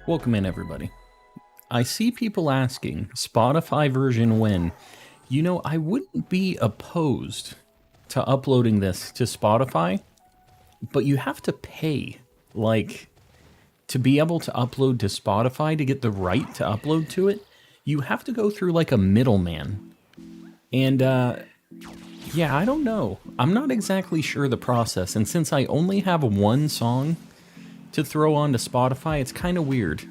Welcome in, everybody. I see people asking, Spotify version when? You know, I wouldn't be opposed to uploading this to Spotify, but you have to pay, like, to be able to upload to Spotify to get the right to upload to it, you have to go through, like, a middleman. And, yeah, I don't know. I'm not exactly sure the process, and since I only have one song to throw onto Spotify, it's kind of weird.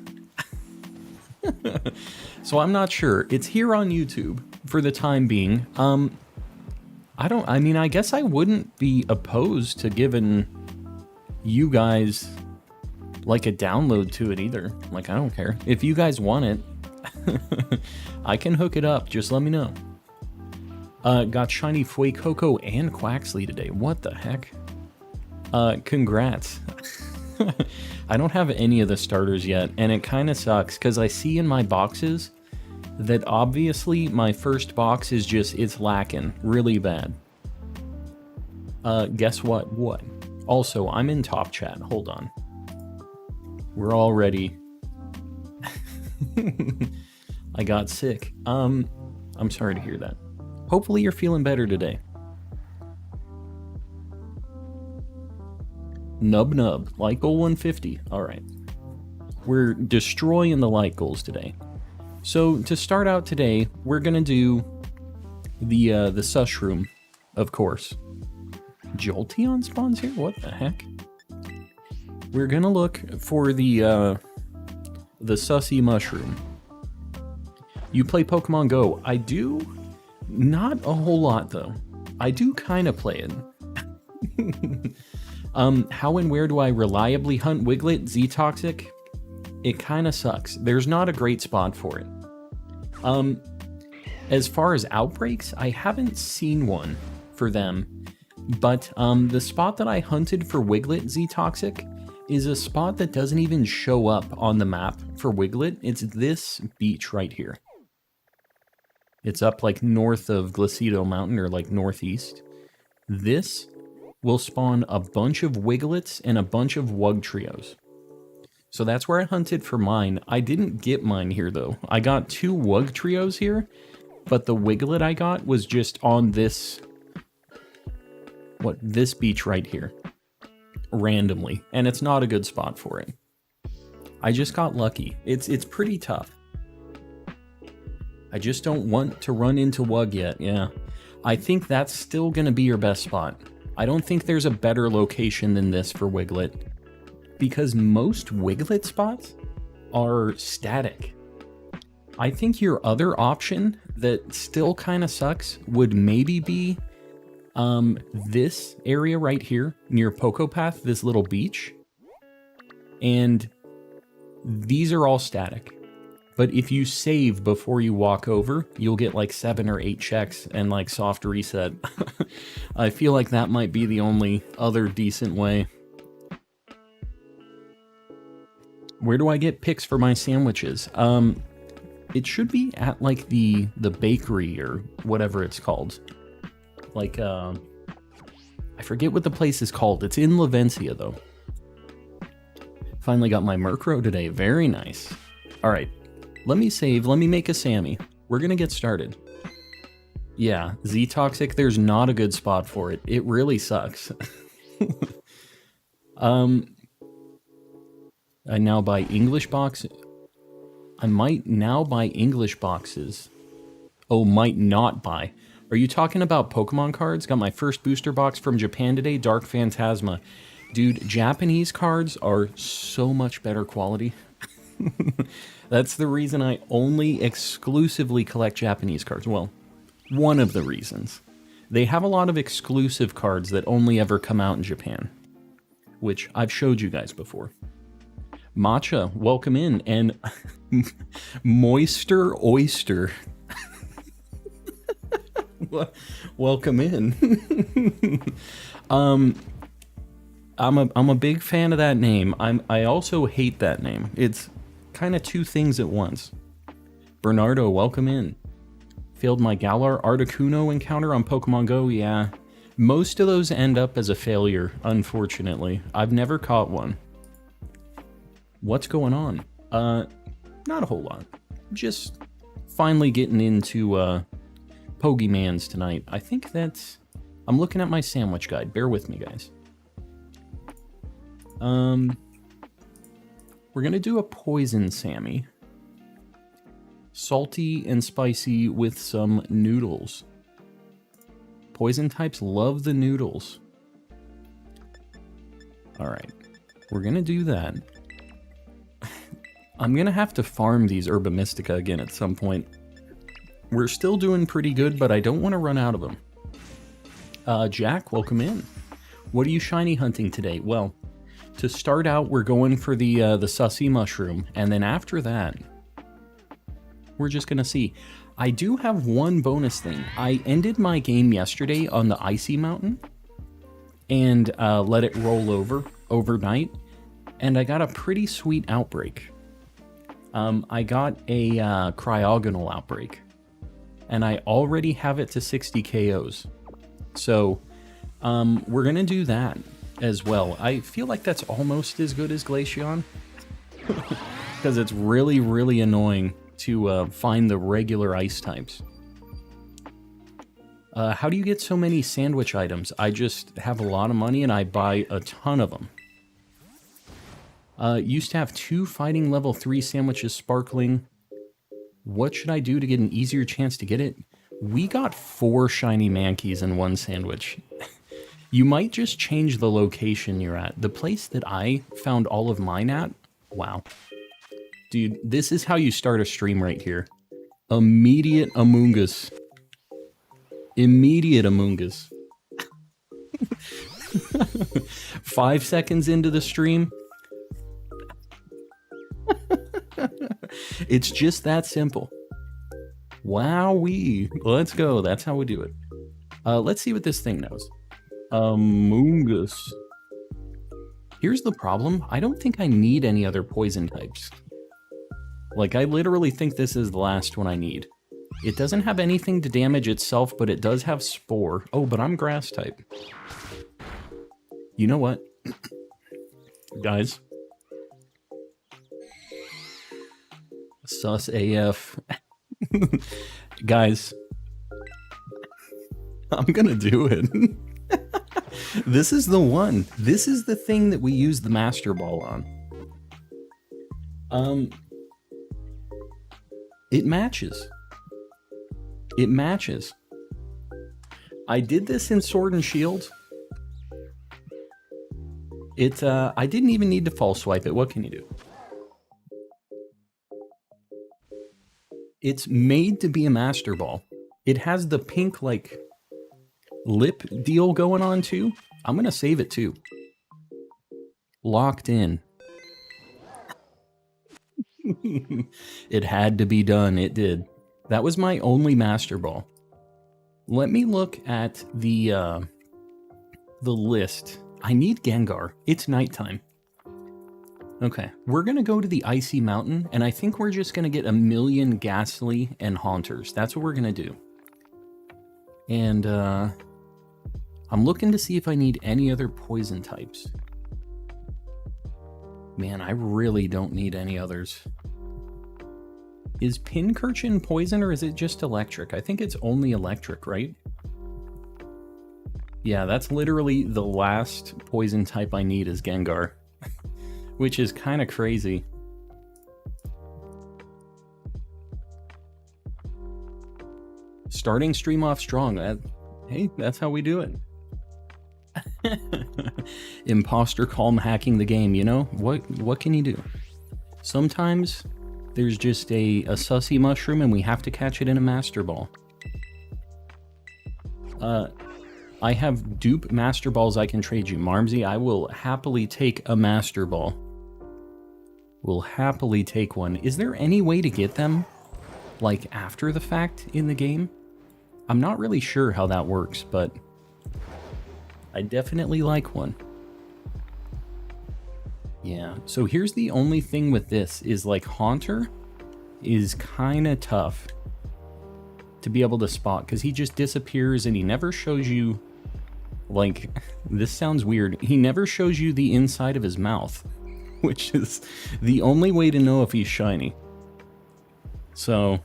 So I'm not sure. It's here on YouTube for the time being. I guess I wouldn't be opposed to giving you guys like a download to it either. Like, I don't care. If you guys want it, I can hook it up. Just let me know. Got Shiny Fuecoco and Quaxley today. What the heck? Congrats. I don't have any of the starters yet, and it kind of sucks because I see in my boxes that obviously my first box is just, it's lacking really bad. Guess what? What? Also, I'm in top chat. Hold on. We're all ready. I got sick. I'm sorry to hear that. Hopefully you're feeling better today. Nub, like goal 150. All right. We're destroying the light goals today. So to start out today, we're gonna do the Sush Room, of course. Jolteon spawns here? What the heck? We're gonna look for the Sussy Mushroom. You play Pokemon Go. I do. Not a whole lot though. I do kind of play it. How and where do I reliably hunt Wiglet? Z-Toxic? It kind of sucks. There's not a great spot for it. As far as outbreaks, I haven't seen one for them, but the spot that I hunted for Wiglet Z-Toxic is a spot that doesn't even show up on the map for Wiglet. It's this beach right here. It's up like north of Glacido Mountain, or like northeast. This will spawn a bunch of Wiglets and a bunch of Wugtrios. So that's where I hunted for mine. I didn't get mine here though. I got 2 Wugtrios here, but the Wiglet I got was just on this, this beach right here, randomly, and it's not a good spot for it. I just got lucky. It's pretty tough. I just don't want to run into Wug yet, yeah. I think that's still gonna be your best spot. I don't think there's a better location than this for Wiglet, because most Wiglet spots are static. I think your other option that still kind of sucks would maybe be this area right here near Pocopath, this little beach. And these are all static. But if you save before you walk over, you'll get like 7 or 8 checks and like soft reset. I feel like that might be the only other decent way. Where do I get picks for my sandwiches? It should be at like the bakery or whatever it's called. Like, I forget what the place is called. It's in Lavencia though. Finally got my Murkrow today. Very nice. All right. Let me save, let me make a Sammy. We're gonna get started. Yeah, Z-Toxic, there's not a good spot for it. It really sucks. I now buy English box. I might now buy English boxes. Oh, might not buy. Are you talking about Pokemon cards? Got my first booster box from Japan today, Dark Phantasma. Dude, Japanese cards are so much better quality. That's the reason I only exclusively collect Japanese cards. Well, one of the reasons. They have a lot of exclusive cards that only ever come out in Japan, which I've showed you guys before. Matcha, welcome in, and Moister Oyster. Welcome in. I'm a big fan of that name. I also hate that name. It's kind of 2 things at once. Bernardo, welcome in. Failed my Galar Articuno encounter on Pokemon Go. Yeah, most of those end up as a failure, unfortunately. I've never caught one. What's going on? Not a whole lot. Just finally getting into Pokemans tonight. I think that's... I'm looking at my sandwich guide. Bear with me, guys. We're gonna do a poison Sammy. Salty and spicy with some noodles. Poison types love the noodles. Alright, we're gonna do that. I'm gonna have to farm these Herba Mystica again at some point. We're still doing pretty good, but I don't want to run out of them. Jack, welcome in. What are you shiny hunting today? Well, to start out, we're going for the sussy mushroom, and then after that, we're just gonna see. I do have one bonus thing. I ended my game yesterday on the icy mountain, and let it roll over overnight, and I got a pretty sweet outbreak. I got a cryogonal outbreak, and I already have it to 60 KOs. So, we're gonna do that as well. I feel like that's almost as good as Glaceon, because it's really, really annoying to find the regular ice types. How do you get so many sandwich items? I just have a lot of money and I buy a ton of them. Used to have 2 fighting level 3 sandwiches sparkling. What should I do to get an easier chance to get it? We got 4 shiny Mankeys in 1 sandwich. You might just change the location you're at. The place that I found all of mine at, wow. Dude, this is how you start a stream right here. Immediate Amoogus. Immediate Amoogus. 5 seconds into the stream. It's just that simple. Wowee. Let's go. That's how we do it. Let's see what this thing knows. Amoogus. Here's the problem. I don't think I need any other poison types. Like, I literally think this is the last one I need. It doesn't have anything to damage itself, but it does have Spore. Oh, but I'm grass type. You know what? Guys. Sus AF. Guys. I'm gonna do it. This is the one. This is the thing that we use the Master Ball on. It matches. It matches. I did this in Sword and Shield. I didn't even need to false swipe it. What can you do? It's made to be a Master Ball. It has the pink, like, lip deal going on, too. I'm gonna save it, too. Locked in. It had to be done. It did. That was my only Master Ball. Let me look at the list. I need Gengar. It's nighttime. Okay, we're gonna go to the Icy Mountain, and I think we're just gonna get 1,000,000 Ghastly and Haunters. That's what we're gonna do. And I'm looking to see if I need any other poison types. Man, I really don't need any others. Is Pincurchin poison, or is it just electric? I think it's only electric, right? Yeah, that's literally the last poison type I need is Gengar. Which is kind of crazy. Starting stream off strong. Hey, that's how we do it. Imposter calm hacking the game, you know? What can you do? Sometimes there's just a sussy mushroom and we have to catch it in a Master Ball. I have dupe Master Balls I can trade you. Marmsy, I will happily take a Master Ball. Will happily take one. Is there any way to get them, like, after the fact in the game? I'm not really sure how that works, but I definitely like one. Yeah, so here's the only thing with this, is like Haunter is kind of tough to be able to spot, because he just disappears and he never shows you, like, this sounds weird, he never shows you the inside of his mouth. which is the only way to know if he's shiny. So,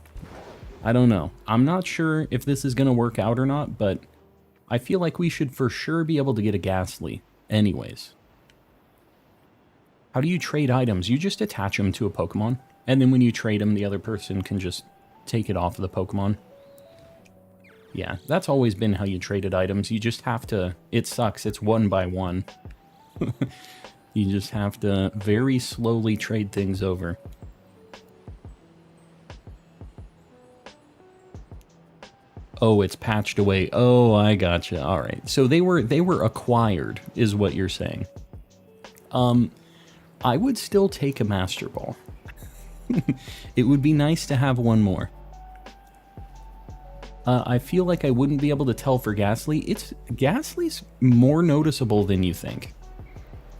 I don't know. I'm not sure if this is going to work out or not, but I feel like we should for sure be able to get a Ghastly anyways. How do you trade items? You just attach them to a Pokemon, and then when you trade them, the other person can just take it off of the Pokemon. Yeah, that's always been how you traded items. You just have to... It sucks. It's one by one. You just have to very slowly trade things over. Oh, it's patched away. Oh, I gotcha. All right. So they were acquired, is what you're saying. I would still take a Master Ball. It would be nice to have one more. I feel like I wouldn't be able to tell for Ghastly. Ghastly's more noticeable than you think.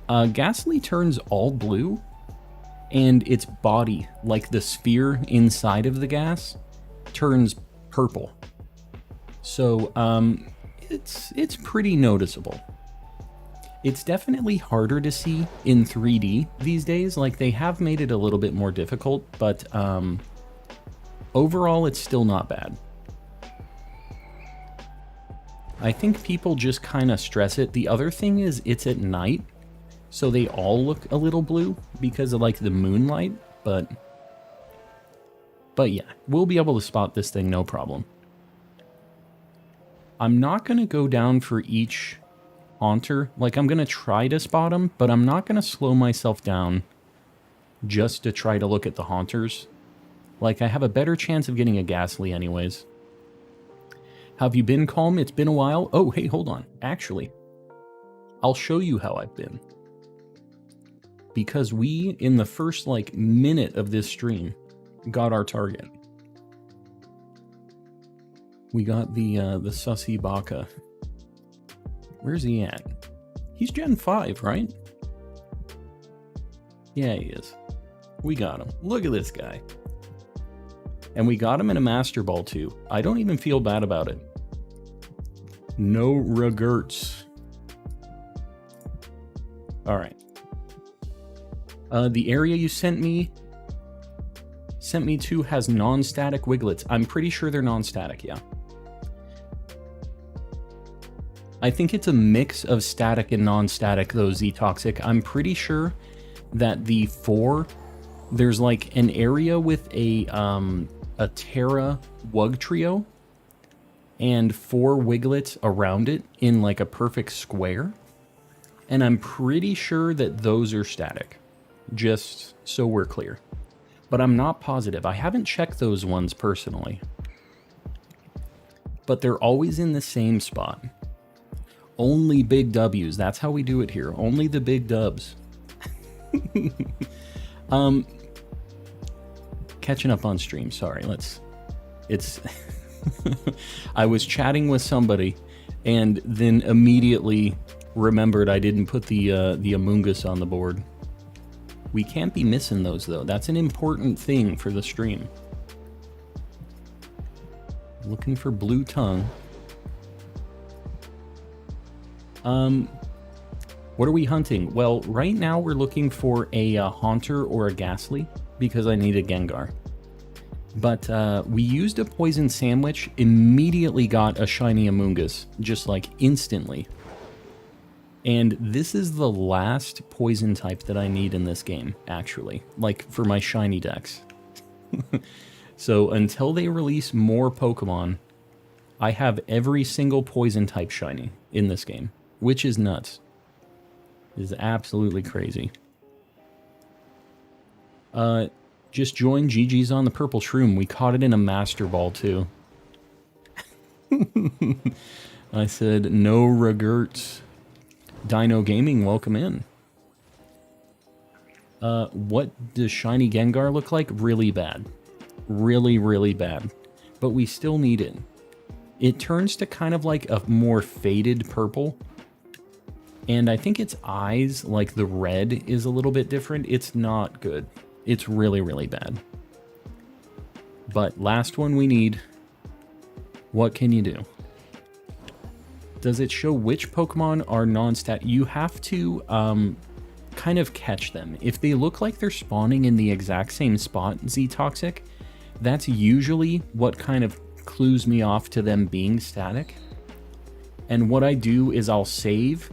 Ghastly turns all blue, and its body, like the sphere inside of the gas, turns purple. So, it's pretty noticeable. It's definitely harder to see in 3D these days. Like, they have made it a little bit more difficult, but overall, it's still not bad. I think people just kind of stress it. The other thing is it's at night, so they all look a little blue because of, like, the moonlight, but yeah, we'll be able to spot this thing no problem. I'm not going to go down for each Haunter. Like, I'm going to try to spot them, but I'm not going to slow myself down just to try to look at the Haunters. Like, I have a better chance of getting a Ghastly anyways. Have you been calm? It's been a while. Oh, hey, hold on. Actually, I'll show you how I've been. Because we, in the first, like, minute of this stream, got our target. We got the Sussy Baka. Where's he at? He's Gen 5, right? Yeah, he is. We got him. Look at this guy. And we got him in a Master Ball, too. I don't even feel bad about it. No regrets. Alright. The area you sent me to has non-static Wigglets. I'm pretty sure they're non-static, yeah. I think it's a mix of static and non-static, though, Z-Toxic. I'm pretty sure that the 4, there's like an area with a Tera Wug Trio and 4 Wigglets around it in like a perfect square. And I'm pretty sure that those are static, just so we're clear. But I'm not positive. I haven't checked those ones personally. But they're always in the same spot. Only big W's. That's how we do it here. Only the big dubs. Catching up on stream. Sorry. It's... I was chatting with somebody and then immediately remembered I didn't put the Amoogus on the board. We can't be missing those, though. That's an important thing for the stream. Looking for Blue Tongue. What are we hunting? Well, right now we're looking for a Haunter or a Ghastly because I need a Gengar. But we used a Poison Sandwich, immediately got a Shiny Amoogus, just like instantly. And this is the last Poison type that I need in this game, actually, like for my Shiny Dex. So until they release more Pokemon, I have every single Poison type Shiny in this game. Which is nuts. It is absolutely crazy. Just join GG's on the purple shroom. We caught it in a Master Ball, too. I said, no regrets. Dino Gaming, welcome in. What does Shiny Gengar look like? Really bad. Really, really bad. But we still need it. It turns to kind of like a more faded purple. And I think its eyes, like the red, is a little bit different. It's not good. It's really, really bad. But last one we need. What can you do? Does it show which Pokemon are non-stat? You have to kind of catch them. If they look like they're spawning in the exact same spot, Z-Toxic, that's usually what kind of clues me off to them being static. And what I do is I'll save.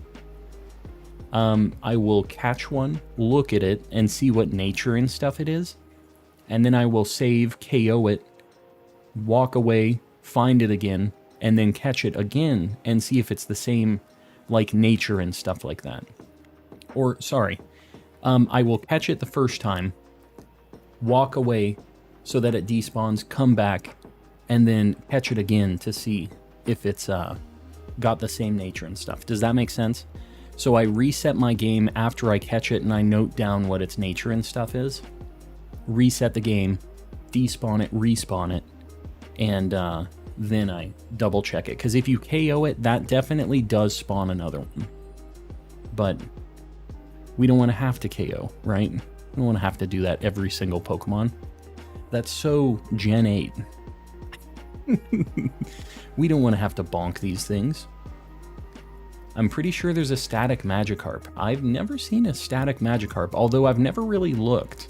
I will catch one, look at it, and see what nature and stuff it is. And then I will save, KO it, walk away, find it again, and then catch it again and see if it's the same, like, nature and stuff like that. Or, sorry, I will catch it the first time, walk away so that it despawns, come back, and then catch it again to see if it's got the same nature and stuff. Does that make sense? So I reset my game after I catch it and I note down what its nature and stuff is. Reset the game, despawn it, respawn it, and then I double check it. Because if you KO it, that definitely does spawn another one. But we don't want to have to KO, right? We don't want to have to do that every single Pokemon. That's so Gen 8. We don't want to have to bonk these things. I'm pretty sure there's a static Magikarp. I've never seen a static Magikarp, although I've never really looked.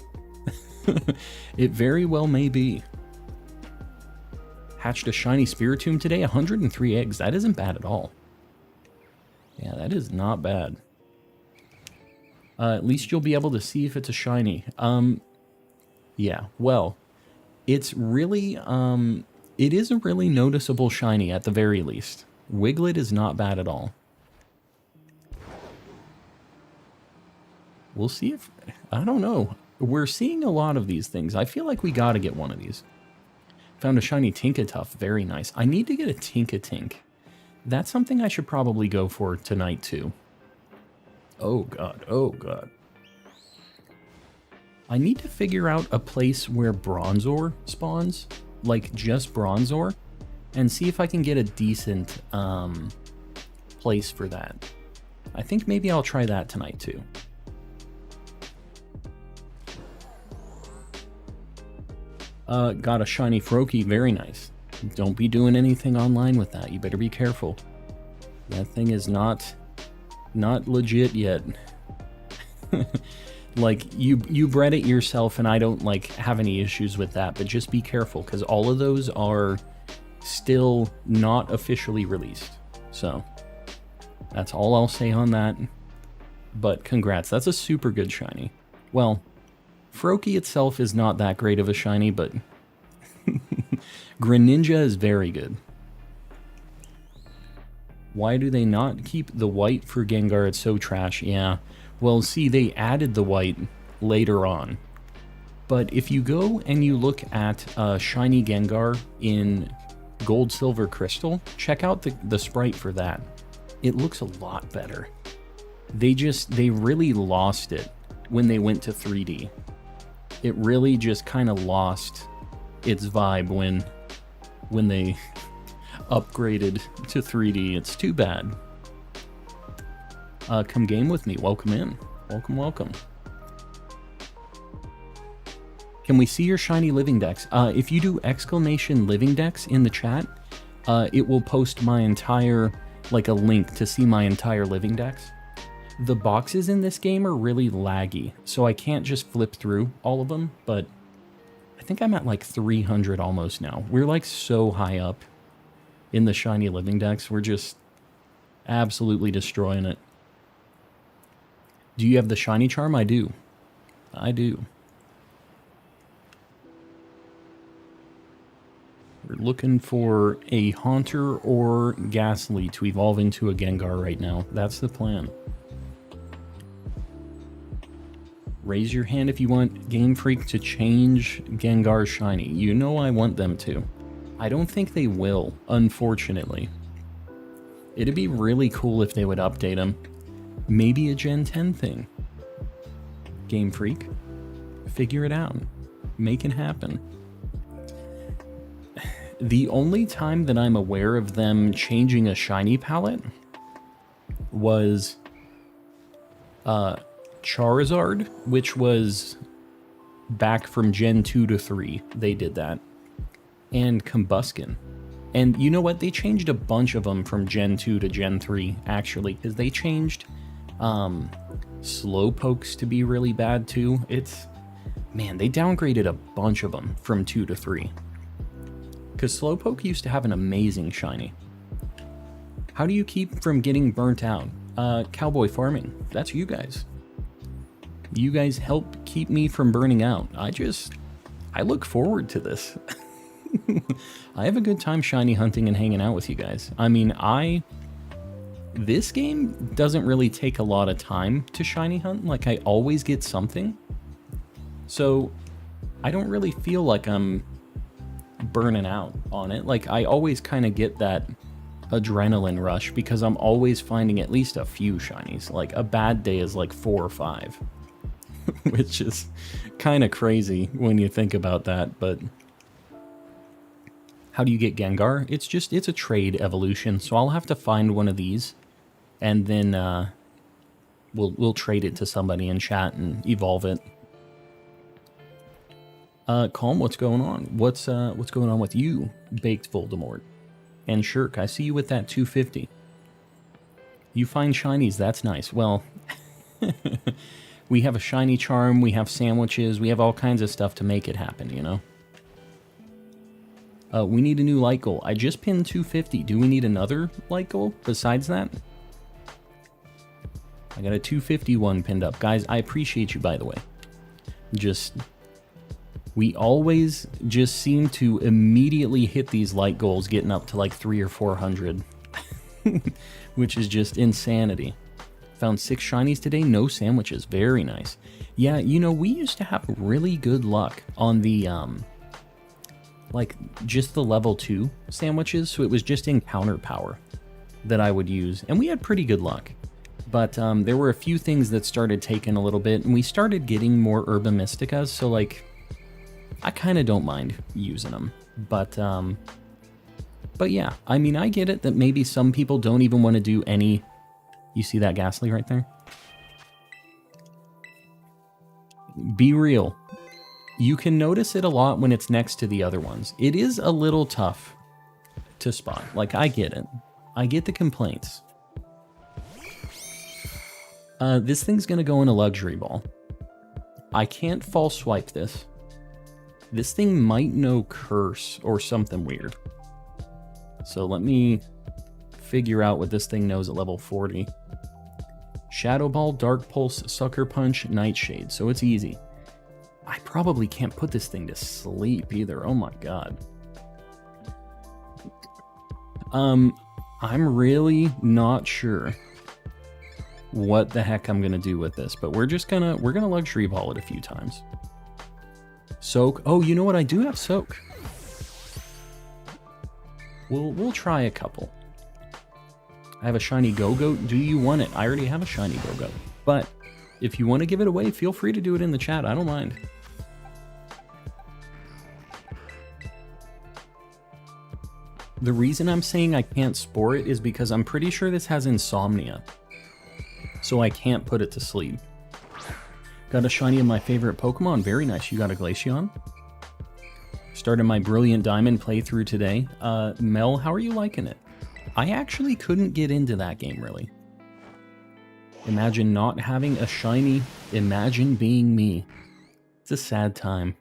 It very well may be. Hatched a shiny Spiritomb today, 103 eggs. That isn't bad at all. Yeah, that is not bad. At least you'll be able to see if it's a shiny. Yeah, well, it's really, it is a really noticeable shiny at the very least. Wiglet is not bad at all. We'll see if, I don't know. We're seeing a lot of these things. I feel like we gotta get one of these. Found a shiny Tinkatuff, very nice. I need to get a Tinkatink. That's something I should probably go for tonight too. Oh god, oh god. I need to figure out a place where Bronzor spawns, like just Bronzor, and see if I can get a decent place for that. I think maybe I'll try that tonight too. Got a shiny Froakie, very nice. Don't be doing anything online with that. You better be careful. That thing is not legit yet. Like, you bred it yourself, and I don't, like, have any issues with that, but just be careful, because all of those are still not officially released. So, that's all I'll say on that. But congrats, that's a super good shiny. Well, Froakie itself is not that great of a shiny, but Greninja is very good. Why do they not keep the white for Gengar? It's so trash. Yeah. Well, see, they added the white later on. But if you go and you look at Shiny Gengar in Gold, Silver, Crystal, check out the sprite for that. It looks a lot better. They really lost it when they went to 3D. It really just kind of lost its vibe when they upgraded to 3D. It's too bad. Come game with me. Welcome in. Welcome, welcome. Can we see your Shiny Living Dex? If you do exclamation Living Dex in the chat, it will post my entire, like a link to see my entire Living Dex. The boxes in this game are really laggy, so I can't just flip through all of them, but I think I'm at like 300 almost now. We're like so high up in the Shiny Living Dex. We're just absolutely destroying it. Do you have the Shiny Charm? I do. I do. We're looking for a Haunter or Ghastly to evolve into a Gengar right now. That's the plan. Raise your hand if you want Game Freak to change Gengar's shiny. You know I want them to. I don't think they will, unfortunately. It'd be really cool if they would update them. Maybe a Gen 10 thing. Game Freak, figure it out. Make it happen. The only time that I'm aware of them changing a shiny palette was Charizard, which was back from Gen 2 to 3. They did that. And Combuskin. And you know what? They changed a bunch of them from Gen 2 to Gen 3, actually, because they changed Slowpokes to be really bad too. Man, they downgraded a bunch of them from 2 to 3. Because Slowpoke used to have an amazing shiny. How do you keep from getting burnt out? Cowboy farming. That's you guys. You guys help keep me from burning out. I look forward to this. I have a good time shiny hunting and hanging out with you guys. I mean, this game doesn't really take a lot of time to shiny hunt. Like, I always get something. So, I don't really feel like I'm burning out on it. Like, I always kind of get that adrenaline rush because I'm always finding at least a few shinies. Like, a bad day is like 4 or 5. Which is kind of crazy when you think about that, but... How do you get Gengar? It's a trade evolution, so I'll have to find one of these, and then we'll trade it to somebody in chat and evolve it. Calm, what's going on? What's going on with you, Baked Voldemort? And Shirk, I see you with that 250. You find shinies, that's nice. Well, we have a shiny charm, we have sandwiches, we have all kinds of stuff to make it happen, you know? We need a new light goal. I just pinned 250. Do we need another light goal besides that? I got a 251 pinned up. Guys, I appreciate you, by the way. We always just seem to immediately hit these light goals getting up to like 300 or 400. Which is just insanity. Found 6 shinies today, no sandwiches. Very nice. Yeah, you know, we used to have really good luck on the... like just the level 2 sandwiches, so it was just encounter power that I would use, and we had pretty good luck. But there were a few things that started taking a little bit, and we started getting more Herba Mysticas, so like I kind of don't mind using them. But yeah, I mean, I get it that maybe some people don't even want to do any... You see that Ghastly right there? Be real. You can notice it a lot when it's next to the other ones. It is a little tough to spot. Like, I get it. I get the complaints. This thing's gonna go in a luxury ball. I can't false swipe this. This thing might know curse or something weird. So let me figure out what this thing knows at level 40. Shadow Ball, Dark Pulse, Sucker Punch, Nightshade. So it's easy. I probably can't put this thing to sleep either. Oh my god. I'm really not sure what the heck I'm gonna do with this, but we're gonna luxury ball it a few times. Soak. Oh, you know what? I do have soak. We'll try a couple. I have a shiny Go-Goat. Do you want it? I already have a shiny Go-Goat. But if you want to give it away, feel free to do it in the chat. I don't mind. The reason I'm saying I can't spore it is because I'm pretty sure this has insomnia. So I can't put it to sleep. Got a shiny of my favorite Pokemon. Very nice. You got a Glaceon. Started my Brilliant Diamond playthrough today. Mel, how are you liking it? I actually couldn't get into that game, really. Imagine not having a shiny. Imagine being me. It's a sad time.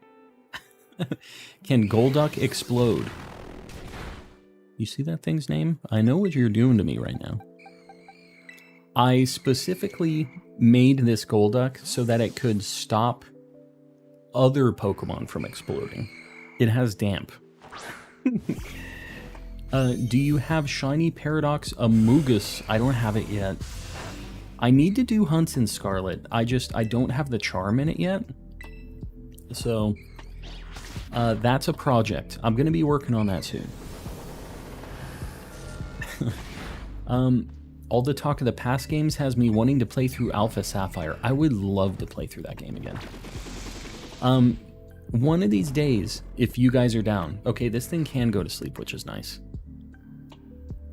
Can Golduck explode? You see that thing's name? I know what you're doing to me right now. I specifically made this Golduck so that it could stop other Pokemon from exploding. It has damp. Do you have Shiny Paradox Amoogus? I don't have it yet. I need to do hunts in Scarlet. I don't have the charm in it yet. So, that's a project. I'm going to be working on that soon. All the talk of the past games has me wanting to play through Alpha Sapphire. I would love to play through that game again. One of these days, if you guys are down... Okay, this thing can go to sleep, which is nice.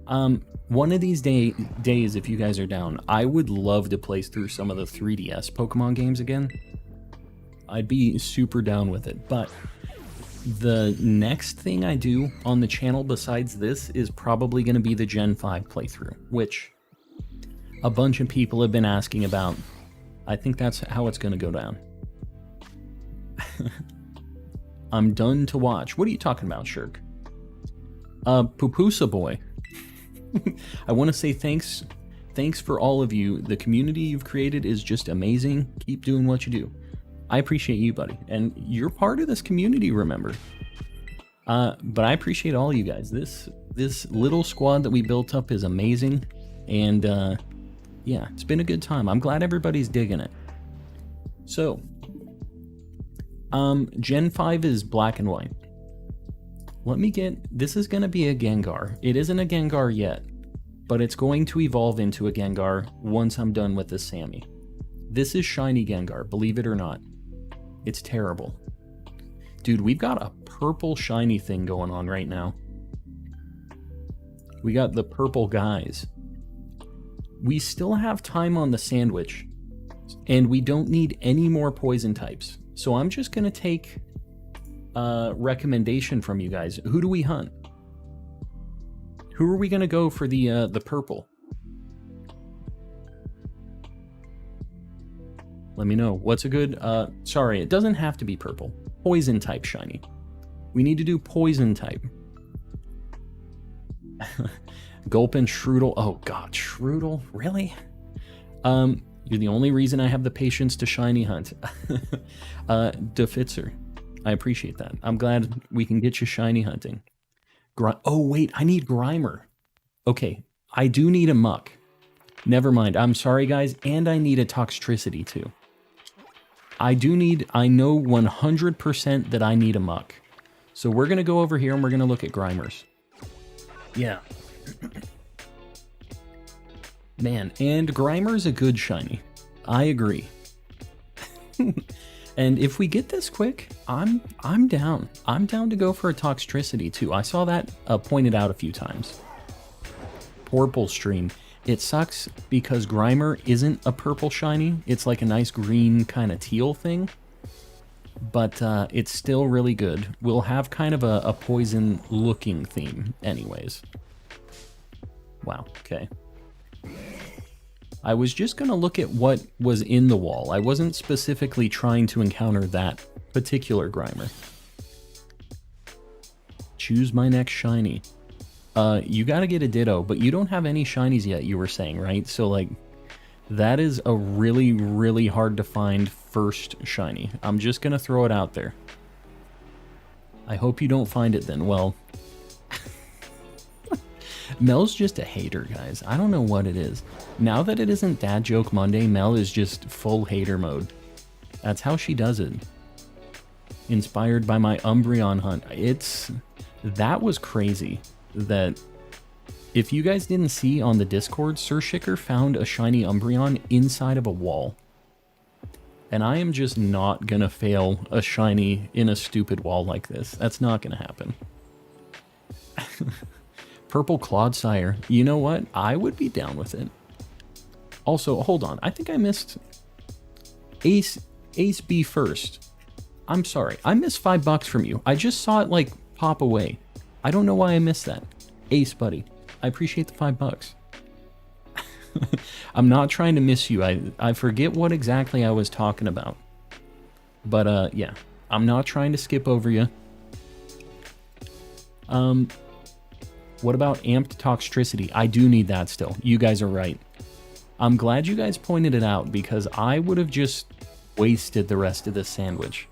One of these days, if you guys are down, I would love to play through some of the 3DS Pokemon games again. I'd be super down with it, but the next thing I do on the channel besides this is probably going to be the Gen 5 playthrough, which a bunch of people have been asking about. I think that's how it's going to go down. I'm done to watch. What are you talking about, Shirk? Pupusa boy. I want to say thanks for all of you. The community you've created is just amazing. Keep doing what you do. I appreciate you, buddy. And you're part of this community, remember. But I appreciate all you guys. This little squad that we built up is amazing. And yeah, it's been a good time. I'm glad everybody's digging it. So, Gen 5 is black and white. Let me get... This is going to be a Gengar. It isn't a Gengar yet, but it's going to evolve into a Gengar once I'm done with this Sammy. This is Shiny Gengar, believe it or not. It's terrible. Dude, we've got a purple shiny thing going on right now. We got the purple guys. We still have time on the sandwich, and we don't need any more poison types. So I'm just going to take a recommendation from you guys. Who do we hunt? Who are we going to go for the purple? Let me know. What's a good... sorry, it doesn't have to be purple. Poison type shiny. We need to do poison type. Gulp and Shroodle. Oh god, Shroodle? Really? You're the only reason I have the patience to shiny hunt. Defitzer. I appreciate that. I'm glad we can get you shiny hunting. Oh wait, I need Grimer. Okay, I do need a Muck. Never mind, I'm sorry guys, and I need a Toxtricity too. I know 100% that I need a Muck. So we're going to go over here and we're going to look at Grimers. Yeah. Man, and Grimer's a good shiny. I agree. And if we get this quick, I'm down. I'm down to go for a Toxtricity too. I saw that pointed out a few times. Purple Stream. It sucks because Grimer isn't a purple shiny. It's like a nice green kind of teal thing. But it's still really good. We'll have kind of a poison looking theme anyways. Wow, okay. I was just going to look at what was in the wall. I wasn't specifically trying to encounter that particular Grimer. Choose my next shiny. You gotta get a Ditto, but you don't have any shinies yet, you were saying, right? So, like, that is a really, really hard to find first shiny. I'm just gonna throw it out there. I hope you don't find it then. Well, Mel's just a hater, guys. I don't know what it is. Now that it isn't Dad Joke Monday, Mel is just full hater mode. That's how she does it. Inspired by my Umbreon hunt. That was crazy. That if you guys didn't see on the Discord, Sir Shicker found a shiny Umbreon inside of a wall. And I am just not gonna fail a shiny in a stupid wall like this. That's not gonna happen. Purple Clodsire. You know what? I would be down with it. Also, hold on. I think I missed Ace B first. I'm sorry. I missed $5 from you. I just saw it like pop away. I don't know why I missed that. Ace, buddy. I appreciate the $5. I'm not trying to miss you. I forget what exactly I was talking about. But, yeah. I'm not trying to skip over you. What about Amped Toxtricity? I do need that still. You guys are right. I'm glad you guys pointed it out because I would have just wasted the rest of this sandwich.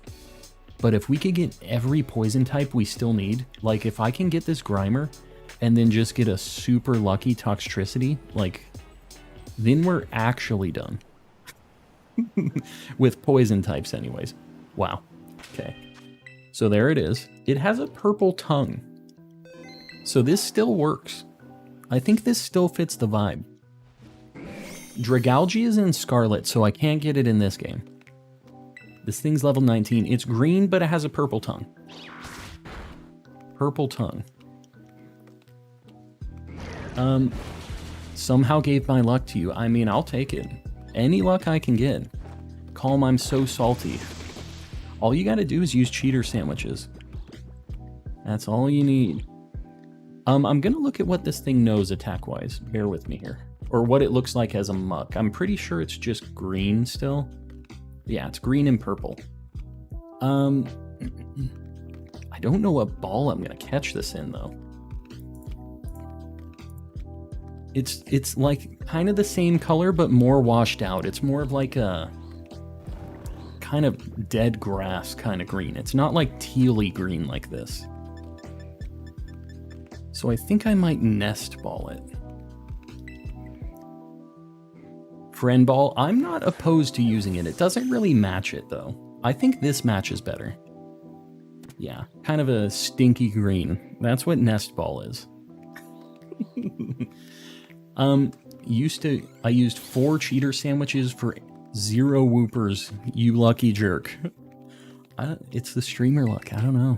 But if we could get every poison type we still need, like if I can get this Grimer and then just get a super lucky Toxtricity, like, then we're actually done. With poison types anyways. Wow. Okay. So there it is. It has a purple tongue. So this still works. I think this still fits the vibe. Dragalge is in Scarlet, so I can't get it in this game. This thing's level 19. It's green, but it has a purple tongue. Purple tongue. Somehow gave my luck to you. I mean, I'll take it. Any luck I can get. Calm, I'm so salty. All you gotta do is use cheater sandwiches. That's all you need. I'm gonna look at what this thing knows attack-wise. Bear with me here. or what it looks like as a muck. I'm pretty sure it's just green still. Yeah, it's green and purple. I don't know what ball I'm gonna catch this in though. It's like kind of the same color but more washed out. It's more of like a kind of dead grass kind of green. It's not like tealy green like this. So I think I might nest ball it. Friend ball, I'm not opposed to using it. It doesn't really match it though. I think this matches better. Yeah, kind of a stinky green. That's what nest ball is. I used 4 cheater sandwiches for 0 whoopers, you lucky jerk. It's the streamer luck. I don't know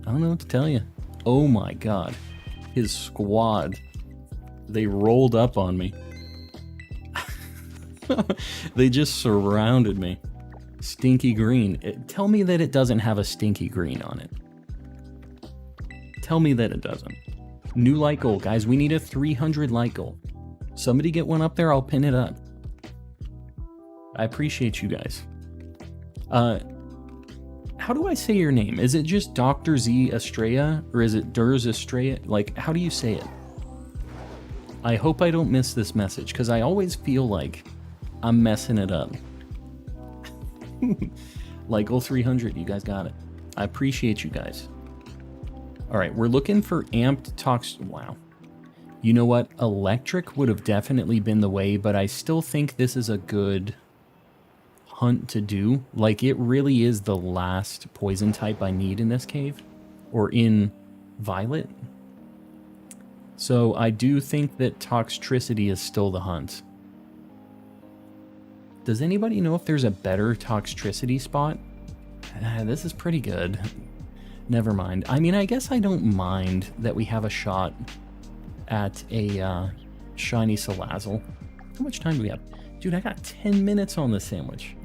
what to tell you. Oh my god. His squad. They rolled up on me. They just surrounded me. Stinky green. Tell me that it doesn't have a stinky green on it. Tell me that it doesn't. New like goal. Guys, we need a 300 like goal. Somebody get one up there, I'll pin it up. I appreciate you guys. How do I say your name? Is it just Dr. Z Estrella, or is it Durs Estrella? Like, how do you say it? I hope I don't miss this message, because I always feel like I'm messing it up. Like goal 300, you guys got it. I appreciate you guys. Alright, we're looking for amped tox... Wow. You know what? Electric would have definitely been the way, but I still think this is a good hunt to do. Like, it really is the last poison type I need in this cave. Or in Violet. So I do think that Toxtricity is still the hunt. Does anybody know if there's a better Toxtricity spot? This is pretty good. Never mind. I mean, I guess I don't mind that we have a shot at a shiny Salazzle. How much time do we have? Dude, I got 10 minutes on this sandwich.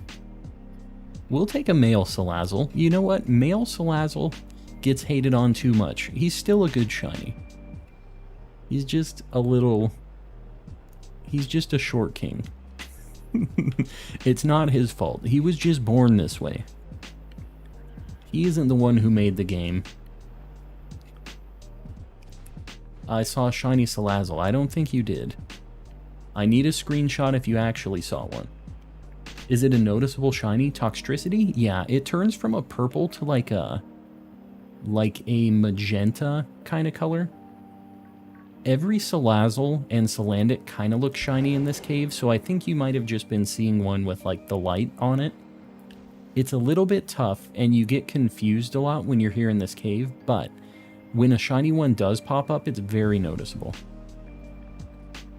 We'll take a male Salazzle. You know what? Male Salazzle gets hated on too much. He's still a good shiny. He's just a little... He's just a short king. It's not his fault. He was just born this way. He isn't the one who made the game. I saw a shiny Salazzle. I don't think you did. I need a screenshot if you actually saw one. Is it a noticeable shiny? Toxtricity? Yeah, it turns from a purple to like a magenta kind of color. Every Salazzle and Salandit kind of look shiny in this cave, so I think you might have just been seeing one with like the light on it. It's a little bit tough, and you get confused a lot when you're here in this cave, but when a shiny one does pop up, it's very noticeable.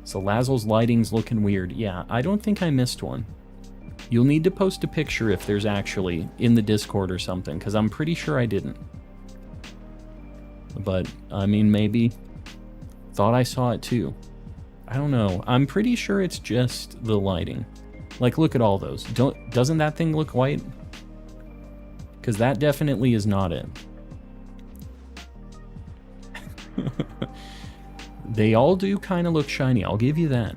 Salazzle's lighting's looking weird. Yeah, I don't think I missed one. You'll need to post a picture if there's actually in the Discord or something, because I'm pretty sure I didn't. But, I mean, maybe... Thought I saw it too. I don't know. I'm pretty sure it's just the lighting. Like, look at all those. Doesn't that thing look white? Because that definitely is not it. They all do kind of look shiny, I'll give you that.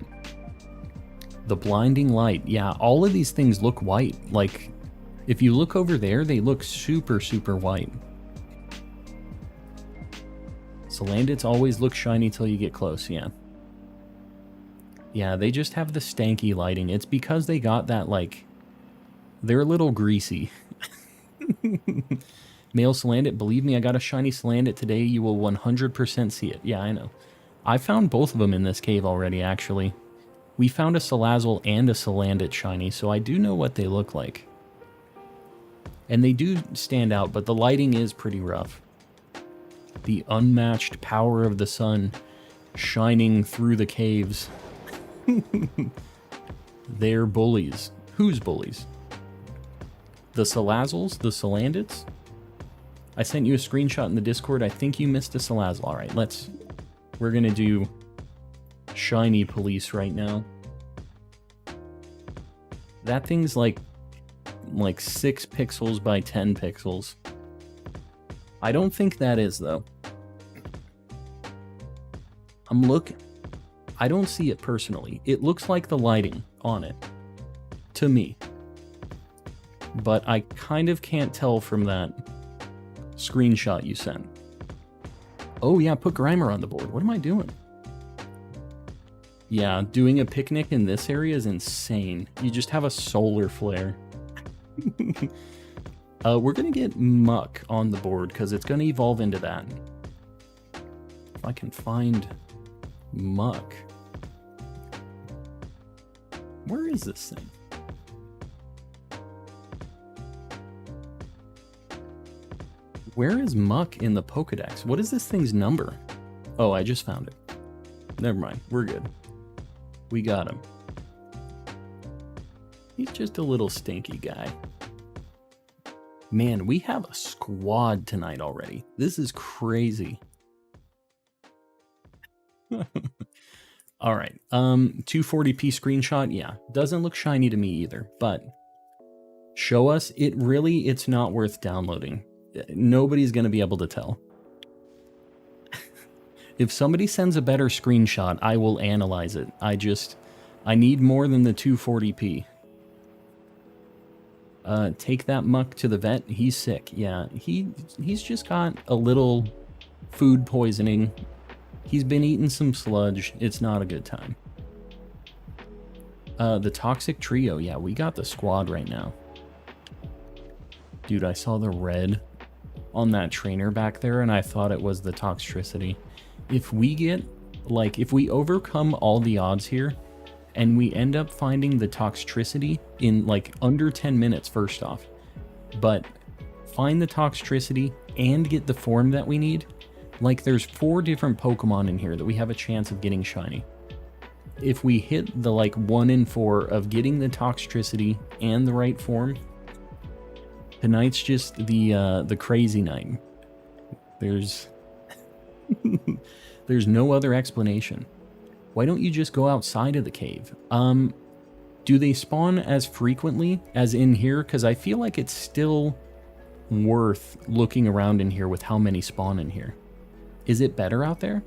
The blinding light. Yeah, all of these things look white. Like, if you look over there, they look super, super white. Salandits always look shiny till you get close, yeah. Yeah, they just have the stanky lighting. It's because they got that, like... They're a little greasy. Male Salandit, believe me, I got a shiny Salandit today. You will 100% see it. Yeah, I know. I found both of them in this cave already, actually. We found a Salazzle and a Salandit shiny, so I do know what they look like. And they do stand out, but the lighting is pretty rough. The unmatched power of the sun shining through the caves. They're bullies. Who's bullies? The Salazzles? The Salandits? I sent you a screenshot in the Discord. I think you missed a Salazzle. Alright, we're gonna do shiny police right now. That thing's like 6 pixels by 10 pixels. I don't think that is, though. I'm looking... I don't see it personally. It looks like the lighting on it, to me. But I kind of can't tell from that screenshot you sent. Oh yeah, put Grimer on the board. What am I doing? Yeah, doing a picnic in this area is insane. You just have a solar flare. We're gonna get Muck on the board because it's gonna evolve into that. If I can find Muck. Where is this thing? Where is Muck in the Pokedex? What is this thing's number? Oh, I just found it. Never mind, we're good. We got him. He's just a little stinky guy. Man, we have a squad tonight already. This is crazy. All right, 240p screenshot, yeah. Doesn't look shiny to me either, but show us. It's not worth downloading. Nobody's going to be able to tell. If somebody sends a better screenshot, I will analyze it. I need more than the 240p. Take that Muck to the vet. He's sick. Yeah, he's just got a little food poisoning. He's been eating some sludge. It's not a good time. The Toxic Trio. Yeah, we got the squad right now. Dude, I saw the red on that trainer back there, and I thought it was the Toxtricity. If we get, if we overcome all the odds here, and we end up finding the Toxtricity in, under 10 minutes, first off, but find the Toxtricity and get the form that we need, there's 4 different Pokemon in here that we have a chance of getting shiny. If we hit the, 1 in 4 of getting the Toxtricity and the right form, tonight's just the crazy night. There's there's no other explanation. Why don't you just go outside of the cave? Do they spawn as frequently as in here? Because I feel like it's still worth looking around in here with how many spawn in here. Is it better out there?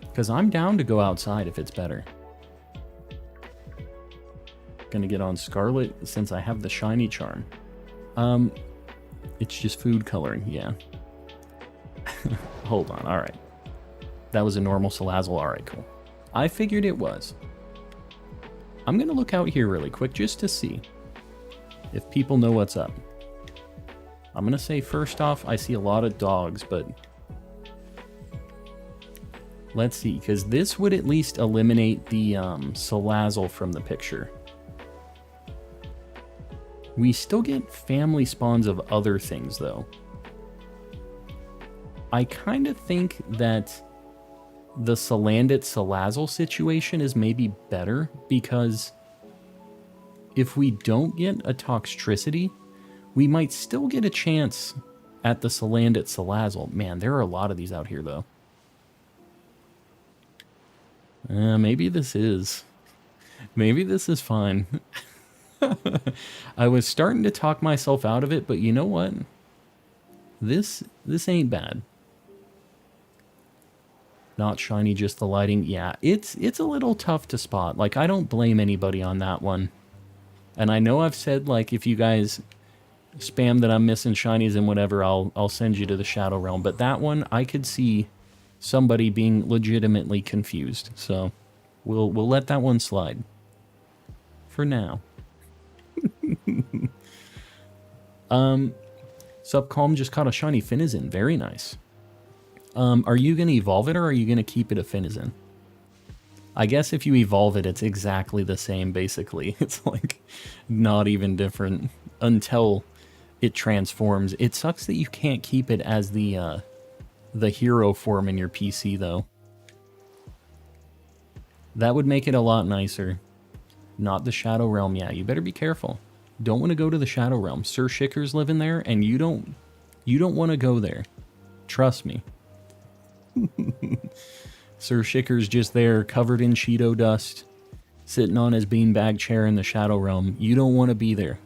Because I'm down to go outside if it's better. Gonna get on Scarlet since I have the shiny charm. It's just food coloring, yeah. Hold on, alright. That was a normal Salazzle, alright, cool. I figured it was. I'm gonna look out here really quick just to see if people know what's up. I'm gonna say first off, I see a lot of dogs, but let's see, because this would at least eliminate the Salazzle from the picture. We still get family spawns of other things, though. I kind of think that the Salandit Salazzle situation is maybe better, because if we don't get a Toxtricity, we might still get a chance at the Salandit Salazzle. Man, there are a lot of these out here, though. Maybe this is fine. I was starting to talk myself out of it, but you know what? This ain't bad. Not shiny, just the lighting. Yeah, it's a little tough to spot. I don't blame anybody on that one. And I know I've said, if you guys spam that I'm missing shinies and whatever, I'll send you to the Shadow Realm. But that one, I could see somebody being legitimately confused. So we'll let that one slide. For now. Subcalm just caught a shiny Finizen. Very nice. Are you going to evolve it, or are you going to keep it a Finizen? I guess if you evolve it, it's exactly the same, basically. It's not even different until it transforms. It sucks that you can't keep it as the hero form in your PC, though. That would make it a lot nicer. Not the Shadow Realm. Yeah, you better be careful. Don't want to go to the Shadow Realm. Sir Shikker's living there, and you don't want to go there. Trust me. Sir Shikker's just there, covered in Cheeto dust, sitting on his beanbag chair in the Shadow Realm. You don't want to be there.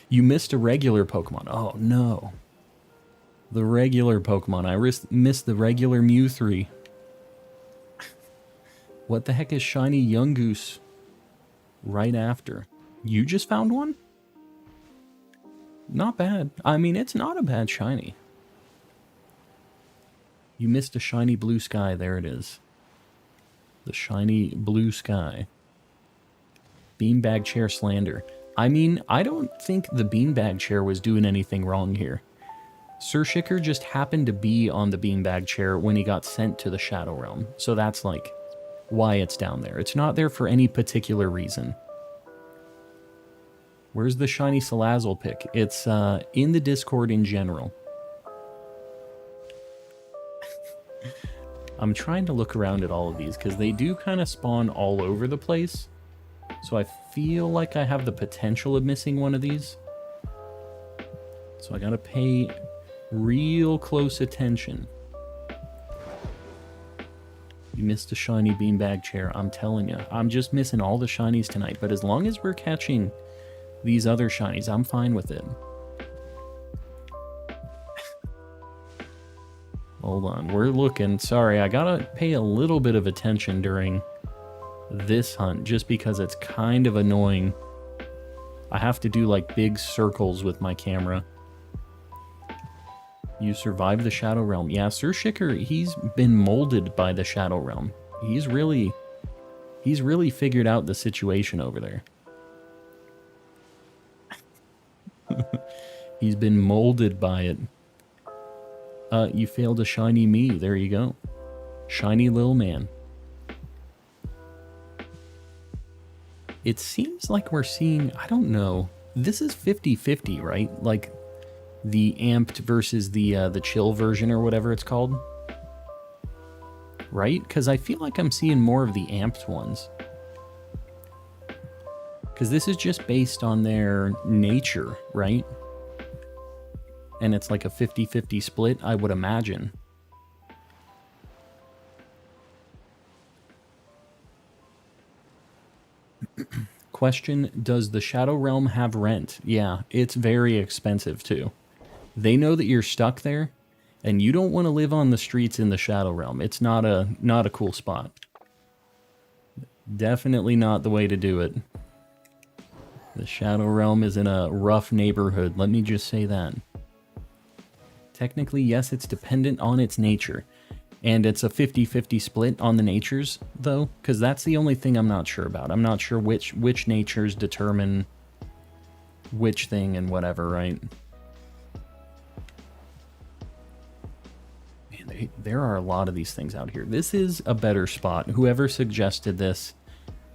You missed a regular Pokemon. Oh, no. The regular Pokemon. I missed the regular Mew 3. What the heck is Shiny Yungoos right after? You just found one? Not bad. I mean, it's not a bad shiny. You missed a shiny blue sky. There it is. The shiny blue sky. Beanbag chair slander. I mean, I don't think the beanbag chair was doing anything wrong here. Sir Shicker just happened to be on the beanbag chair when he got sent to the Shadow Realm. So that's like why it's down there. It's not there for any particular reason. Where's the shiny Salazzle pick? It's in the Discord in general. I'm trying to look around at all of these because they do kind of spawn all over the place. So I feel like I have the potential of missing one of these. So I gotta pay real close attention. You missed a shiny beanbag chair, I'm telling you. I'm just missing all the shinies tonight, but as long as we're catching these other shinies, I'm fine with it. Hold on, we're looking. Sorry, I gotta pay a little bit of attention during this hunt, just because it's kind of annoying. I have to do like big circles with my camera. You survived the Shadow Realm. Yeah, Sir Shicker, he's been molded by the Shadow Realm. He's really figured out the situation over there. He's been molded by it. You failed a shiny me. There you go. Shiny little man. It seems like we're seeing, I don't know. This is 50-50, right? Like the amped versus the chill version or whatever it's called. Right? Because I feel like I'm seeing more of the amped ones. Because this is just based on their nature, right? And it's like a 50-50 split, I would imagine. Question, does the Shadow Realm have rent? Yeah, it's very expensive too. They know that you're stuck there, and you don't want to live on the streets in the Shadow Realm. It's not a cool spot. Definitely not the way to do it. The Shadow Realm is in a rough neighborhood, let me just say that. Technically, yes, it's dependent on its nature. And it's a 50-50 split on the natures, though, because that's the only thing I'm not sure about. I'm not sure which natures determine which thing and whatever, right? Man, there are a lot of these things out here. This is a better spot. Whoever suggested this,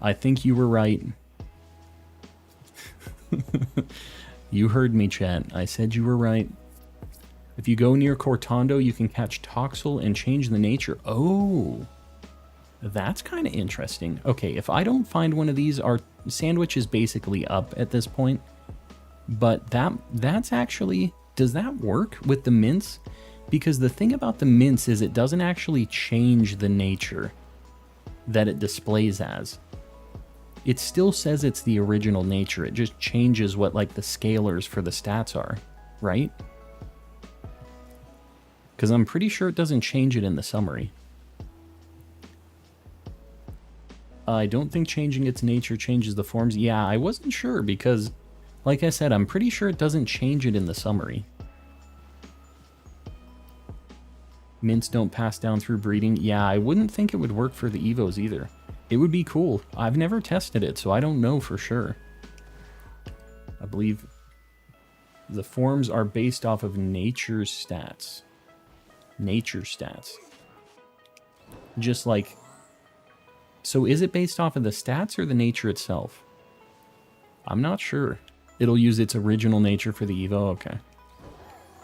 I think you were right. You heard me, chat. I said you were right. If you go near Cortando, you can catch Toxel and change the nature. Oh, that's kind of interesting. Okay, if I don't find one of these, our sandwich is basically up at this point. But that's actually, does that work with the mints? Because the thing about the mints is it doesn't actually change the nature that it displays as. It still says it's the original nature. It just changes what like the scalars for the stats are, right? Because I'm pretty sure it doesn't change it in the summary. I don't think changing its nature changes the forms. Yeah, I wasn't sure because, like I said, I'm pretty sure it doesn't change it in the summary. Mints don't pass down through breeding. Yeah, I wouldn't think it would work for the Evos either. It would be cool. I've never tested it, so I don't know for sure. I believe the forms are based off of nature's stats. Nature stats. Just like, so is it based off of the stats or the nature itself? I'm not sure. It'll use its original nature for the Evo. Okay.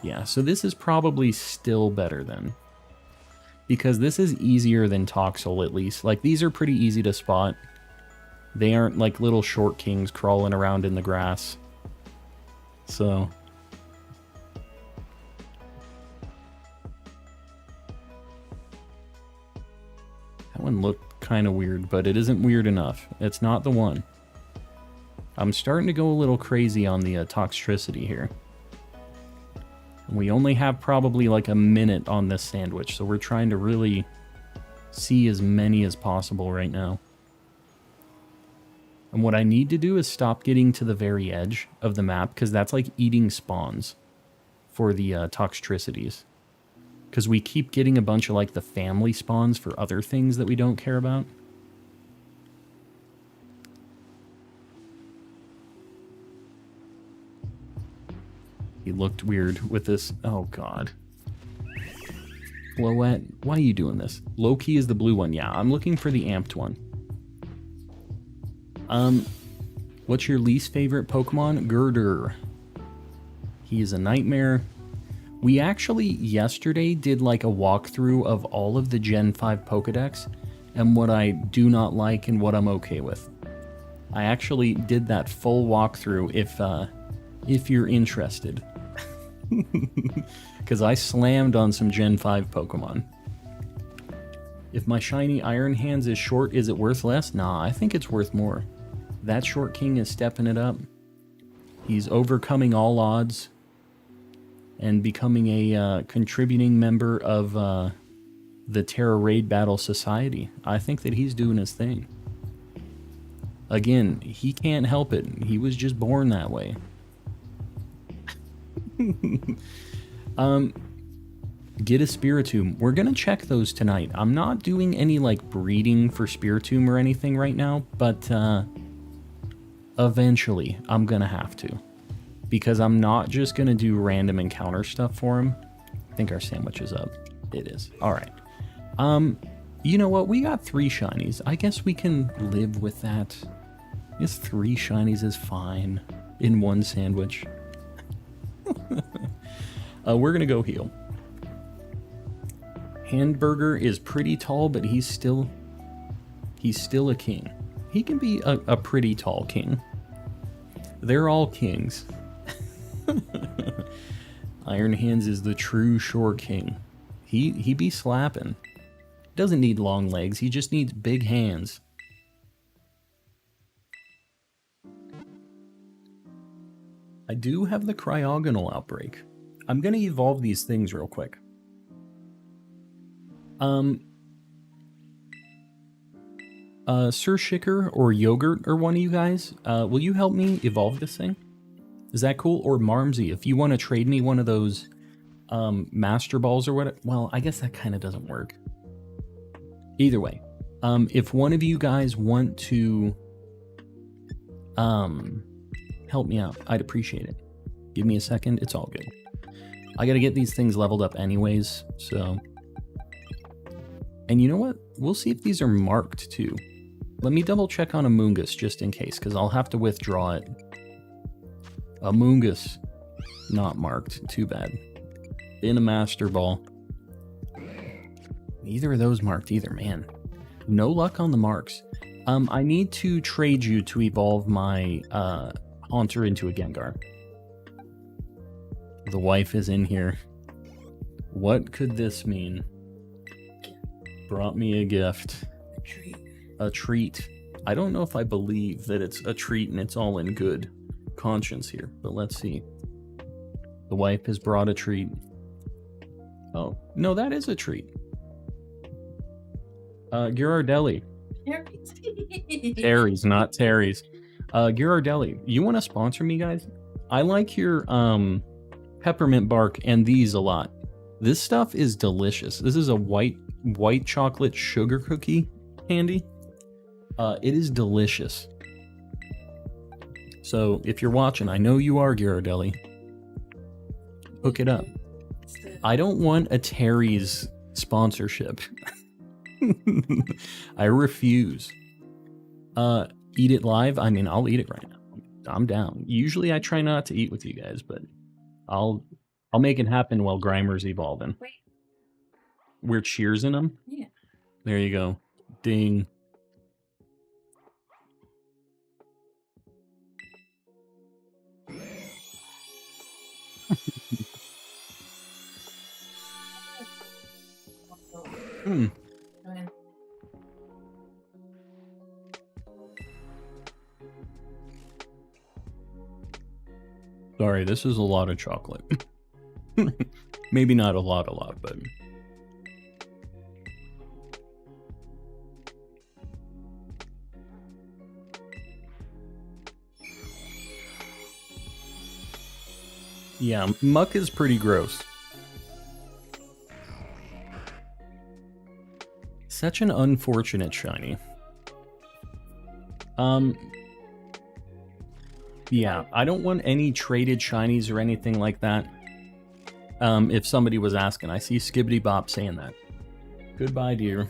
Yeah, so this is probably still better then. Because this is easier than Toxel, at least. Like, these are pretty easy to spot. They aren't like little short kings crawling around in the grass. So that one looked kind of weird, but it isn't weird enough. It's not the one. I'm starting to go a little crazy on the toxicity here. We only have probably like a minute on this sandwich, so we're trying to really see as many as possible right now. And what I need to do is stop getting to the very edge of the map, because that's like eating spawns for the toxicities. Because we keep getting a bunch of like the family spawns for other things that we don't care about. He looked weird with this. Oh, God. Floette, why are you doing this? Loki is the blue one. Yeah, I'm looking for the amped one. What's your least favorite Pokemon? Girder. He is a nightmare. We actually, yesterday, did like a walkthrough of all of the Gen 5 Pokedex and what I do not like and what I'm okay with. I actually did that full walkthrough if you're interested. Because I slammed on some Gen 5 Pokemon. If my shiny Iron Hands is short, is it worth less? Nah, I think it's worth more. That short king is stepping it up. He's overcoming all odds and becoming a contributing member of the Tera Raid Battle Society. I think that he's doing his thing. Again, he can't help it. He was just born that way. Get a Spiritomb. We're gonna check those tonight. I'm not doing any like breeding for Spiritomb or anything right now, but eventually I'm gonna have to, because I'm not just gonna do random encounter stuff for him. I think our sandwich is up. It is. All right. You know what? We got 3 shinies. I guess we can live with that. I guess 3 shinies is fine in one sandwich. We're gonna go heal. Hamburger is pretty tall, but he's still a king. He can be a pretty tall king. They're all kings. Iron Hands is the true short king. He be slapping. Doesn't need long legs, he just needs big hands. I do have the cryogonal outbreak. I'm gonna evolve these things real quick. Sir Shicker or Yogurt or one of you guys, will you help me evolve this thing? Is that cool? Or Marmsy, if you want to trade me one of those Master Balls or what? Well, I guess that kind of doesn't work. Either way, if one of you guys want to help me out, I'd appreciate it. Give me a second, it's all good. I gotta get these things leveled up anyways, so... And you know what? We'll see if these are marked too. Let me double check on Amoogus just in case, because I'll have to withdraw it. Amoogus, not marked, too bad. In a Master Ball. Neither of those marked either, man. No luck on the marks. I need to trade you to evolve my Haunter into a Gengar. The wife is in here. What could this mean? Brought me a gift. A treat. A treat. I don't know if I believe that it's a treat and it's all in good conscience here, but let's see. The wife has brought a treat. Oh, no, that is a treat. Girardelli. Terry's, not Terry's. Girardelli, you want to sponsor me, guys? I like your peppermint bark and these a lot. This stuff is delicious. This is a white chocolate sugar cookie candy. It is delicious. So if you're watching, I know you are, Girardelli. Hook it up. I don't want a Terry's sponsorship. I refuse. Eat it live? I mean, I'll eat it right now. I'm down. Usually I try not to eat with you guys, but I'll make it happen while Grimer's evolving. Wait. We're cheersing them? Yeah. There you go. Ding. Hmm. Sorry, this is a lot of chocolate. Maybe not a lot, but... Yeah, Muck is pretty gross. Such an unfortunate shiny. Yeah, I don't want any traded shinies or anything like that. If somebody was asking, I see Skibbity Bop saying that. Goodbye, dear.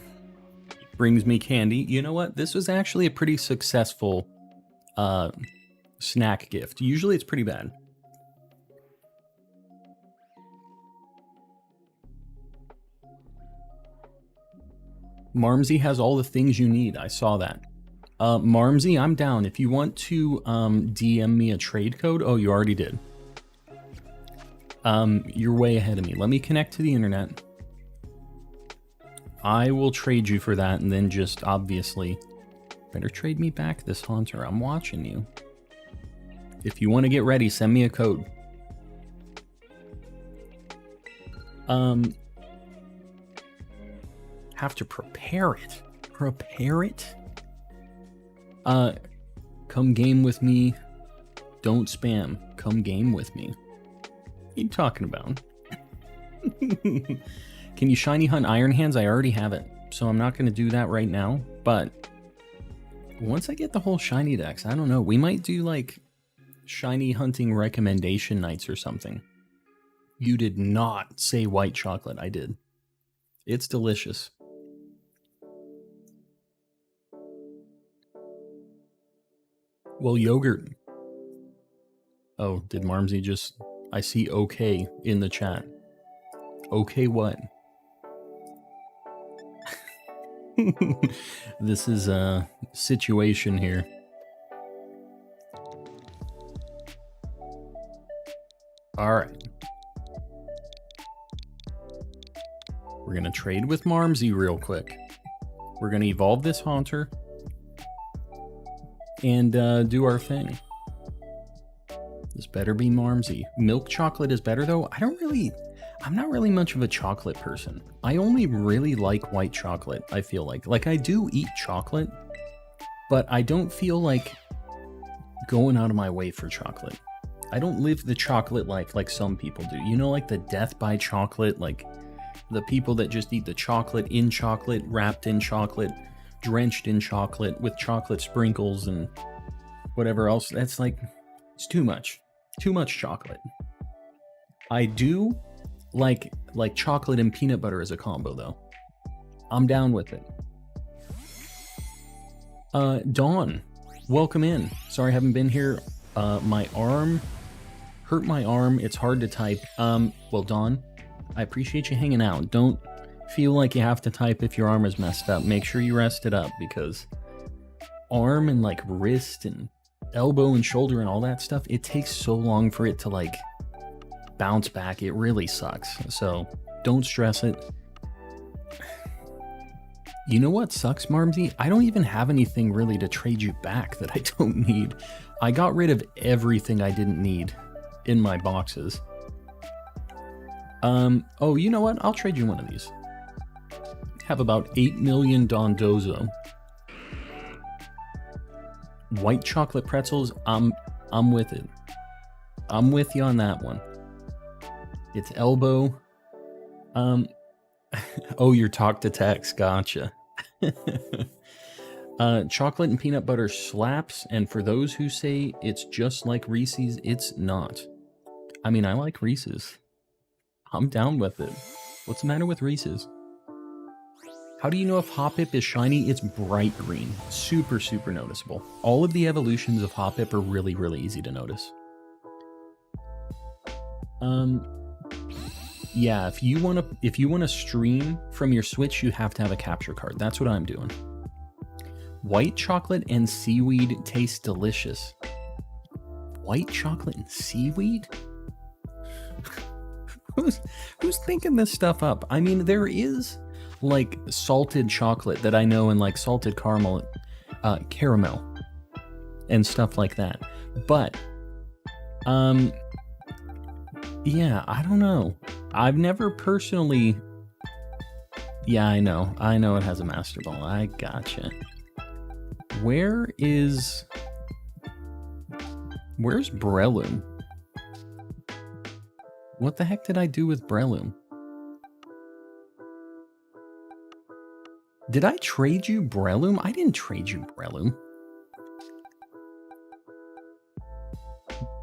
Brings me candy. You know what? This was actually a pretty successful snack gift. Usually it's pretty bad. Marmsey has all the things you need. I saw that. Marmsey, I'm down. If you want to DM me a trade code... Oh, you already did. You're way ahead of me. Let me connect to the internet. I will trade you for that, and then just, obviously... Better trade me back this Haunter. I'm watching you. If you want to get ready, send me a code. Have to prepare it. Prepare it? Come game with me. Don't spam. Come game with me. What are you talking about? Can you shiny hunt Iron Hands? I already have it, so I'm not going to do that right now. But once I get the whole shiny dex, I don't know. We might do like shiny hunting recommendation nights or something. You did not say white chocolate. I did. It's delicious. Well, yogurt. Oh, did Marmsey just... I see okay in the chat. Okay what? This is a situation here. Alright. We're going to trade with Marmsey real quick. We're going to evolve this Haunter. And do our thing. This better be Marmsey. Milk chocolate is better though. I'm not really much of a chocolate person. I only really like white chocolate, I feel like. Like, I do eat chocolate, but I don't feel like going out of my way for chocolate. I don't live the chocolate life like some people do. You know, like the death by chocolate, like the people that just eat the chocolate, wrapped in chocolate, drenched in chocolate, with chocolate sprinkles and whatever else. That's like, it's too much. Too much chocolate. I do like chocolate and peanut butter as a combo though. I'm down with it. Dawn, welcome in. Sorry I haven't been here. My arm hurt my arm. It's hard to type. Well, Dawn, I appreciate you hanging out. Don't feel like you have to type if your arm is messed up. Make sure you rest it up, because arm and like wrist and elbow and shoulder and all that stuff, it takes so long for it to like bounce back. It really sucks. So don't stress it. You know what sucks, Marmsey? I don't even have anything really to trade you back that I don't need. I got rid of everything I didn't need in my boxes. Oh, you know what? I'll trade you one of these. Have about 8 million Dondozo. White chocolate pretzels, I'm with it. I'm with you on that one. It's elbow. Oh, your talk to text, gotcha. Chocolate and peanut butter slaps, and for those who say it's just like Reese's, it's not. I mean, I like Reese's. I'm down with it. What's the matter with Reese's? How do you know if Hoppip is shiny? It's bright green. Super, super noticeable. All of the evolutions of Hoppip are really, really easy to notice. Yeah, if you wanna stream from your Switch, you have to have a capture card. That's what I'm doing. White chocolate and seaweed taste delicious. White chocolate and seaweed? Who's thinking this stuff up? I mean, there is like salted chocolate that I know, and like salted caramel and stuff like that. But yeah, I don't know. I've never personally... Yeah, I know. I know it has a Master Ball. I gotcha. Where's Breloom? What the heck did I do with Breloom? Did I trade you Breloom? I didn't trade you Breloom.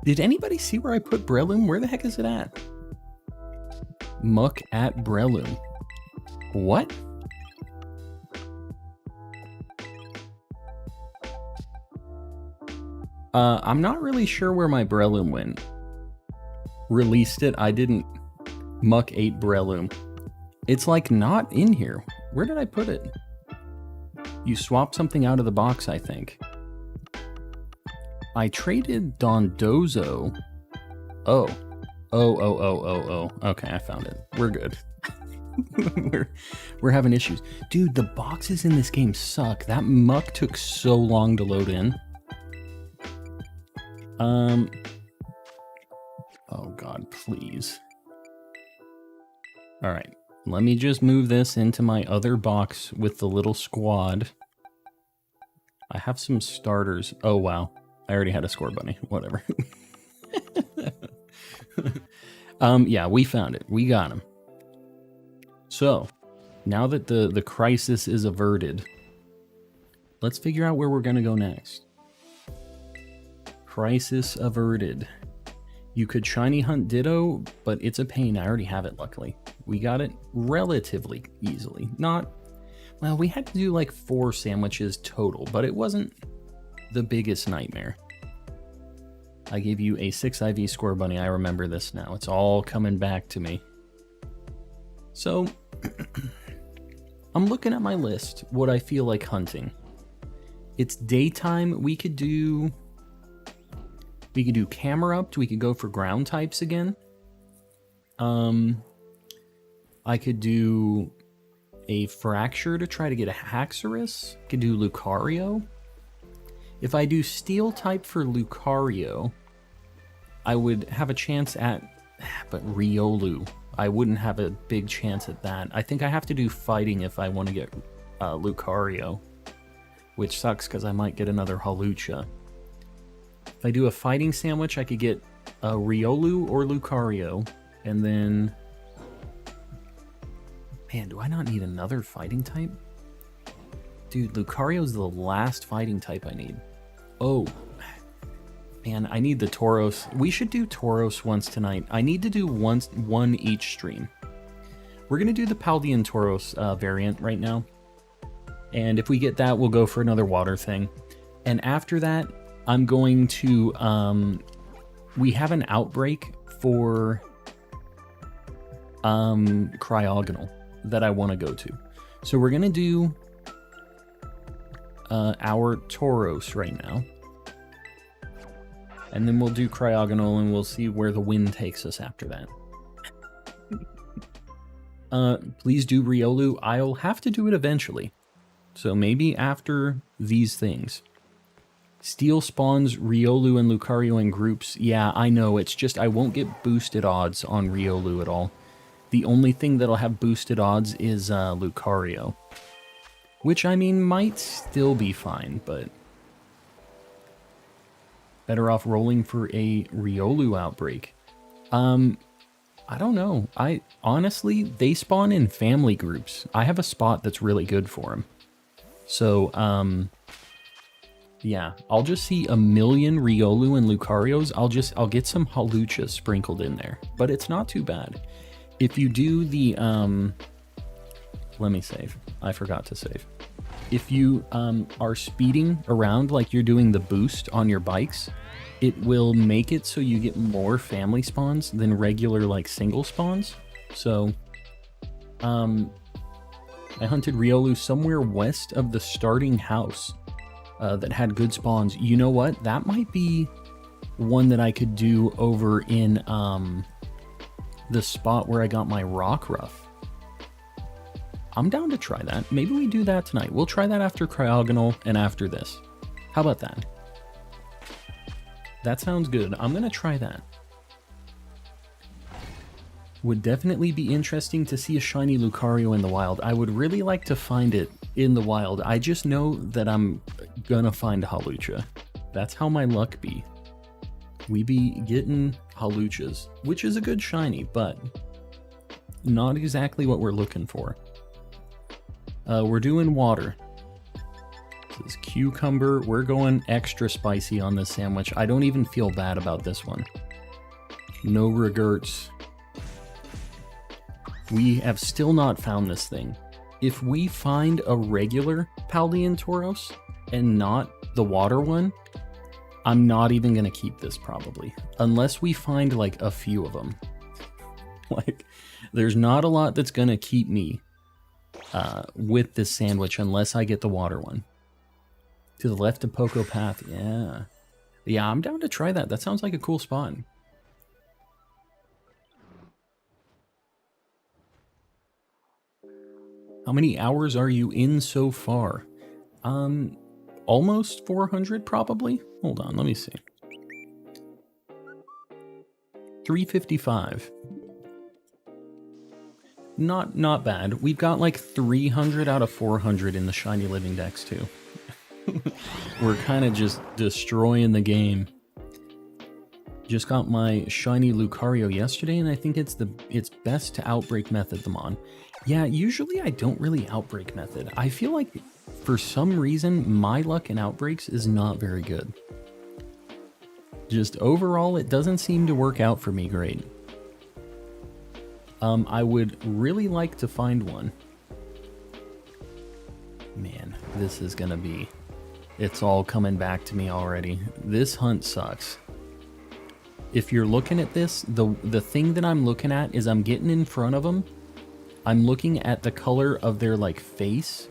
Did anybody see where I put Breloom? Where the heck is it at? Muck at Breloom. What? I'm not really sure where my Breloom went. Released it. I didn't. Muck ate Breloom. It's like not in here. Where did I put it? You swapped something out of the box, I think. I traded Dondozo. Oh. Okay, I found it. We're good. we're having issues. Dude, the boxes in this game suck. That muck took so long to load in. Oh god, please. Alright, let me just move this into my other box with the little squad. I have some starters. Oh wow, I already had a score bunny. Whatever. Yeah, we found it. We got him. So, now that the crisis is averted, let's figure out where we're gonna go next. Crisis averted. You could shiny hunt Ditto, but it's a pain. I already have it, luckily. We got it relatively easily. Not, well, we had to do like 4 sandwiches total, but it wasn't the biggest nightmare. I gave you a 6 IV score bunny. I remember this now. It's all coming back to me. So, I'm looking at my list, what I feel like hunting. It's daytime. We could do Camerupt. We could go for ground types again. I could do a Fracture to try to get a Haxorus. Could do Lucario. If I do Steel type for Lucario, I would have a chance at... But Riolu, I wouldn't have a big chance at that. I think I have to do Fighting if I want to get Lucario. Which sucks because I might get another Hawlucha. If I do a Fighting sandwich, I could get a Riolu or Lucario. And then... Man, do I not need another Fighting type? Dude, Lucario's the last Fighting type I need. Oh. Man, I need the Tauros. We should do Tauros once tonight. I need to do one each stream. We're going to do the Paldean Tauros variant right now. And if we get that, we'll go for another water thing. And after that, I'm going to... we have an outbreak for Cryogonal that I want to go to. So we're going to do our Tauros right now. And then we'll do Cryogonal and we'll see where the wind takes us after that. Please do Riolu. I'll have to do it eventually. So maybe after these things. Steel spawns Riolu and Lucario in groups. Yeah, I know. It's just I won't get boosted odds on Riolu at all. The only thing that'll have boosted odds is Lucario. Which, I mean, might still be fine, but... Better off rolling for a Riolu outbreak. I don't know. Honestly, they spawn in family groups. I have a spot that's really good for them. So, yeah, I'll just see a million Riolu and Lucarios. I'll get some Hawlucha sprinkled in there, but it's not too bad. If you do the, let me save. I forgot to save. If you are speeding around like you're doing the boost on your bikes, it will make it so you get more family spawns than regular like single spawns. So, I hunted Riolu somewhere west of the starting house that had good spawns. You know what? That might be one that I could do over in the spot where I got my Rockruff. I'm down to try that. Maybe we do that tonight. We'll try that after Cryogonal and after this. How about that? That sounds good. I'm going to try that. Would definitely be interesting to see a shiny Lucario in the wild. I would really like to find it in the wild. I just know that I'm gonna find Hawlucha. That's how my luck be. We be getting Hawluchas, which is a good shiny, but not exactly what we're looking for. We're doing water. This is cucumber. We're going extra spicy on this sandwich. I don't even feel bad about this one. No regrets. We have still not found this thing. If we find a regular Paldean Tauros and not the water one, I'm not even going to keep this probably. Unless we find like a few of them. Like, there's not a lot that's going to keep me with this sandwich unless I get the water one. To the left of Poco Path, yeah. Yeah, I'm down to try that. That sounds like a cool spot. How many hours are you in so far? Almost 400 probably. Hold on, let me see. 355. Not bad. We've got like 300 out of 400 in the Shiny Living Dex too. We're kind of just destroying the game. Just got my shiny Lucario yesterday, and I think it's best to outbreak method them on. Yeah, usually I don't really outbreak method. I feel like for some reason my luck in outbreaks is not very good. Just overall, it doesn't seem to work out for me great. I would really like to find one. Man, this is gonna be... It's all coming back to me already. This hunt sucks. If you're looking at this, the thing that I'm looking at is I'm getting in front of them. I'm looking at the color of their like face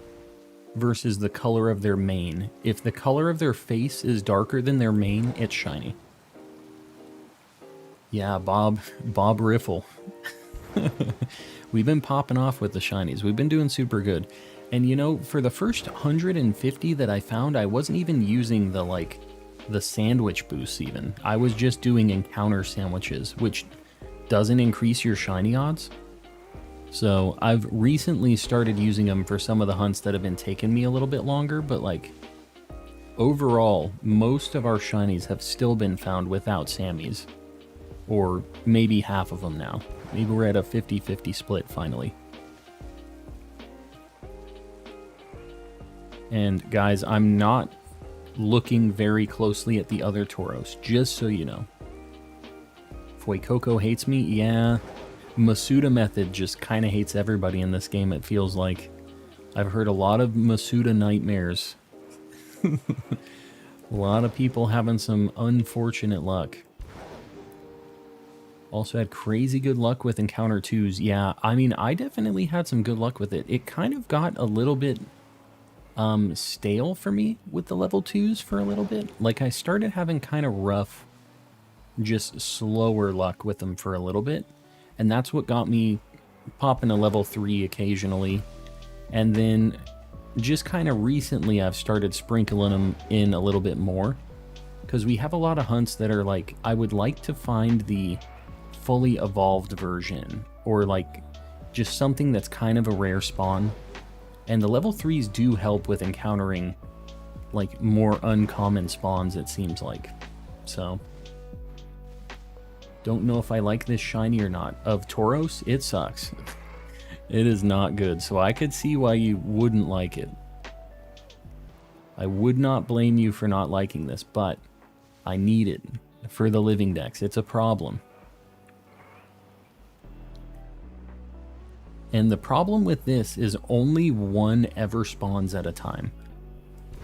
versus the color of their mane. If the color of their face is darker than their mane, it's shiny. Yeah, Bob Riffle. We've been popping off with the shinies. We've been doing super good. And you know, for the first 150 that I found, I wasn't even using the sandwich boosts even. I was just doing encounter sandwiches, which doesn't increase your shiny odds. So I've recently started using them for some of the hunts that have been taking me a little bit longer, but like overall, most of our shinies have still been found without Sammys. Or maybe half of them now. Maybe we're at a 50-50 split finally. And guys, I'm not looking very closely at the other Tauros, just so you know. Fuecoco hates me? Yeah. Masuda method just kind of hates everybody in this game, it feels like. I've heard a lot of Masuda nightmares. A lot of people having some unfortunate luck. Also had crazy good luck with Encounter 2s. Yeah, I mean, I definitely had some good luck with it. It kind of got a little bit stale for me with the level 2s for a little bit. Like, I started having kind of rough, just slower luck with them for a little bit. And that's what got me popping a level 3 occasionally. And then just kind of recently I've started sprinkling them in a little bit more. Because we have a lot of hunts that are like, I would like to find the fully evolved version. Or like, just something that's kind of a rare spawn. And the level 3s do help with encountering like more uncommon spawns, it seems like. So... don't know if I like this shiny or not. Of Tauros, it sucks. It is not good, so I could see why you wouldn't like it. I would not blame you for not liking this, but I need it for the Living Dex. It's a problem. And the problem with this is only one ever spawns at a time.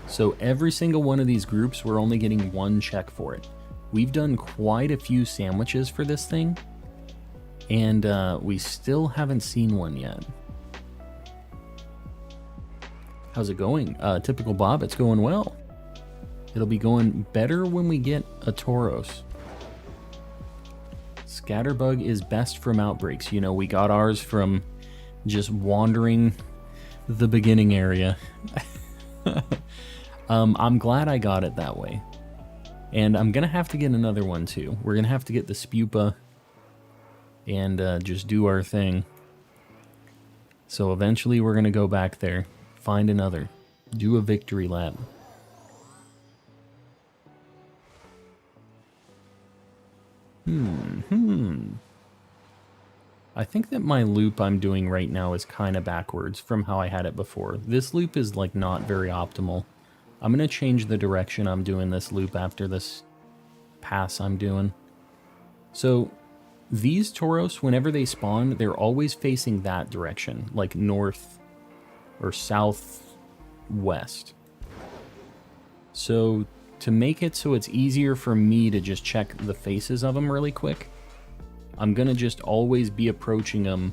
So every single one of these groups, we're only getting one check for it. We've done quite a few sandwiches for this thing, and we still haven't seen one yet. How's it going? Typical Bob, it's going well. It'll be going better when we get a Tauros. Scatterbug is best from outbreaks. You know, we got ours from just wandering the beginning area. I'm glad I got it that way. And I'm going to have to get another one too. We're going to have to get the Spupa. and just do our thing. So eventually we're going to go back there, find another, do a victory lap. I think that my loop I'm doing right now is kind of backwards from how I had it before. This loop is like not very optimal. I'm going to change the direction I'm doing this loop after this pass I'm doing. So these Tauros, whenever they spawn, they're always facing that direction, like north or southwest. So to make it so it's easier for me to just check the faces of them really quick, I'm going to just always be approaching them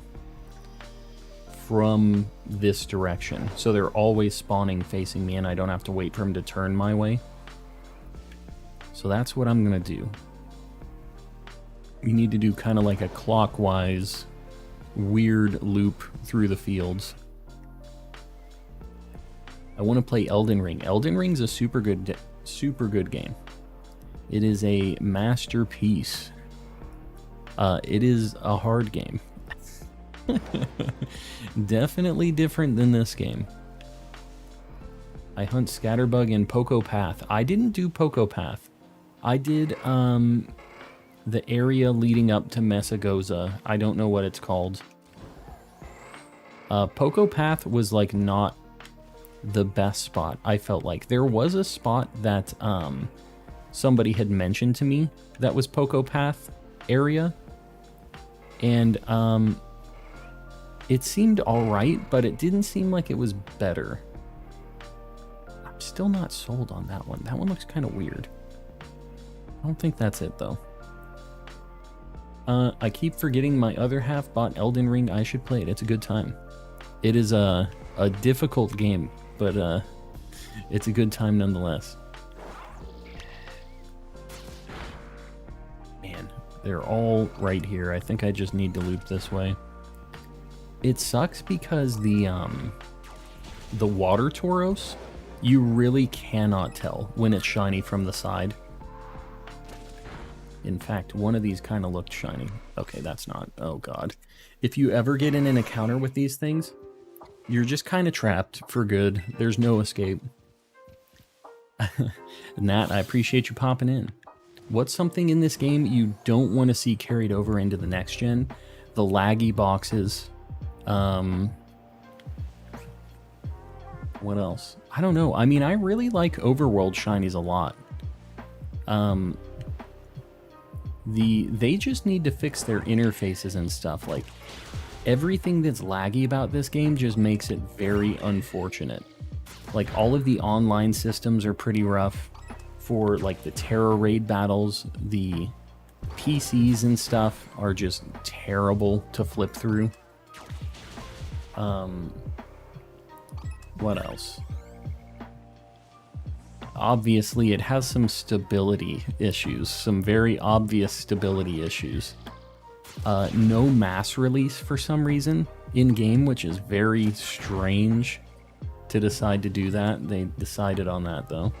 from this direction. So they're always spawning facing me and I don't have to wait for them to turn my way. So that's what I'm going to do. You need to do kind of like a clockwise, weird loop through the fields. I want to play Elden Ring. Elden Ring's a super good game. It is a masterpiece. It is a hard game. Definitely different than this game. I hunt Scatterbug in Poco Path. I didn't do Poco Path. I did the area leading up to Mesagoza. I don't know what it's called. Poco Path was like not the best spot, I felt like. There was a spot that somebody had mentioned to me that was Poco Path area. And it seemed alright, but it didn't seem like it was better. I'm still not sold on that one. That one looks kind of weird. I don't think that's it, though. I keep forgetting my other half bought Elden Ring. I should play it. It's a good time. It is a difficult game, but it's a good time nonetheless. Man, they're all right here. I think I just need to loop this way. It sucks because the water Tauros, you really cannot tell when it's shiny from the side. In fact, one of these kind of looked shiny. Okay, that's not. Oh, God. If you ever get in an encounter with these things, you're just kind of trapped for good. There's no escape. Nat, I appreciate you popping in. What's something in this game you don't want to see carried over into the next gen? The laggy boxes. What else? I don't know. I mean, I really like overworld shinies a lot. They just need to fix their interfaces and stuff. Like, everything that's laggy about this game just makes it very unfortunate. Like, all of the online systems are pretty rough for, like, the Terra raid battles. The PCs and stuff are just terrible to flip through. What else? Obviously, it has some stability issues, some very obvious stability issues. No mass release for some reason in-game, which is very strange to decide to do that. They decided on that, though.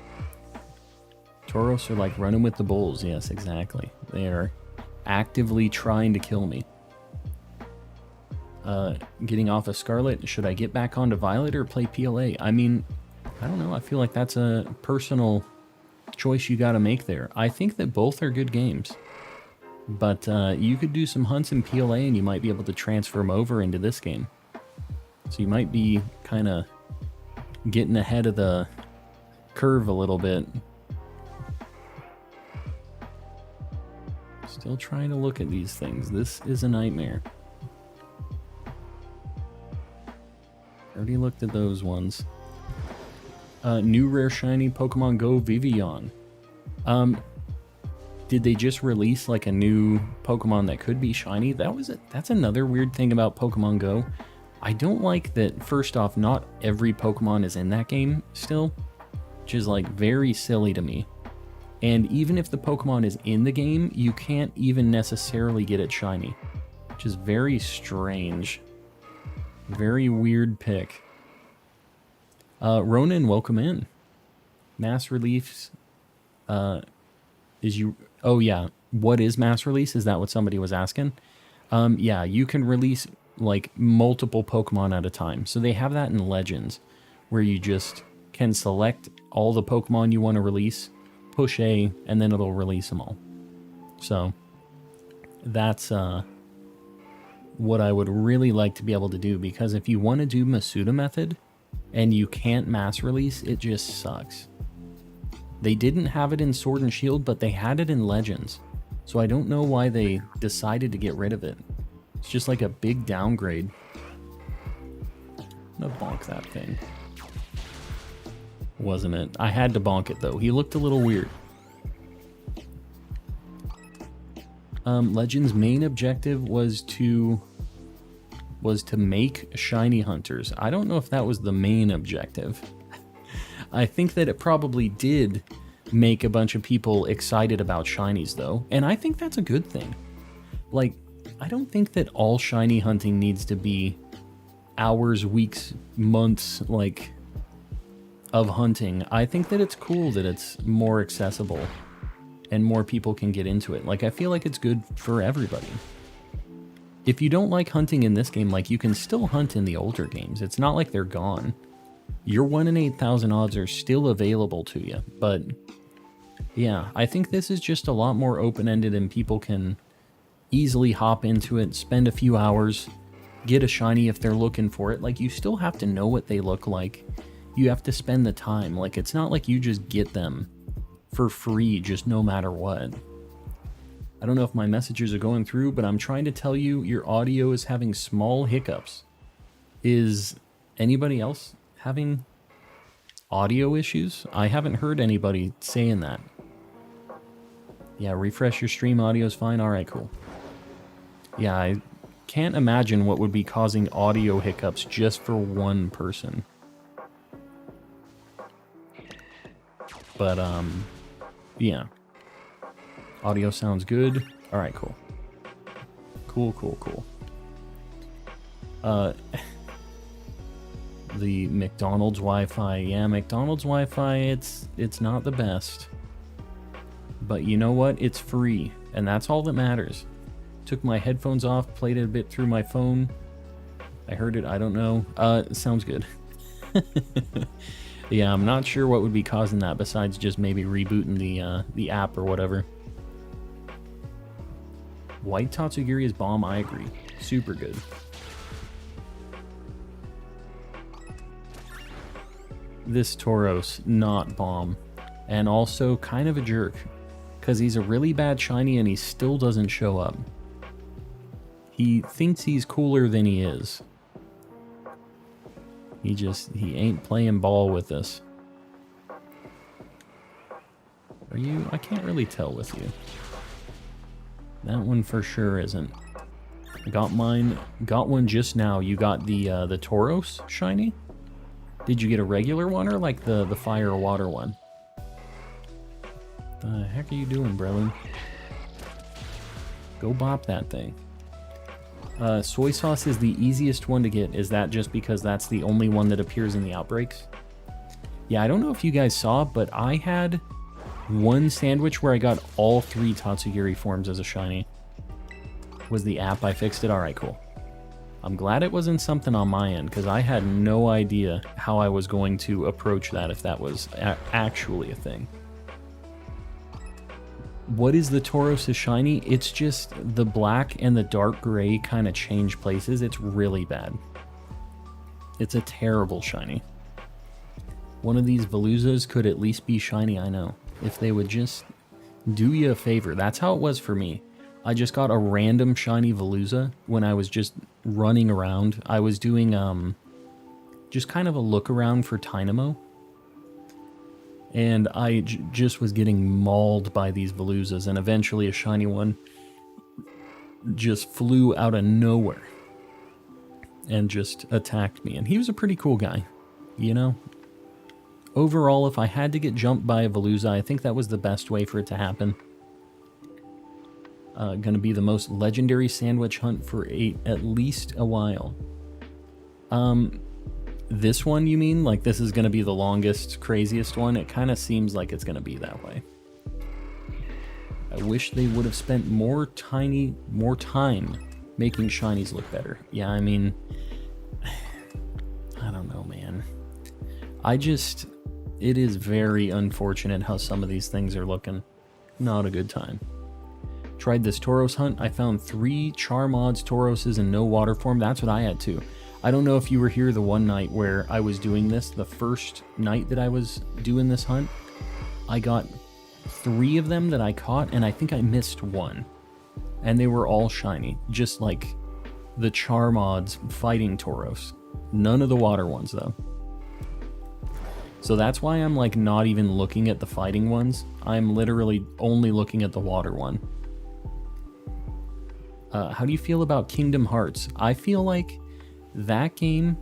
Tauros are like running with the bulls. Yes, exactly. They are actively trying to kill me. Getting off of Scarlet, should I get back onto Violet or play PLA? I mean, I don't know. I feel like that's a personal choice you got to make there. I think that both are good games. But you could do some hunts in PLA and you might be able to transfer them over into this game. So you might be kind of getting ahead of the curve a little bit. Still trying to look at these things. This is a nightmare. Already looked at those ones. New rare shiny Pokemon Go Vivillon. Did they just release like a new Pokemon that could be shiny? That's another weird thing about Pokemon Go. I don't like that, first off, not every Pokemon is in that game still, which is like very silly to me. And even if the Pokemon is in the game, you can't even necessarily get it shiny, which is very strange. Very weird pick. Ronan, welcome in. Mass release is you... Oh, yeah. What is mass release? Is that what somebody was asking? Yeah, you can release like multiple Pokemon at a time. So they have that in Legends, where you just can select all the Pokemon you want to release, push A, and then it'll release them all. So that's what I would really like to be able to do, because if you want to do Masuda method and you can't mass release, it just sucks. They didn't have it in Sword and Shield, but they had it in Legends. So I don't know why they decided to get rid of it. It's just like a big downgrade. I'm gonna bonk that thing. Wasn't it? I had to bonk it though. He looked a little weird. Legends' main objective was to make shiny hunters. I don't know if that was the main objective. I think that it probably did make a bunch of people excited about shinies though, and I think that's a good thing. Like, I don't think that all shiny hunting needs to be hours, weeks, months, like, of hunting. I think that it's cool that it's more accessible and more people can get into it. Like, I feel like it's good for everybody. If you don't like hunting in this game, like, you can still hunt in the older games. It's not like they're gone. Your 1 in 8,000 odds are still available to you, but yeah, I think this is just a lot more open-ended and people can easily hop into it, spend a few hours, get a shiny if they're looking for it. Like, you still have to know what they look like. You have to spend the time. Like, it's not like you just get them for free just no matter what. I don't know if my messages are going through, but I'm trying to tell you your audio is having small hiccups. Is anybody else having audio issues? I haven't heard anybody saying that. Yeah, refresh your stream, audio's fine. Alright, cool. Yeah, I can't imagine what would be causing audio hiccups just for one person. But, yeah. Audio sounds good. Alright, cool. Cool. The McDonald's Wi-Fi. Yeah, McDonald's Wi-Fi, it's not the best. But you know what? It's free, and that's all that matters. Took my headphones off, played it a bit through my phone. I heard it, I don't know. It sounds good. Yeah, I'm not sure what would be causing that besides just maybe rebooting the app or whatever. White Tatsugiri is bomb, I agree. Super good. This Tauros, not bomb. And also kind of a jerk, because he's a really bad shiny and he still doesn't show up. He thinks he's cooler than he is. He ain't playing ball with us. Are you? I can't really tell with you. That one for sure isn't. Got mine. Got one just now. You got the Tauros shiny? Did you get a regular one or like the fire or water one? The heck are you doing, Brelin? Go bop that thing. Soy sauce is the easiest one to get. Is that just because that's the only one that appears in the outbreaks? Yeah, I don't know if you guys saw, but I had one sandwich where I got all 3 Tatsugiri forms as a shiny. Was the app I fixed it? Alright, cool. I'm glad it wasn't something on my end, because I had no idea how I was going to approach that if that was actually a thing. What is the Tauros' shiny? It's just the black and the dark gray kind of change places. It's really bad. It's a terrible shiny. One of these Veluzas could at least be shiny, I know. If they would just do you a favor. That's how it was for me. I just got a random shiny Veluza when I was just running around. I was doing just kind of a look around for Tynamo. And I just was getting mauled by these Veluzas, and eventually a shiny one just flew out of nowhere and just attacked me. And he was a pretty cool guy, you know? Overall, if I had to get jumped by a Veluza, I think that was the best way for it to happen. Gonna be the most legendary sandwich hunt for at least a while. This one, you mean? Like, this is gonna be the longest, craziest one? It kind of seems like it's gonna be that way. I wish they would have spent more time Making shinies look better. Yeah, I mean, I don't know, man. It is very unfortunate how some of these things are looking. Not a good time. Tried this Tauros hunt. I found 3 Charmods, Tauroses, and no water form. That's what I had too. I don't know if you were here the one night where I was doing this, the first night that I was doing this hunt. I got 3 of them that I caught, and I think I missed 1. And they were all shiny, just like the Charmods fighting Tauros. None of the water ones, though. So that's why I'm like not even looking at the fighting ones. I'm literally only looking at the water one. How do you feel about Kingdom Hearts? I feel like that game,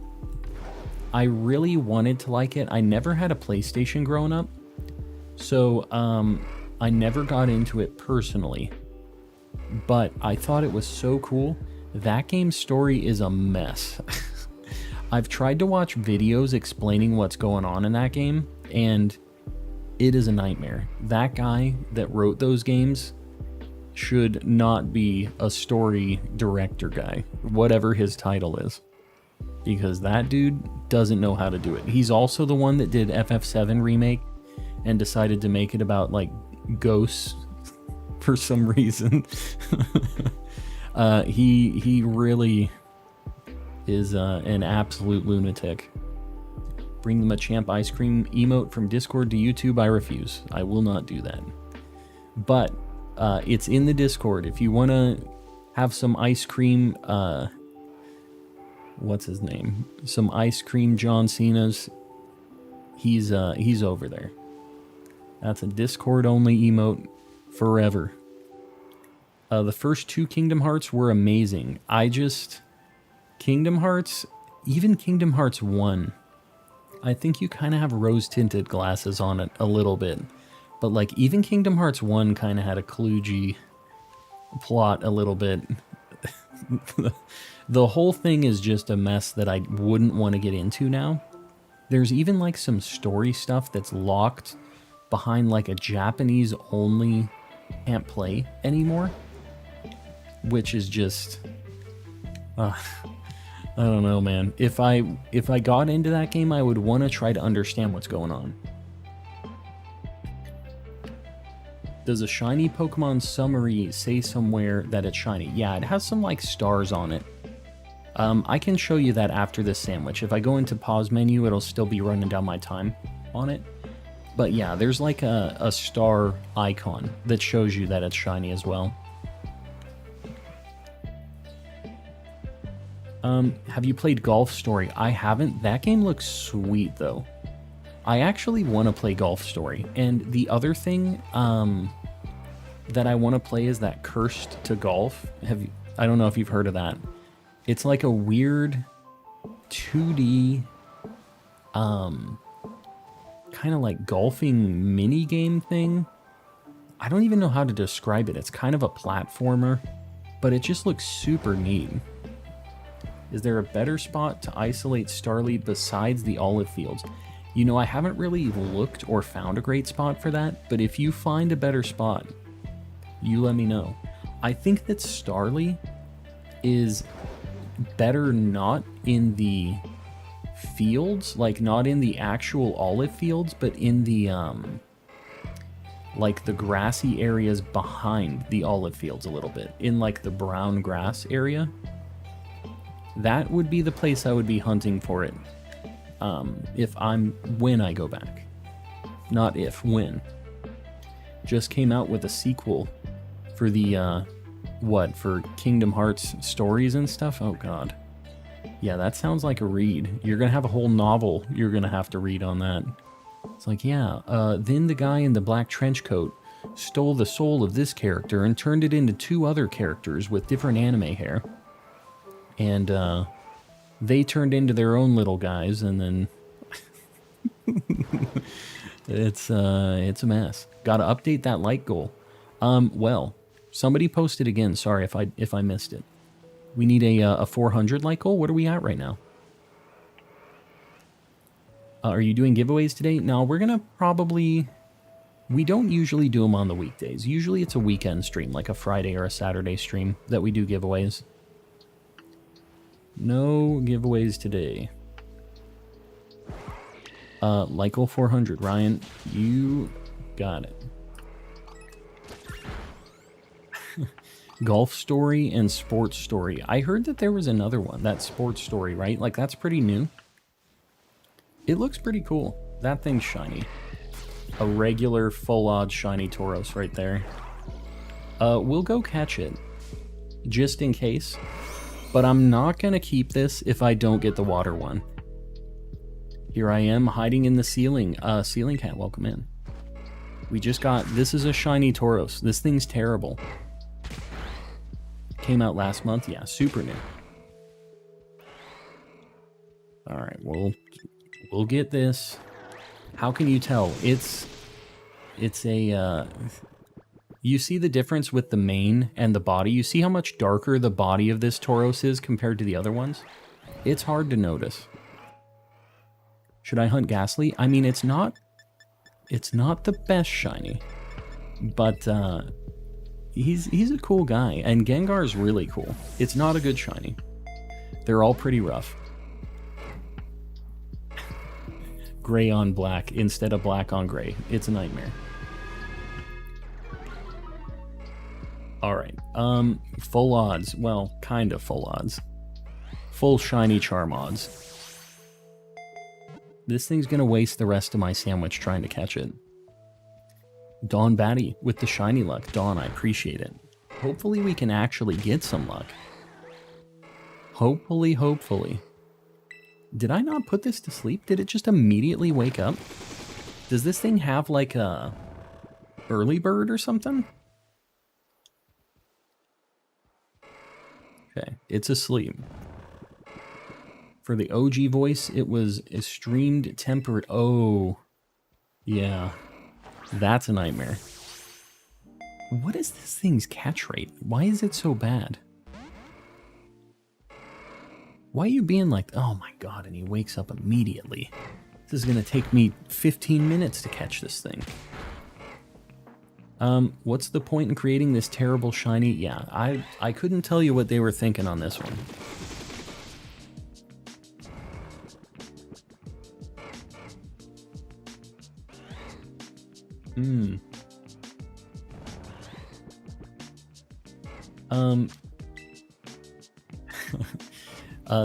I really wanted to like it. I never had a PlayStation growing up, so I never got into it personally. But I thought it was so cool. That game's story is a mess. I've tried to watch videos explaining what's going on in that game, and it is a nightmare. That guy that wrote those games should not be a story director guy, whatever his title is, because that dude doesn't know how to do it. He's also the one that did FF7 remake and decided to make it about like ghosts for some reason. He really is an absolute lunatic. Bring them a champ ice cream emote from Discord to YouTube. I refuse. I will not do that. But it's in the Discord. If you want to have some ice cream, what's his name? Some ice cream John Cena's. He's over there. That's a Discord only emote forever. The first 2 Kingdom Hearts were amazing. Kingdom Hearts, even Kingdom Hearts 1, I think you kind of have rose-tinted glasses on it a little bit. But like even Kingdom Hearts 1 kind of had a kludgy plot a little bit. The whole thing is just a mess that I wouldn't want to get into now. There's even like some story stuff that's locked behind like a Japanese only can't play anymore. Which is just... I don't know, man. If I got into that game, I would want to try to understand what's going on. Does a shiny Pokemon summary say somewhere that it's shiny? Yeah, it has some like stars on it. I can show you that after this sandwich. If I go into pause menu, it'll still be running down my time on it. But yeah, there's like a star icon that shows you that it's shiny as well. Have you played Golf Story? I haven't. That game looks sweet, though. I actually want to play Golf Story. And the other thing that I want to play is that Cursed to Golf. I don't know if you've heard of that. It's like a weird 2D kind of like golfing mini game thing. I don't even know how to describe it. It's kind of a platformer, but it just looks super neat. Is there a better spot to isolate Starly besides the olive fields? You know, I haven't really looked or found a great spot for that, but if you find a better spot, you let me know. I think that Starly is better not in the fields, like not in the actual olive fields, but in the like the grassy areas behind the olive fields a little bit, in like the brown grass area. That would be the place I would be hunting for it. When I go back. Not if, when. Just came out with a sequel for the, for Kingdom Hearts stories and stuff? Oh god. Yeah, that sounds like a read. You're gonna have a whole novel you're gonna have to read on that. It's like, yeah, then the guy in the black trench coat stole the soul of this character and turned it into 2 other characters with different anime hair. And they turned into their own little guys, and then it's a mess. Got to update that like goal. Well, somebody posted again. Sorry if I missed it. We need a 400 like goal. What are we at right now? Are you doing giveaways today? No, we're gonna probably. We don't usually do them on the weekdays. Usually it's a weekend stream, like a Friday or a Saturday stream that we do giveaways. No giveaways today. Lycal 400, Ryan, you got it. Golf Story and Sports Story. I heard that there was another one, that Sports Story, right? Like, that's pretty new. It looks pretty cool. That thing's shiny. A regular full odds shiny Tauros right there. We'll go catch it, just in case. But I'm not going to keep this if I don't get the water one. Here I am, hiding in the ceiling. Ceiling cat, welcome in. We just got... This is a shiny Tauros. This thing's terrible. Came out last month. Yeah, super new. Alright, we'll get this. How can you tell? It's a... you see the difference with the mane and the body? You see how much darker the body of this Tauros is compared to the other ones? It's hard to notice. Should I hunt Ghastly? I mean, it's not the best shiny, but he's a cool guy, and Gengar's really cool. It's not a good shiny. They're all pretty rough. Gray on black instead of black on gray. It's a nightmare. Alright, full odds. Well, kind of full odds. Full shiny charm odds. This thing's gonna waste the rest of my sandwich trying to catch it. Dawn Batty with the shiny luck. Dawn, I appreciate it. Hopefully we can actually get some luck. Hopefully. Did I not put this to sleep? Did it just immediately wake up? Does this thing have like a early bird or something? Okay, it's asleep. For the OG voice, it was a streamed tempered. Oh, yeah. That's a nightmare. What is this thing's catch rate? Why is it so bad? Why are you being like, oh my god, and he wakes up immediately? This is gonna take me 15 minutes to catch this thing. What's the point in creating this terrible shiny? Yeah, I couldn't tell you what they were thinking on this one.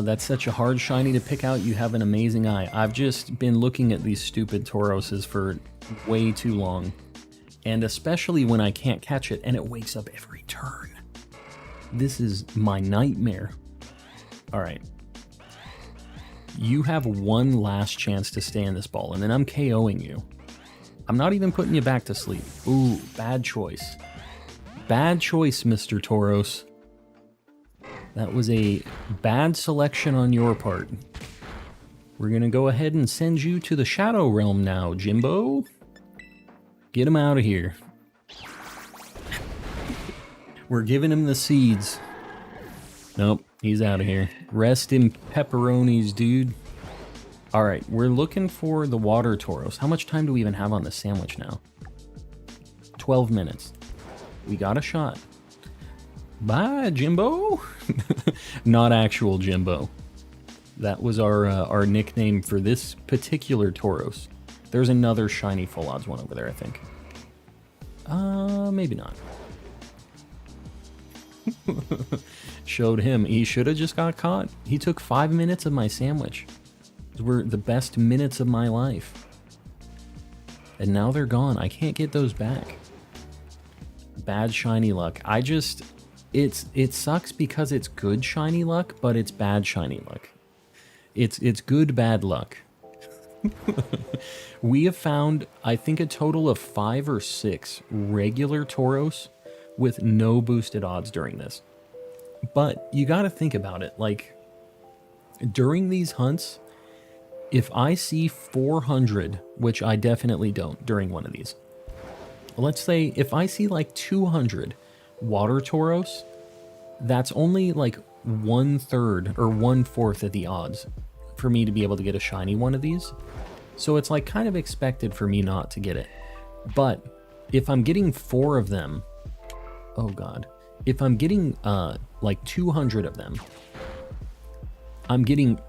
That's such a hard shiny to pick out. You have an amazing eye. I've just been looking at these stupid Tauroses for way too long. And especially when I can't catch it and it wakes up every turn. This is my nightmare. Alright. You have one last chance to stay in this ball, and then I'm KOing you. I'm not even putting you back to sleep. Ooh, bad choice. Bad choice, Mr. Tauros. That was a bad selection on your part. We're gonna go ahead and send you to the Shadow Realm now, Jimbo. Get him out of here. We're giving him the seeds. Nope, he's out of here. Rest in pepperonis, dude. Alright, we're looking for the water Tauros. How much time do we even have on the sandwich now? 12 minutes. We got a shot. Bye, Jimbo. Not actual Jimbo. That was our nickname for this particular Tauros. There's another shiny full odds one over there, I think. Maybe not. Showed him. He should have just got caught. He took 5 minutes of my sandwich. Those were the best minutes of my life. And now they're gone. I can't get those back. Bad shiny luck. It sucks because it's good shiny luck, but it's bad shiny luck. It's good bad luck. We have found, I think, a total of 5 or 6 regular Tauros with no boosted odds during this. But you gotta think about it, like, during these hunts, if I see 400, which I definitely don't during one of these, let's say if I see like 200 water Tauros, that's only like 1/3 or 1/4 of the odds for me to be able to get a shiny one of these. So it's like kind of expected for me not to get it. But if I'm getting 4 of them, oh god, if I'm getting like 200 of them, I'm getting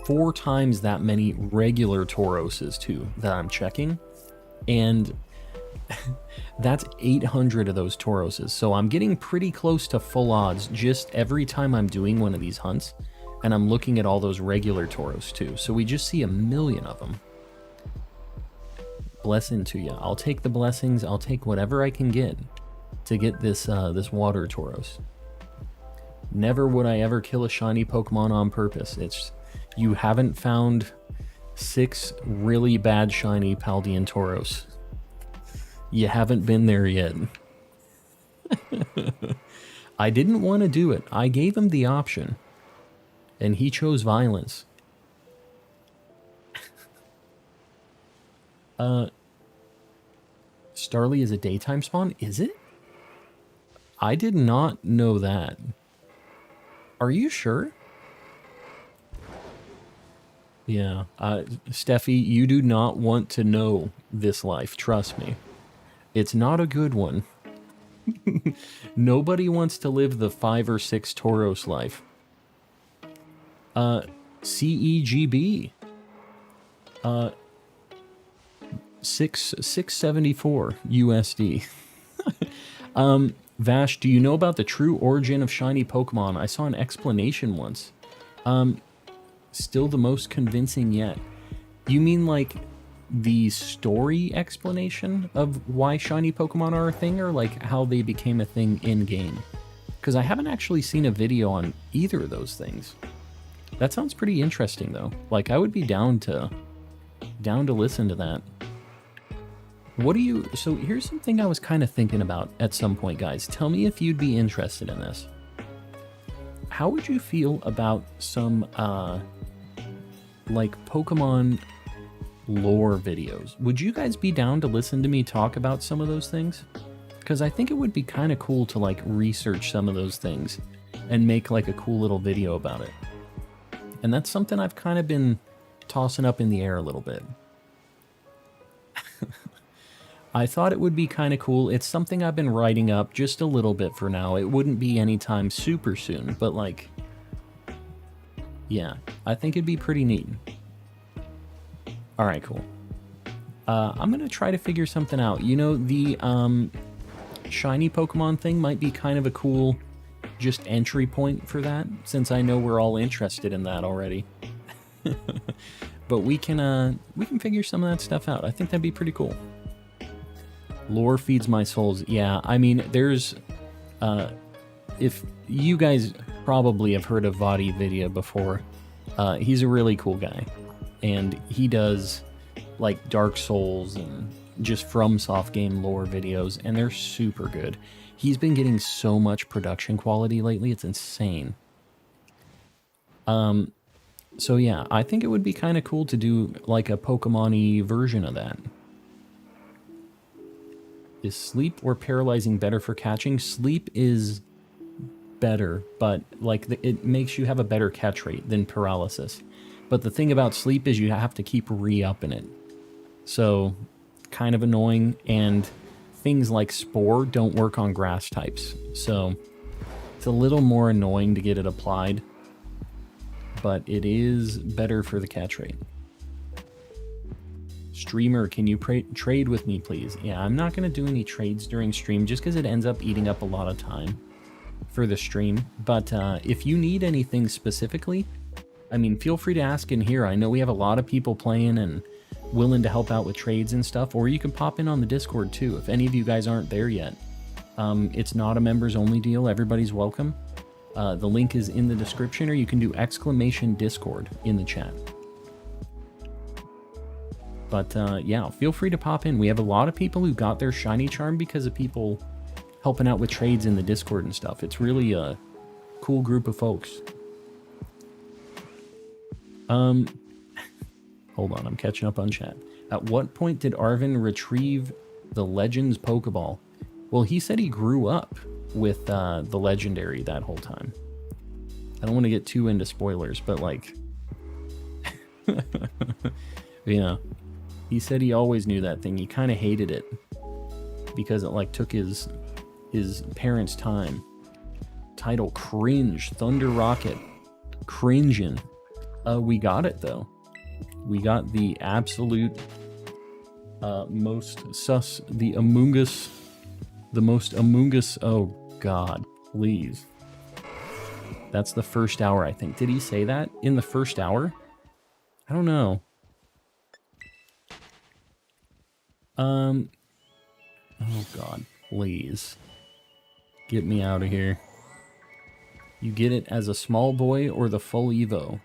4 times that many regular Tauroses too that I'm checking, and that's 800 of those Tauroses. So I'm getting pretty close to full odds just every time I'm doing one of these hunts, and I'm looking at all those regular Tauros too. So we just see a million of them. Blessing to you. I'll take the blessings. I'll take whatever I can get to get this this water Tauros. Never would I ever kill a shiny Pokemon on purpose. It's you haven't found 6 really bad shiny Paldean Tauros. You haven't been there yet. I didn't want to do it. I gave him the option, and he chose violence. Starly is a daytime spawn? Is it? I did not know that. Are you sure? Yeah. Steffi, you do not want to know this life. Trust me. It's not a good one. Nobody wants to live the 5 or 6 Tauros life. CEGB. 674 USD. Vash, do you know about the true origin of shiny Pokemon? I saw an explanation once. Still the most convincing yet. You mean like the story explanation of why shiny Pokemon are a thing, or like how they became a thing in game? Because I haven't actually seen a video on either of those things. That sounds pretty interesting though. Like I would be down to listen to that. What do you... So here's something I was kind of thinking about at some point, guys. Tell me if you'd be interested in this. How would you feel about some, like, Pokemon lore videos? Would you guys be down to listen to me talk about some of those things? Because I think it would be kind of cool to, like, research some of those things and make, like, a cool little video about it. And that's something I've kind of been tossing up in the air a little bit. I thought it would be kind of cool. It's something I've been writing up just a little bit for now. It wouldn't be anytime super soon, but like, yeah, I think it'd be pretty neat. All right, cool. I'm going to try to figure something out. You know, the shiny Pokemon thing might be kind of a cool just entry point for that, since I know we're all interested in that already. But we can figure some of that stuff out. I think that'd be pretty cool. Lore feeds my souls. Yeah, I mean, there's... if you guys probably have heard of Vadi Vidya before, he's a really cool guy. And he does, like, Dark Souls and just FromSoft game lore videos, and they're super good. He's been getting so much production quality lately, it's insane. So yeah, I think it would be kind of cool to do, like, a Pokemon-y version of that. Is sleep or paralyzing better for catching? Sleep is better, but like it makes you have a better catch rate than paralysis. But the thing about sleep is you have to keep re-upping it. So kind of annoying, and things like Spore don't work on grass types. So it's a little more annoying to get it applied, but it is better for the catch rate. Streamer, can you trade with me, please? Yeah, I'm not going to do any trades during stream just because it ends up eating up a lot of time for the stream. But if you need anything specifically, I mean, feel free to ask in here. I know we have a lot of people playing and willing to help out with trades and stuff, or you can pop in on the Discord too if any of you guys aren't there yet. It's not a members only deal. Everybody's welcome. The link is in the description, or you can do !Discord in the chat. But yeah, feel free to pop in. We have a lot of people who got their shiny charm because of people helping out with trades in the Discord and stuff. It's really a cool group of folks. Hold on, I'm catching up on chat. At what point did Arvin retrieve the Legends Pokeball? Well, he said he grew up with the Legendary that whole time. I don't want to get too into spoilers, but like... yeah. He said he always knew that thing. He kind of hated it because it like took his parents' time. Title cringe. Thunder Rocket. Cringing. We got it though. We got the absolute most sus, the Amoogus, the most Amoogus. Oh God, please. That's the first hour, I think. Did he say that in the first hour? I don't know. Oh God, please. Get me out of here. You get it as a small boy or the full Evo?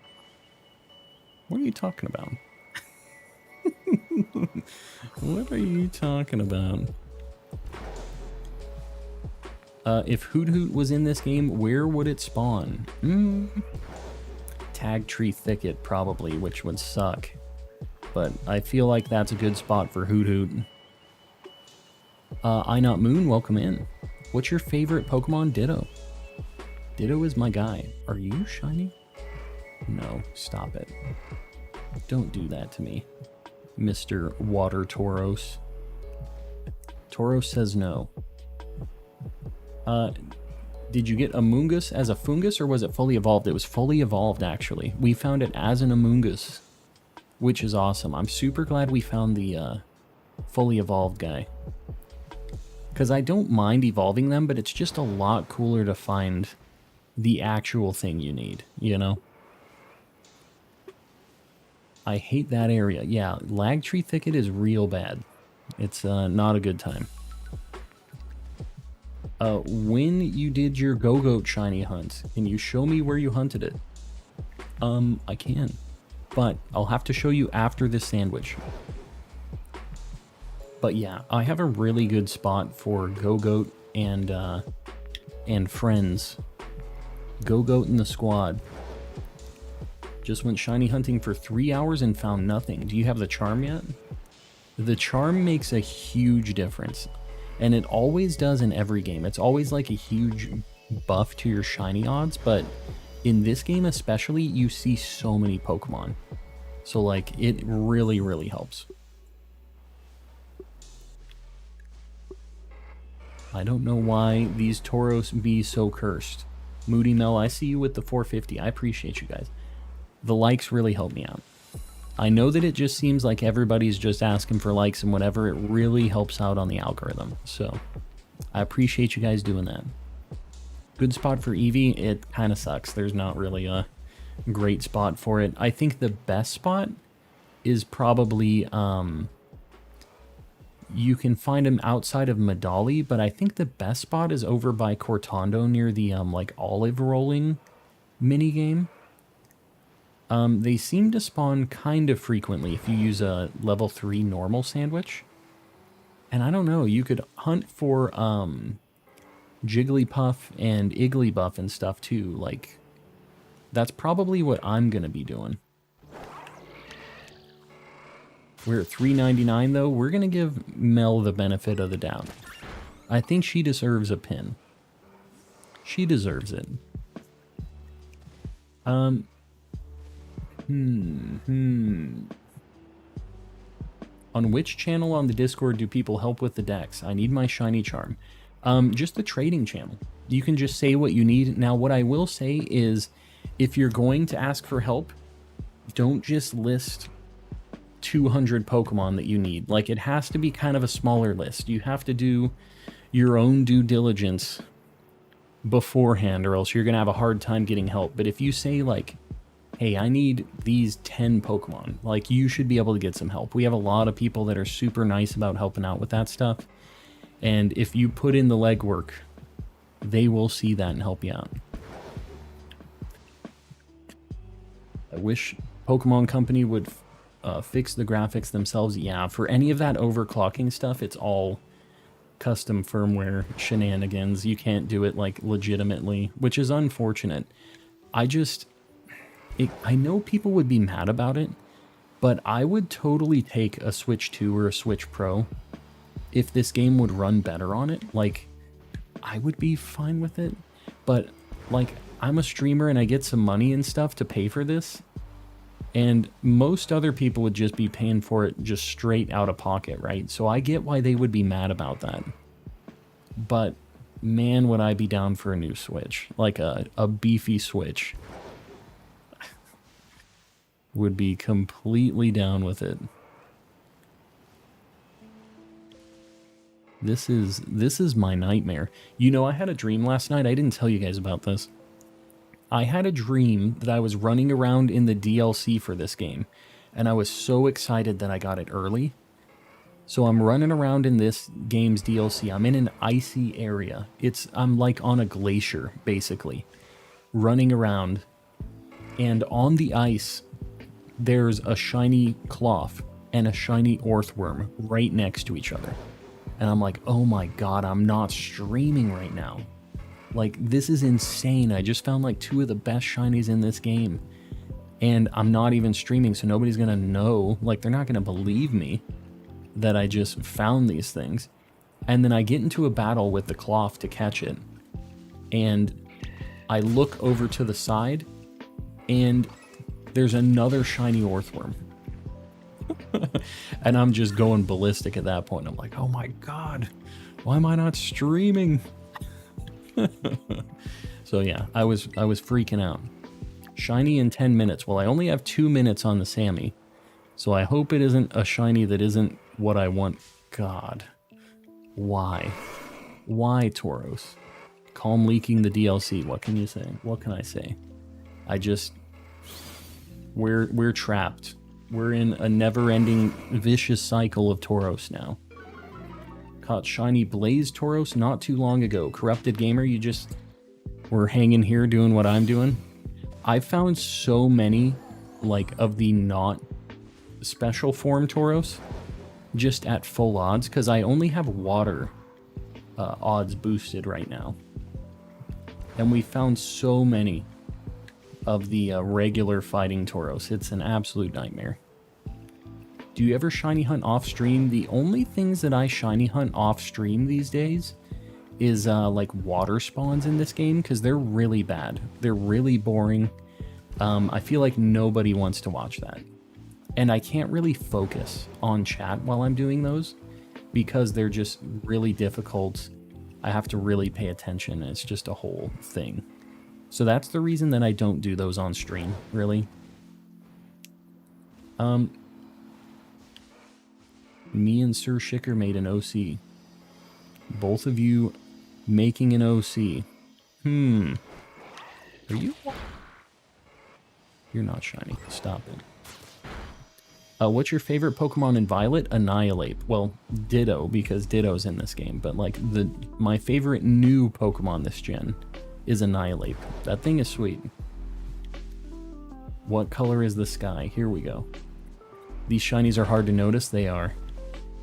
What are you talking about? What are you talking about? If Hoot Hoot was in this game, where would it spawn? Tag Tree Thicket, probably, which would suck. But I feel like that's a good spot for Hoot Hoot. I Not Moon, welcome in. What's your favorite Pokemon? Ditto. Ditto is my guy. Are you shiny? No, stop it. Don't do that to me, Mr. Water Tauros. Tauros says no. Did you get Amoogus as a fungus, or was it fully evolved? It was fully evolved, actually. We found it as an Amoogus, which is awesome. I'm super glad we found the fully evolved guy. Because I don't mind evolving them, but it's just a lot cooler to find the actual thing you need, you know? I hate that area. Yeah, Lag Tree Thicket is real bad. It's not a good time. When you did your Go-Goat shiny hunt, can you show me where you hunted it? I can. But I'll have to show you after this sandwich. But yeah, I have a really good spot for Go-Goat and friends. Go-Goat and the squad. Just went shiny hunting for 3 hours and found nothing. Do you have the charm yet? The charm makes a huge difference. And it always does in every game. It's always like a huge buff to your shiny odds, but in this game especially, you see so many Pokemon. So like, it really, really helps. I don't know why these Tauros be so cursed. Moody Mel, I see you with the 450. I appreciate you guys. The likes really help me out. I know that it just seems like everybody's just asking for likes and whatever. It really helps out on the algorithm. So I appreciate you guys doing that. Good spot for Eevee. It kind of sucks. There's not really a great spot for it. I think the best spot is probably, you can find him outside of Medali, but I think the best spot is over by Cortando near the, like olive rolling mini game. They seem to spawn kind of frequently if you use a level 3 normal sandwich. And I don't know, you could hunt for Jigglypuff and Igglybuff and stuff too. Like, that's probably what I'm going to be doing. We're at $3.99 though. We're going to give Mel the benefit of the doubt. I think she deserves a pin. She deserves it. On which channel on the Discord do people help with the Dex? I need my shiny charm. Just the trading channel. You can just say what you need. Now, what I will say is, if you're going to ask for help, don't just list 200 Pokemon that you need. Like, it has to be kind of a smaller list. You have to do your own due diligence beforehand, or else you're going to have a hard time getting help. But if you say, like, hey, I need these 10 Pokemon, like, you should be able to get some help. We have a lot of people that are super nice about helping out with that stuff. And if you put in the legwork, they will see that and help you out. I wish Pokemon Company would fix the graphics themselves. Yeah, for any of that overclocking stuff, it's all custom firmware shenanigans. You can't do it, like, legitimately, which is unfortunate. I know people would be mad about it, but I would totally take a Switch 2 or a Switch Pro if this game would run better on it. Like, I would be fine with it, but, like, I'm a streamer and I get some money and stuff to pay for this, and most other people would just be paying for it just straight out of pocket, right? So I get why they would be mad about that. But, man, would I be down for a new Switch. Like, a beefy Switch. would be completely down with it. This is my nightmare. You know, I had a dream last night. I didn't tell you guys about this. I had a dream that I was running around in the DLC for this game, and I was so excited that I got it early. So I'm running around in this game's DLC. I'm in an icy area. I'm like on a glacier, basically, running around. And on the ice, there's a shiny cloth and a shiny earthworm right next to each other. And I'm like, oh my god, I'm not streaming right now. Like, this is insane. I just found like 2 of the best shinies in this game. And I'm not even streaming, so nobody's gonna know. Like, they're not gonna believe me that I just found these things. And then I get into a battle with the cloth to catch it. And I look over to the side, and there's another shiny earthworm. And I'm just going ballistic at that point. I'm like, oh my god, why am I not streaming? So yeah, I was freaking out. Shiny in 10 minutes. Well, I only have 2 minutes on the Sammy, so I hope it isn't a shiny that isn't what I want. God, why Tauros? Calm leaking the DLC. What can you say? What can I say? We're trapped. We're in a never-ending vicious cycle of Tauros now. Caught shiny Blaze Tauros not too long ago. Corrupted Gamer, you just were hanging here doing what I'm doing. I found so many, like, of the not special form Tauros just at full odds, because I only have water odds boosted right now. And we found so many of the regular fighting Tauros. It's an absolute nightmare. Do you ever shiny hunt off stream? The only things that I shiny hunt off stream these days is like water spawns in this game, because they're really bad. They're really boring. I feel like nobody wants to watch that. And I can't really focus on chat while I'm doing those because they're just really difficult. I have to really pay attention. It's just a whole thing. So that's the reason that I don't do those on stream, really. Me and Sir Shicker made an OC. Both of you making an OC. Are you? You're not shiny. Stop it. What's your favorite Pokemon in Violet? Annihilate. Well, Ditto, because Ditto's in this game. But like my favorite new Pokemon this gen is Annihilate. That thing is sweet. What color is the sky? Here we go. These shinies are hard to notice. They are.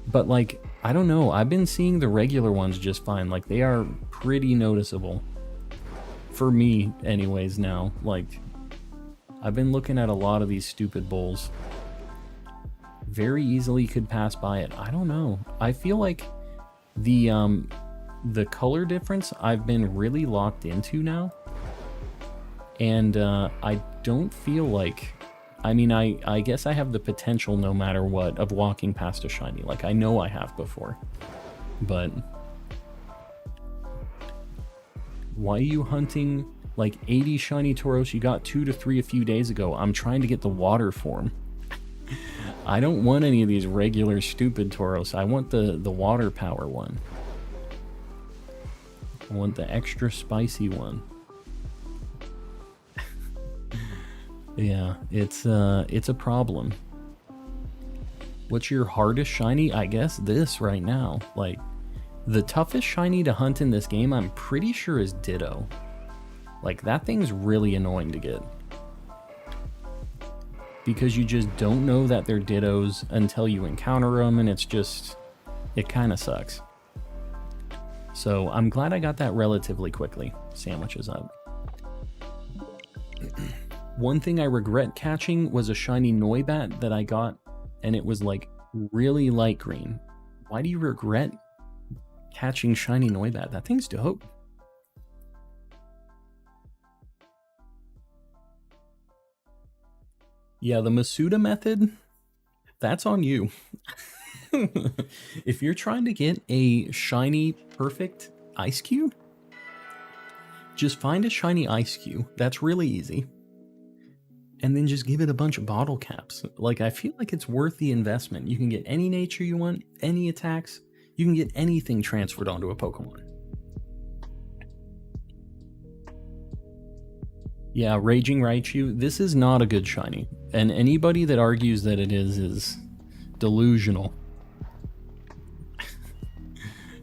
But like, I don't know. I've been seeing the regular ones just fine. Like, they are pretty noticeable. For me, anyways, now. Like, I've been looking at a lot of these stupid bulls. Very easily could pass by it. I don't know. I feel like the color difference I've been really locked into now. And I don't feel like... I mean, I guess I have the potential, no matter what, of walking past a shiny. Like, I know I have before. But... why are you hunting, like, 80 shiny Tauros? You got 2 to 3 a few days ago. I'm trying to get the water form. I don't want any of these regular stupid Tauros. I want the water power one. I want the extra spicy one. Yeah, it's a problem. What's your hardest shiny? I guess this right now. Like, the toughest shiny to hunt in this game, I'm pretty sure, is Ditto. Like, that thing's really annoying to get. Because you just don't know that they're Dittos until you encounter them, and it's just... it kind of sucks. So, I'm glad I got that relatively quickly. Sandwiches up. One thing I regret catching was a shiny Noibat that I got, and it was like really light green. Why do you regret catching shiny Noibat? That thing's dope. Yeah, the Masuda method, that's on you. If you're trying to get a shiny perfect Ice Cube, just find a shiny Ice Cube. That's really easy. and then just give it a bunch of bottle caps. Like, I feel like it's worth the investment. You can get any nature you want, any attacks. You can get anything transferred onto a Pokemon. Yeah, Raging Raichu, this is not a good shiny. And anybody that argues that it is delusional.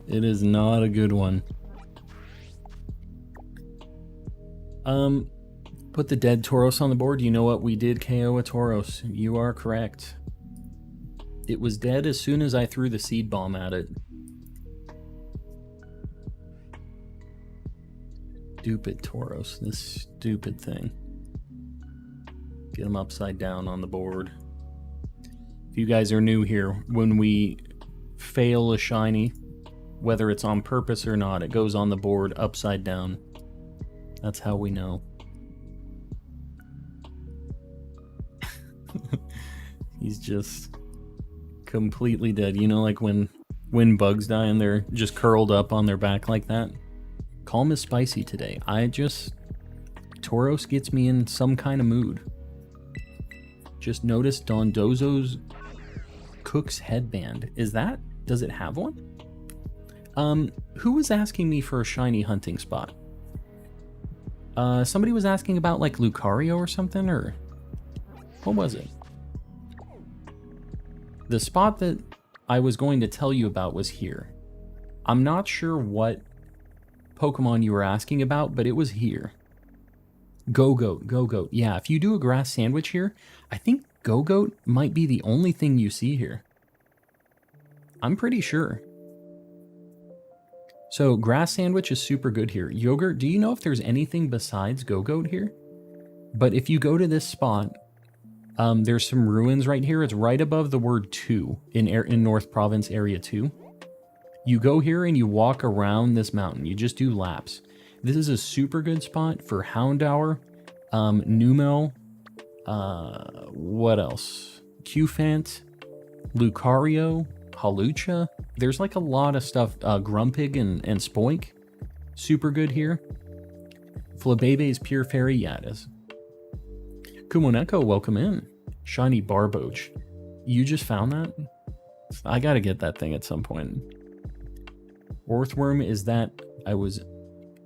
It is not a good one. Put the dead Tauros on the board. You know what? We did KO a Tauros. You are correct. It was dead as soon as I threw the seed bomb at it. Stupid Tauros. This stupid thing. Get him upside down on the board. If you guys are new here, when we fail a shiny, whether it's on purpose or not, it goes on the board upside down. That's how we know. He's just completely dead. You know, like when bugs die and they're just curled up on their back like that? Calm is spicy today. Tauros gets me in some kind of mood. Just noticed Dondozo's Cook's headband. Does it have one? Who was asking me for a shiny hunting spot? Somebody was asking about like Lucario or something, or what was it? The spot that I was going to tell you about was here. I'm not sure what Pokemon you were asking about, but it was here. Go-Goat. Yeah, if you do a grass sandwich here, I think Go-Goat might be the only thing you see here. I'm pretty sure. So grass sandwich is super good here. Yogurt, do you know if there's anything besides Go-Goat here? But if you go to this spot, there's some ruins right here. It's right above the word 2 in North Province Area 2. You go here and you walk around this mountain. You just do laps. This is a super good spot for Houndour, Numel, what else? Cufant, Lucario, Hawlucha. There's like a lot of stuff. Grumpig and Spoink. Super good here. Flabebe's Pure Fairy. Yeah, it is. Kumoneko, welcome in. Shiny Barboach. You just found that? I gotta get that thing at some point. Orthworm is that I was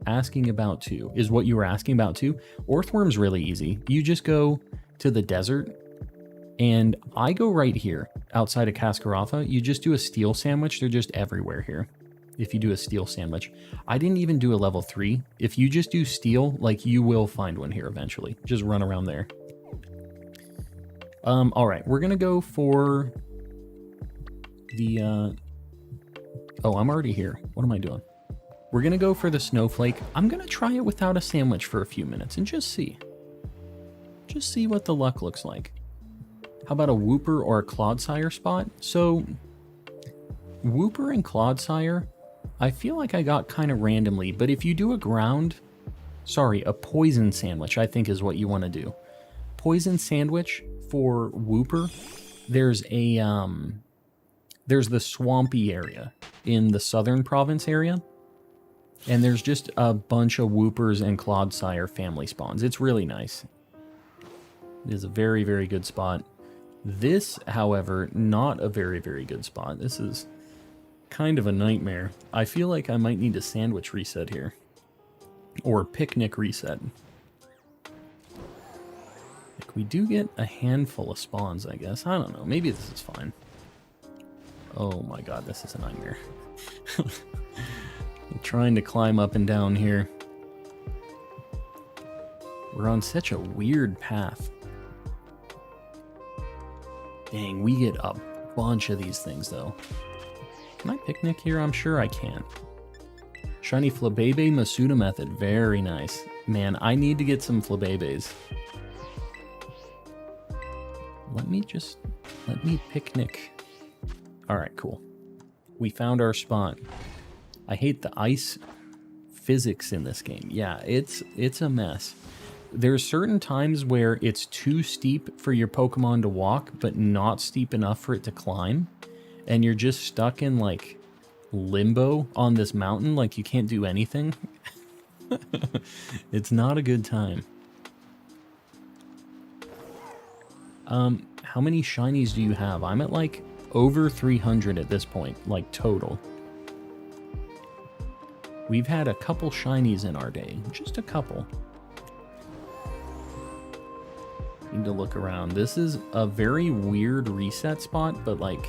asking about too. Is what you were asking about too. Orthworm's really easy. You just go to the desert, and I go right here outside of Cascarafa. You just do a steel sandwich. They're just everywhere here. If you do a steel sandwich, I didn't even do a level 3. If you just do steel, like, you will find one here eventually. Just run around there. All right, we're gonna go for the oh, I'm already here. What am I doing? We're gonna go for the Snowflake. I'm gonna try it without a sandwich for a few minutes and just see what the luck looks like. How about a Wooper or a Clodsire spot? So Wooper and Clodsire, I feel like I got kind of randomly, but if you do a poison sandwich, I think is what you want to do. Poison sandwich for Wooper, there's the swampy area in the southern province area, and there's just a bunch of Woopers and Clodsire family spawns. It's really nice. It is a very, very good spot. This, however, not a very, very good spot. This is kind of a nightmare. I feel like I might need a sandwich reset here. Or picnic reset. Like, we do get a handful of spawns, I guess. I don't know. Maybe this is fine. Oh my god, this is a nightmare. I'm trying to climb up and down here. We're on such a weird path. Dang, we get a bunch of these things, though. Can I picnic here? I'm sure I can. Shiny Flabebe Masuda method. Very nice. Man, I need to get some Flabebes. Let me picnic. Alright, cool. We found our spot. I hate the ice physics in this game. Yeah, it's a mess. There's certain times where it's too steep for your Pokemon to walk, but not steep enough for it to climb. And you're just stuck in, like, limbo on this mountain, like you can't do anything. It's not a good time. How many shinies do you have? I'm at like over 300 at this point, like total. We've had a couple shinies in our day, just a couple. Need to look around. This is a very weird reset spot, but like,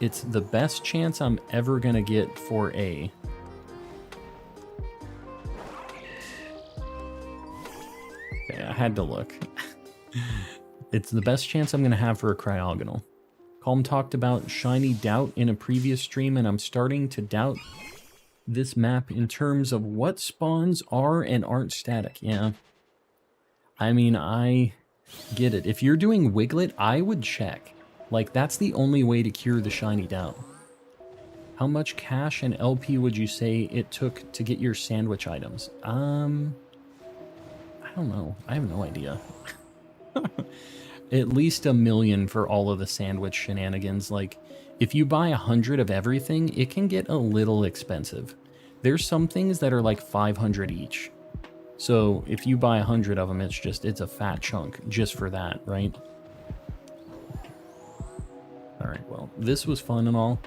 it's the best chance I'm ever gonna get for a. Okay, I had to look. It's the best chance I'm gonna have for a Cryogonal. Calm talked about Shiny Doubt in a previous stream, and I'm starting to doubt this map in terms of what spawns are and aren't static. Yeah. I mean, I get it. If you're doing Wiglet, I would check. Like, that's the only way to cure the Shiny Doubt. How much cash and LP would you say it took to get your sandwich items? I don't know. I have no idea. At least $1 million for all of the sandwich shenanigans. Like, if you buy 100 of everything, it can get a little expensive. There's some things that are like 500 each. So if you buy 100 of them, it's a fat chunk just for that, right? All right, well, this was fun and all.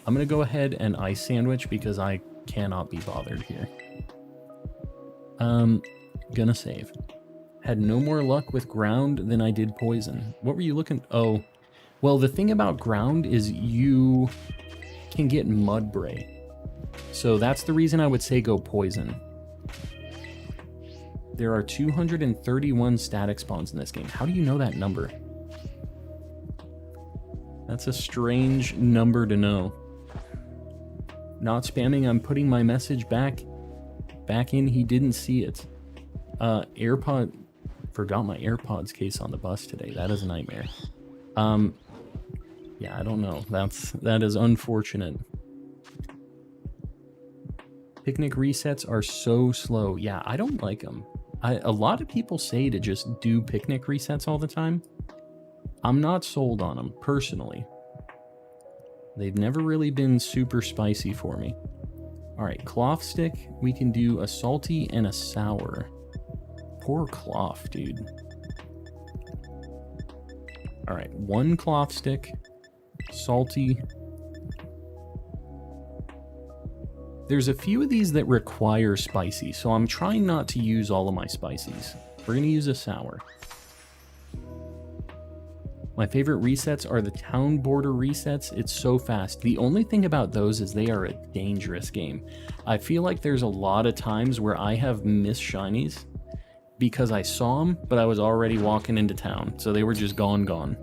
I'm going to go ahead and ice sandwich because I cannot be bothered here. Gonna save. Had no more luck with ground than I did poison. What were you looking? Oh, well, the thing about ground is you can get Mudbray. So that's the reason I would say go poison. There are 231 static spawns in this game. How do you know that number? That's a strange number to know. Not spamming, I'm putting my message back in. He didn't see it. AirPod, forgot my AirPods case on the bus today. That is a nightmare. Yeah, I don't know. That is unfortunate. Picnic resets are so slow. Yeah, I don't like them. A lot of people say to just do picnic resets all the time. I'm not sold on them, personally. They've never really been super spicy for me. Alright, cloth stick. We can do a salty and a sour. Poor cloth, dude. Alright, 1 cloth stick. Salty. There's a few of these that require spicy, so I'm trying not to use all of my spices. We're going to use a sour. My favorite resets are the town border resets. It's so fast. The only thing about those is they are a dangerous game. I feel like there's a lot of times where I have missed shinies because I saw them, but I was already walking into town, so they were just gone.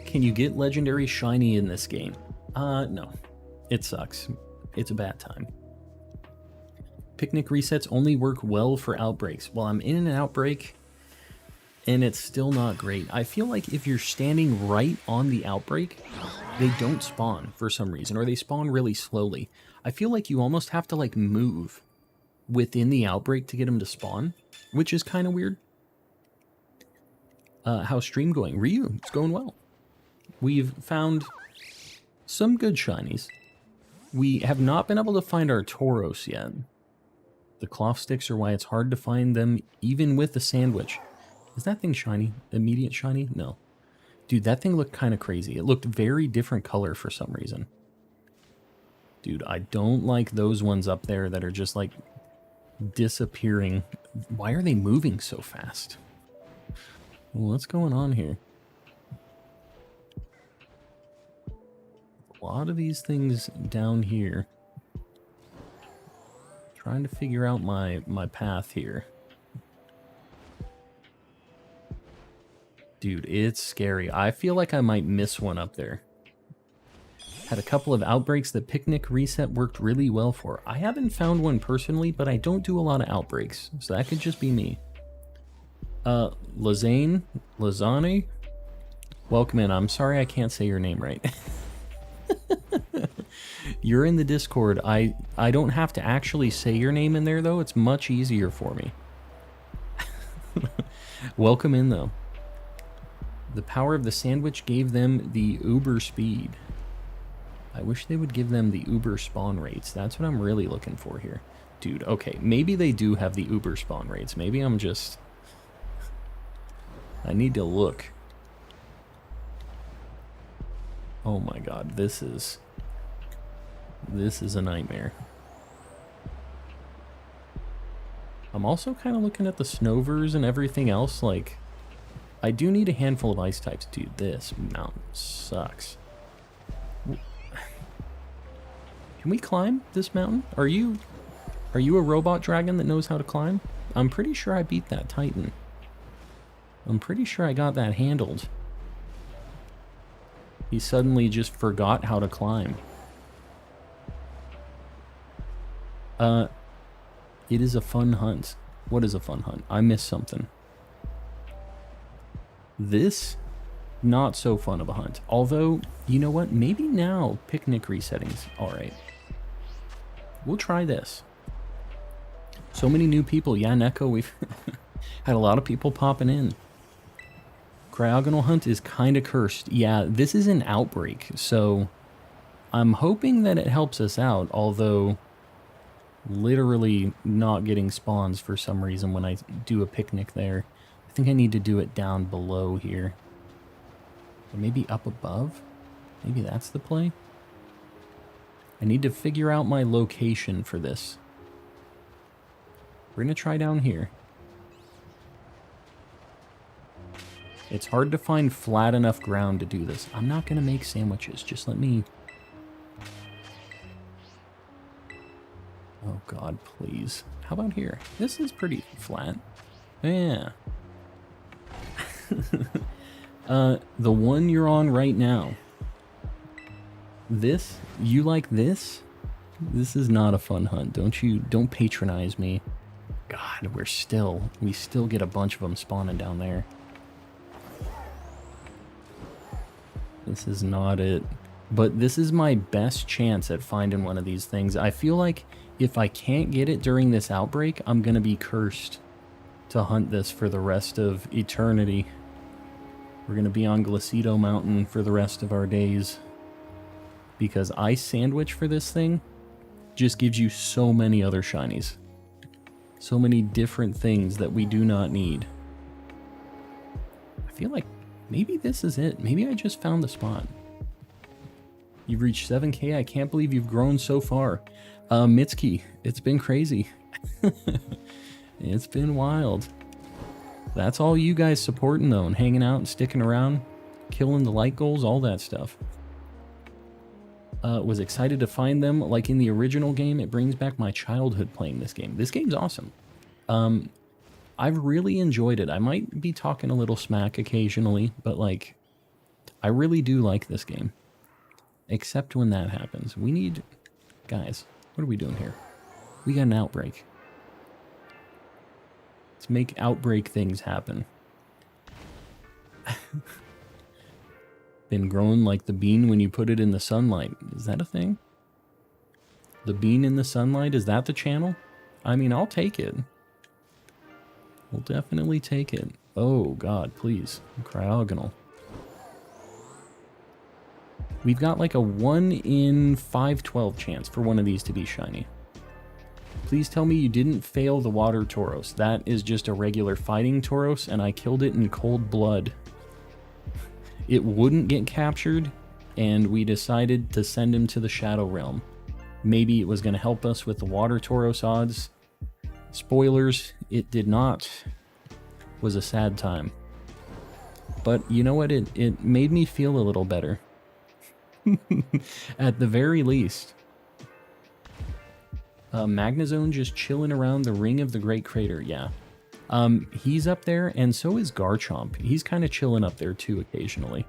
Can you get legendary shiny in this game? No. It sucks. It's a bad time. Picnic resets only work well for outbreaks. Well, I'm in an outbreak, and it's still not great. I feel like if you're standing right on the outbreak, they don't spawn for some reason, or they spawn really slowly. I feel like you almost have to, like, move within the outbreak to get them to spawn, which is kind of weird. How's stream going? Ryu, it's going well. We've found some good shinies. We have not been able to find our Tauros yet. The cloth sticks are why it's hard to find them, even with the sandwich. Is that thing shiny? Immediate shiny? No. Dude, that thing looked kind of crazy. It looked very different color for some reason. Dude, I don't like those ones up there that are just, like, disappearing. Why are they moving so fast? What's going on here? A lot of these things down here. Trying to figure out my path here. Dude, it's scary. I feel like I might miss one up there. Had a couple of outbreaks that Picnic Reset worked really well for. I haven't found one personally, but I don't do a lot of outbreaks, so that could just be me. Lazane, welcome in. I'm sorry I can't say your name right. You're in the Discord. I don't have to actually say your name in there, though. It's much easier for me. Welcome in, though. The power of the sandwich gave them the uber speed. I wish they would give them the Uber spawn rates. That's what I'm really looking for here. Dude, okay, maybe they do have the Uber spawn rates. Maybe I'm just... I need to look. Oh my god, this is a nightmare. I'm also kind of looking at the Snovers and everything else, like... I do need a handful of ice types. Dude, this mountain sucks. Can we climb this mountain? Are you a robot dragon that knows how to climb? I'm pretty sure I beat that Titan. I'm pretty sure I got that handled. He suddenly just forgot how to climb. It is a fun hunt. What is a fun hunt? I missed something. This, not so fun of a hunt. Although, you know what? Maybe now picnic resettings. Alright. We'll try this. So many new people. Yeah, Neko, we've had a lot of people popping in. Cryogonal hunt is kind of cursed. Yeah, this is an outbreak, so I'm hoping that it helps us out, although literally not getting spawns for some reason when I do a picnic there. I think I need to do it down below here. Or maybe up above? Maybe that's the play? I need to figure out my location for this. We're going to try down here. It's hard to find flat enough ground to do this. I'm not going to make sandwiches. Just let me... Oh god, please. How about here? This is pretty flat. Yeah. The one you're on right now. This? You like this? This is not a fun hunt. Don't patronize me. God, we still get a bunch of them spawning down there. This is not it. But this is my best chance at finding one of these things. I feel like if I can't get it during this outbreak, I'm gonna be cursed to hunt this for the rest of eternity. We're gonna be on Glacido Mountain for the rest of our days. Because Ice Sandwich for this thing just gives you so many other shinies. So many different things that we do not need. I feel like maybe this is it. Maybe I just found the spot. You've reached 7K. I can't believe you've grown so far. Mitsuki, it's been crazy. It's been wild. That's all you guys supporting though, and hanging out and sticking around, killing the like goals, all that stuff. Was excited to find them. Like in the original game, it brings back my childhood playing this game. This game's awesome. I've really enjoyed it. I might be talking a little smack occasionally, but like, I really do like this game. Except when that happens. We need... Guys, what are we doing here? We got an outbreak. Let's make outbreak things happen. Been growing like the bean when you put it in the sunlight. Is that a thing? The bean in the sunlight? Is that the channel? I mean, I'll take it. We'll definitely take it. Oh, God, please. Cryogonal. We've got like a 1 in 512 chance for one of these to be shiny. Please tell me you didn't fail the water Tauros. That is just a regular fighting Tauros, and I killed it in cold blood. It wouldn't get captured, and we decided to send him to the Shadow Realm. Maybe it was going to help us with the water Tauros odds. Spoilers, it did not. It was a sad time. But you know what? It made me feel a little better. At the very least. Magnezone just chilling around the ring of the Great Crater, yeah. He's up there, and so is Garchomp. He's kind of chilling up there too occasionally.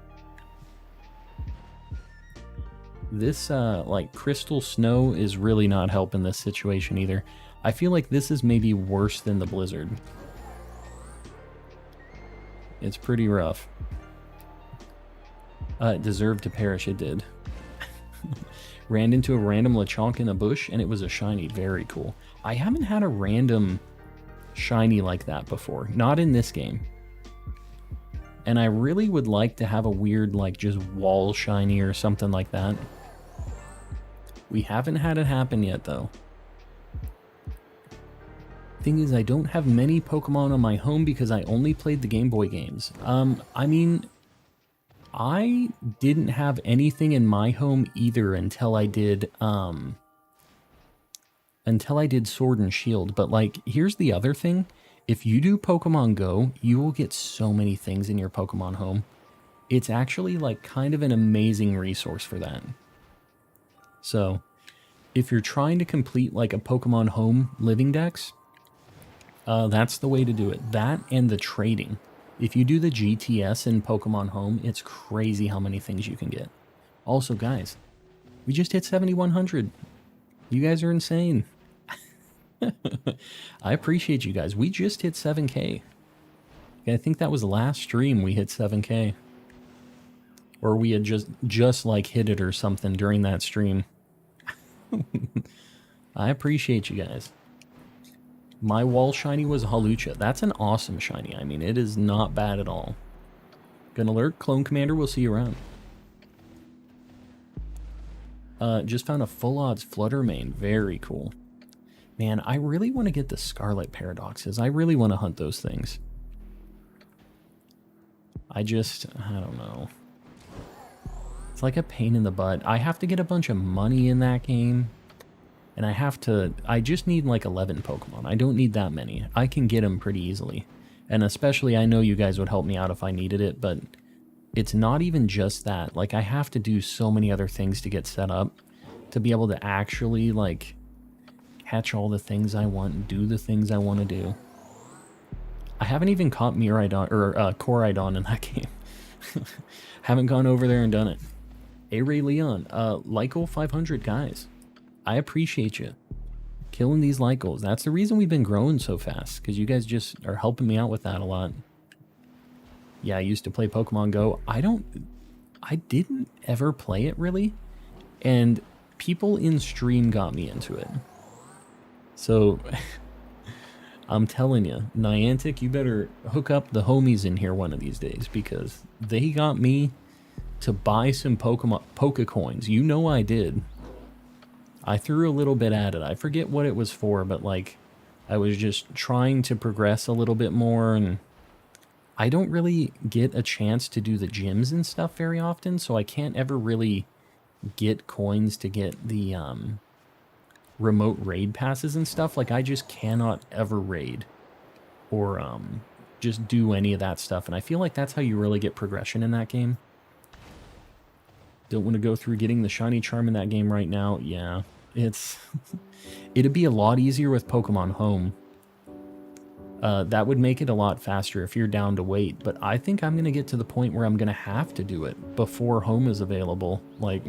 This, like, crystal snow is really not helping this situation either. I feel like this is maybe worse than the blizzard. It's pretty rough. It deserved to perish, it did. Ran into a random Lechonk in a bush, and it was a shiny. Very cool. I haven't had a random shiny like that before. Not in this game. And I really would like to have a weird, like, just wall shiny or something like that. We haven't had it happen yet, though. Thing is, I don't have many Pokemon on my home because I only played the Game Boy games. I mean, I didn't have anything in my home either until I did Sword and Shield. But like, here's the other thing. If you do Pokemon Go, you will get so many things in your Pokemon home. It's actually like kind of an amazing resource for that. So, if you're trying to complete like a Pokemon Home Living Dex, that's the way to do it. That and the trading. If you do the GTS in Pokemon Home, it's crazy how many things you can get. Also, guys, we just hit 7,100. You guys are insane. I appreciate you guys. We just hit 7K. I think that was the last stream we hit 7K. Or we had just like hit it or something during that stream. I appreciate you guys. My wall shiny was Halucha. That's an awesome shiny. I mean, it is not bad at all. Gun alert, Clone Commander, we'll see you around. Just found a full odds Flutter Mane. Very cool. Man, I really want to get the Scarlet Paradoxes. I really want to hunt those things. I don't know. It's like a pain in the butt. I have to get a bunch of money in that game. And I just need like 11 Pokemon. I don't need that many. I can get them pretty easily. And especially, I know you guys would help me out if I needed it, but it's not even just that. Like, I have to do so many other things to get set up to be able to actually, like, catch all the things I want and do the things I want to do. I haven't even caught Miraidon, or Koraidon in that game. Haven't gone over there and done it. A-Ray Leon, Lyco 500, guys. I appreciate you killing these Lycos. That's the reason we've been growing so fast, because you guys just are helping me out with that a lot. Yeah, I used to play Pokemon Go. I didn't ever play it really, and people in stream got me into it. So, I'm telling you, Niantic, you better hook up the homies in here one of these days, because they got me to buy some Pokecoins. You know I did. I threw a little bit at it. I forget what it was for, but like, I was just trying to progress a little bit more, and I don't really get a chance to do the gyms and stuff very often, so I can't ever really get coins to get the remote raid passes and stuff. Like, I just cannot ever raid or just do any of that stuff, and I feel like that's how you really get progression in that game. Don't want to go through getting the shiny charm in that game right now. Yeah, it'd be a lot easier with Pokemon Home. That would make it a lot faster if you're down to wait, but I think I'm going to get to the point where I'm going to have to do it before Home is available. Like,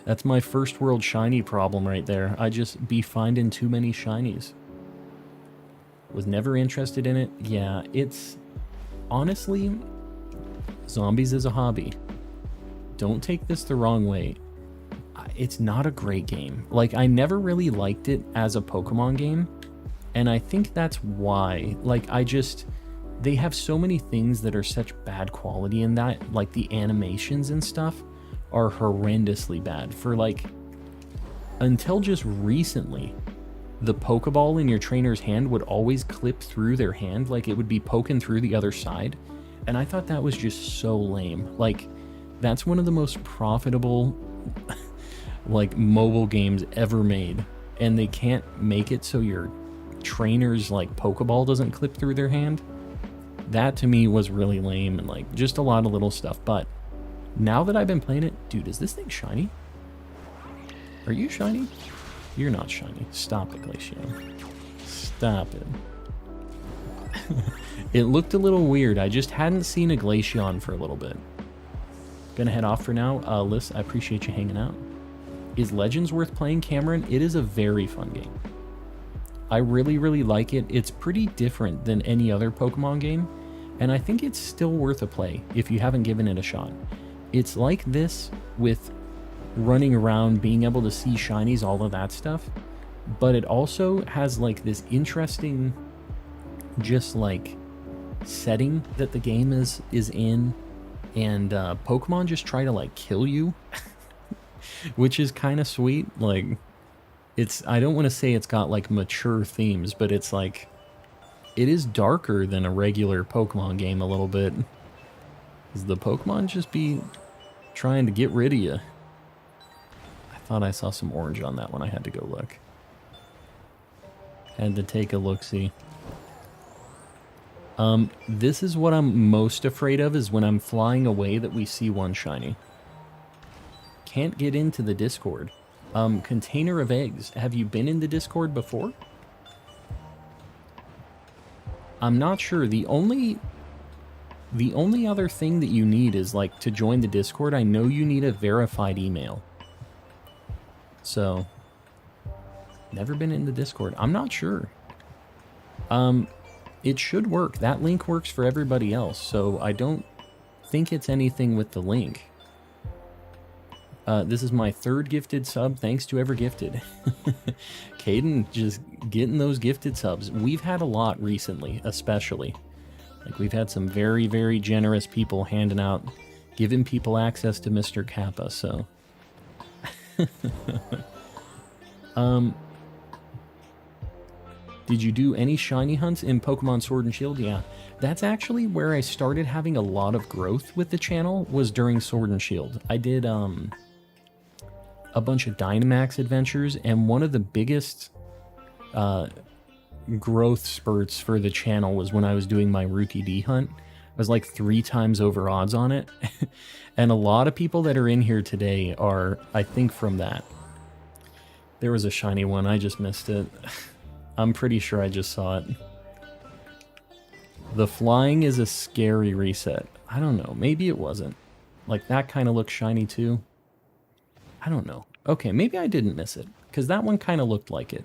that's my first world shiny problem right there. I just be finding too many shinies. Was never interested in it. Yeah, it's honestly, zombies is a hobby. Don't take this the wrong way. It's not a great game. Like, I never really liked it as a Pokemon game, and I think that's why. Like, they have so many things that are such bad quality in that, like the animations and stuff are horrendously bad. For like, until just recently, the Pokeball in your trainer's hand would always clip through their hand, like it would be poking through the other side. And I thought that was just so lame. Like, that's one of the most profitable like mobile games ever made, and they can't make it so your trainer's like Pokeball doesn't clip through their hand. That to me was really lame, and like just a lot of little stuff. But now that I've been playing it, dude, is this thing shiny? Are you shiny? You're not shiny. Stop it, Glaceon. Stop it. It looked a little weird. I just hadn't seen a Glaceon for a little bit. Gonna head off for now. Liz, I appreciate you hanging out. Is Legends worth playing, Cameron? It is a very fun game. I really, really like it. It's pretty different than any other Pokemon game, and I think it's still worth a play if you haven't given it a shot. It's like this with running around, being able to see shinies, all of that stuff, but it also has like this interesting just like setting that the game is in, and Pokemon just try to like kill you. which is kind of sweet. Like, I don't want to say it's got like mature themes, but it's like, it is darker than a regular Pokemon game a little bit. Because the Pokemon just be trying to get rid of you. I thought I saw some orange on that one. I had to go look. Had to take a look-see. This is what I'm most afraid of, is when I'm flying away that we see one shiny. Can't get into the Discord. Container of eggs. Have you been in the Discord before? I'm not sure. The only other thing that you need is, like, to join the Discord, I know you need a verified email. So, never been in the Discord. I'm not sure. It should work. That link works for everybody else, so I don't think it's anything with the link. This is my 3rd gifted sub. Thanks to Ever Gifted. Caden just getting those gifted subs. We've had a lot recently, especially. Like, we've had some very, very generous people handing out, giving people access to Mr. Kappa, so. Did you do any shiny hunts in Pokemon Sword and Shield? Yeah, that's actually where I started having a lot of growth with the channel, was during Sword and Shield. I did a bunch of Dynamax adventures, and one of the biggest growth spurts for the channel was when I was doing my Rookie D hunt. I was like 3 times over odds on it. And a lot of people that are in here today are, I think, from that. There was a shiny one, I just missed it. I'm pretty sure I just saw it. The flying is a scary reset. I don't know, maybe it wasn't. Like, that kind of looks shiny too. I don't know. Okay, maybe I didn't miss it, because that one kind of looked like it.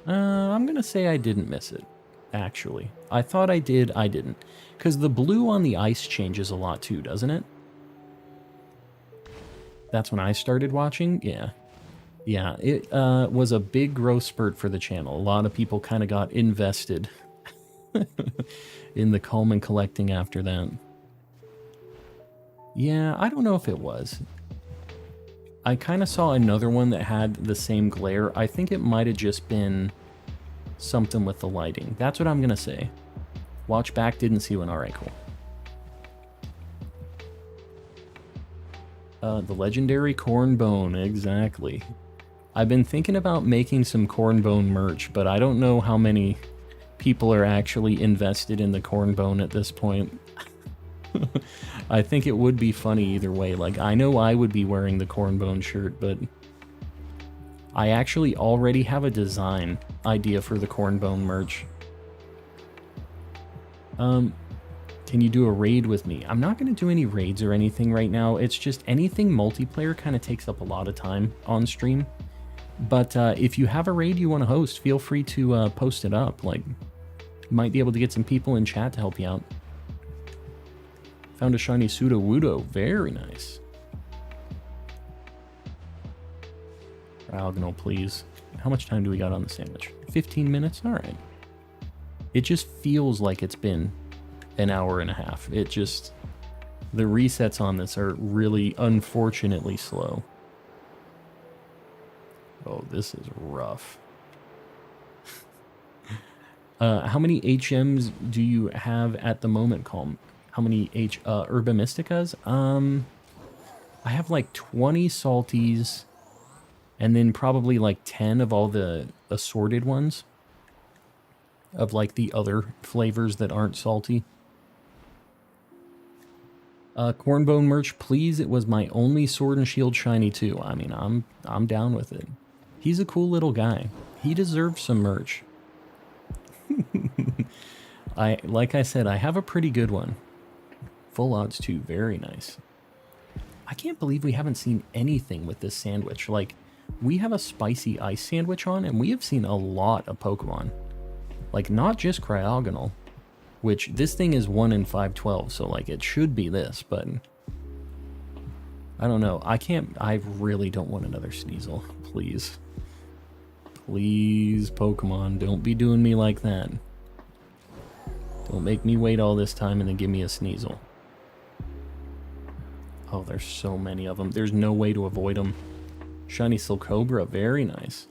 I'm gonna say I didn't miss it, actually. I thought I did, I didn't. Because the blue on the ice changes a lot too, doesn't it? That's when I started watching? Yeah. Yeah, it was a big growth spurt for the channel. A lot of people kind of got invested in the calm and collecting after that. Yeah, I don't know if it was. I kind of saw another one that had the same glare. I think it might have just been something with the lighting. That's what I'm going to say. Watch back, didn't see one. All right, cool. The legendary Cornbone, exactly. I've been thinking about making some Cornbone merch, but I don't know how many people are actually invested in the Cornbone at this point. I think it would be funny either way. Like, I know I would be wearing the Cornbone shirt, but I actually already have a design idea for the Cornbone merch. Can you do a raid with me? I'm not going to do any raids or anything right now. It's just anything multiplayer kind of takes up a lot of time on stream. But if you have a raid you want to host, feel free to post it up. Like, you might be able to get some people in chat to help you out. Found a shiny Sudowoodo. Very nice. Algonal, please. How much time do we got on the sandwich? 15 minutes? All right. It just feels like it's been an hour and a half. It just... The resets on this are really, unfortunately, slow. Oh, this is rough. How many HMs do you have at the moment, Calm? How many Herba Mysticas? I have like 20 salties, and then probably like 10 of all the assorted ones. Of like the other flavors that aren't salty. Cornbone merch, please. It was my only Sword and Shield shiny too. I mean, I'm down with it. He's a cool little guy. He deserves some merch. Like I said, I have a pretty good one. Full odds too. Very nice. I can't believe we haven't seen anything with this sandwich. Like, we have a spicy ice sandwich on, and we have seen a lot of Pokemon. Like, not just Cryogonal, which this thing is 1 in 512, so like it should be this, but I don't know. I really don't want another Sneasel. Please. Please, Pokemon, don't be doing me like that. Don't make me wait all this time and then give me a Sneasel. Oh, there's so many of them. There's no way to avoid them. Shiny Silcobra, very nice.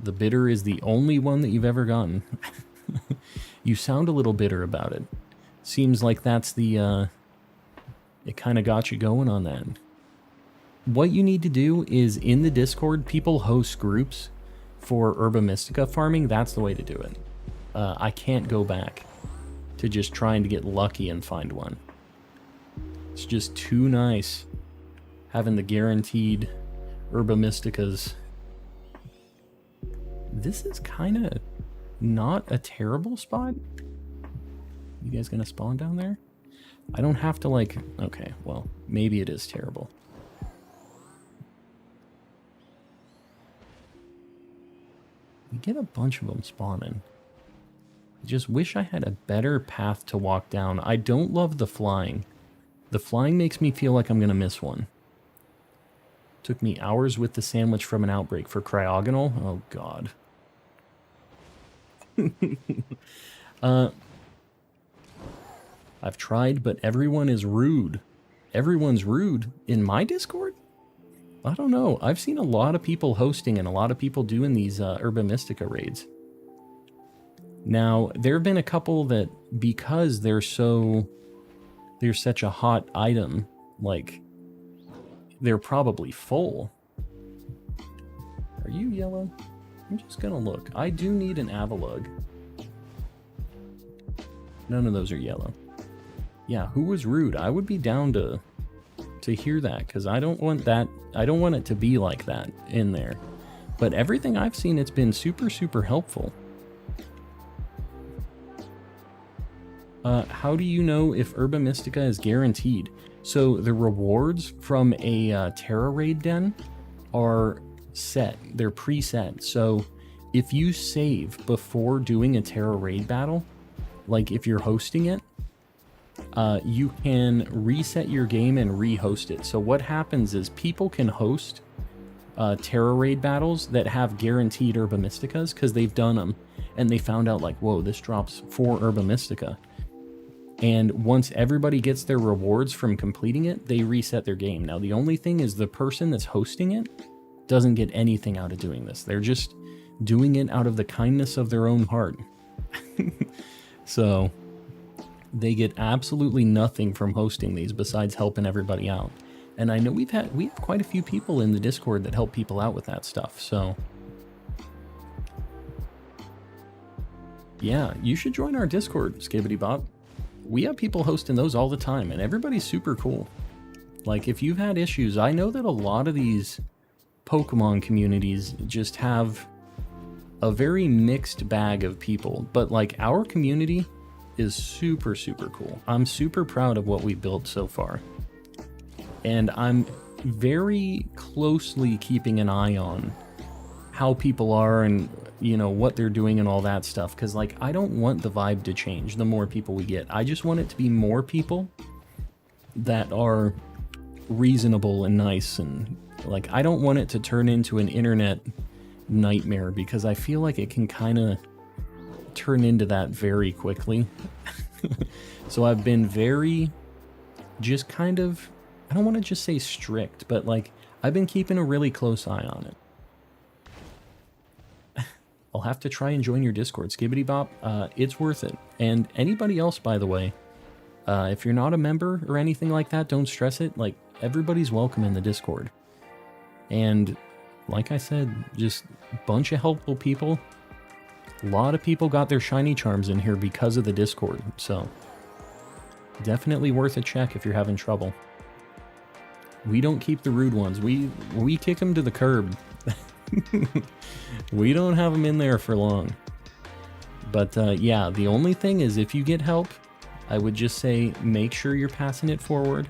The bitter is the only one that you've ever gotten. You sound a little bitter about it. Seems like that's the, it kind of got you going on that. What you need to do is, in the Discord, people host groups for Herba Mystica farming. That's the way to do it. I can't go back to just trying to get lucky and find one. It's just too nice having the guaranteed Herba Mysticas. This is kind of not a terrible spot. You guys gonna spawn down there? I don't have to like... Okay, well, maybe it is terrible. We get a bunch of them spawning. I just wish I had a better path to walk down. I don't love the flying. The flying makes me feel like I'm gonna miss one. Took me hours with the sandwich from an outbreak for cryogonal. Oh, God. I've tried, but everyone is rude. Everyone's rude in my Discord? I don't know. I've seen a lot of people hosting and a lot of people doing these Herba Mystica raids. Now, there have been a couple that, because they're such a hot item, like, they're probably full. Are you yellow? I'm just gonna look. I do need an Avalug. None of those are yellow. Yeah, who was rude? I would be down to hear that, because I don't want that. I don't want it to be like that in there. But everything I've seen, it's been super, super helpful. How do you know if Herba Mystica is guaranteed? So the rewards from a Tera raid den are set. They're preset. So if you save before doing a Tera raid battle, like if you're hosting it, you can reset your game and re-host it. So what happens is people can host Tera raid battles that have guaranteed Herba Mysticas because they've done them and they found out like, whoa, this drops 4 Herba Mystica. And once everybody gets their rewards from completing it, they reset their game. Now, the only thing is the person that's hosting it doesn't get anything out of doing this. They're just doing it out of the kindness of their own heart. So they get absolutely nothing from hosting these besides helping everybody out. And I know we have quite a few people in the Discord that help people out with that stuff. So yeah, you should join our Discord, Skibbity Bop. We have people hosting those all the time, and everybody's super cool. Like, if you've had issues, I know that a lot of these Pokemon communities just have a very mixed bag of people, but like our community is super, super cool. I'm super proud of what we built so far. And I'm very closely keeping an eye on how people are and, you know, what they're doing and all that stuff. Because, like, I don't want the vibe to change the more people we get. I just want it to be more people that are reasonable and nice. And, like, I don't want it to turn into an internet nightmare because I feel like it can kind of turn into that very quickly. So I've been very just kind of, I don't want to just say strict, but like I've been keeping a really close eye on it. I'll have to try and join your Discord, Skibbity Bop. It's worth it. And anybody else, by the way, if you're not a member or anything like that, don't stress it. Like, everybody's welcome in the Discord. And like I said, just a bunch of helpful people. A lot of people got their shiny charms in here because of the Discord. So definitely worth a check if you're having trouble. We don't keep the rude ones. We kick them to the curb. We don't have them in there for long. But yeah, the only thing is if you get help, I would just say make sure you're passing it forward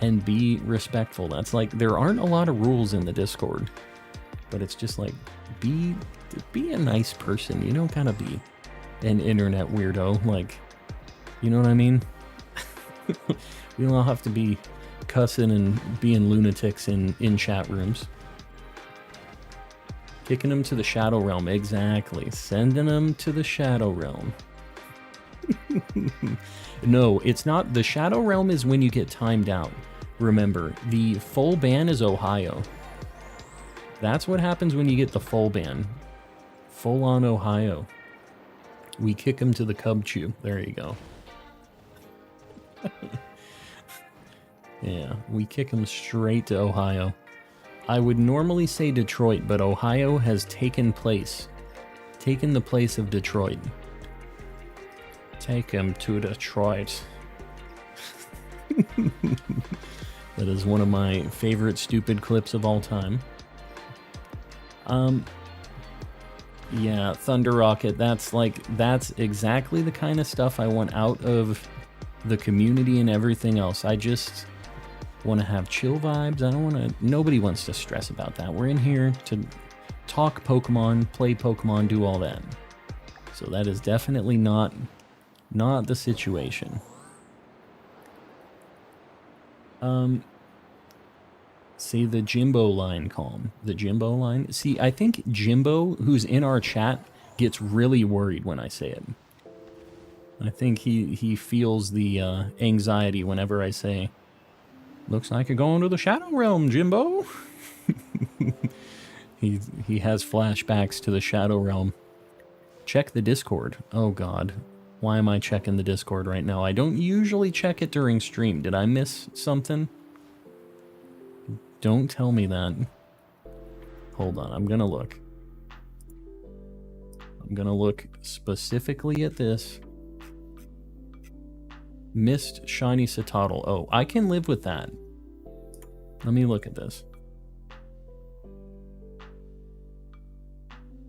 and be respectful. That's like, there aren't a lot of rules in the Discord, but it's just like, be a nice person. You don't gotta be an internet weirdo. Like, you know what I mean? We don't all have to be cussing and being lunatics in chat rooms. Kicking them to the Shadow Realm, exactly. Sending them to the Shadow Realm. No, it's not. The Shadow Realm is when you get timed out. Remember, the full ban is Ohio. That's what happens when you get the full ban. Full on Ohio. We kick him to the Cub Chew. There you go. Yeah, we kick him straight to Ohio. I would normally say Detroit, but Ohio has taken the place of Detroit. Take him to Detroit. That is one of my favorite stupid clips of all time. Yeah, Thunder Rocket, that's exactly the kind of stuff I want out of the community and everything else. I just want to have chill vibes. Nobody wants to stress about that. We're in here to talk Pokemon, play Pokemon, do all that. So that is definitely not the situation. Say the Jimbo line, calm. The Jimbo line. See, I think Jimbo, who's in our chat, gets really worried when I say it. I think he feels the anxiety whenever I say, looks like you're going to the Shadow Realm, Jimbo. He has flashbacks to the Shadow Realm. Check the Discord. Oh god. Why am I checking the Discord right now? I don't usually check it during stream. Did I miss something? Don't tell me that. Hold on, I'm gonna look. I'm gonna look specifically at this. Missed Shiny Citadel. Oh, I can live with that. Let me look at this.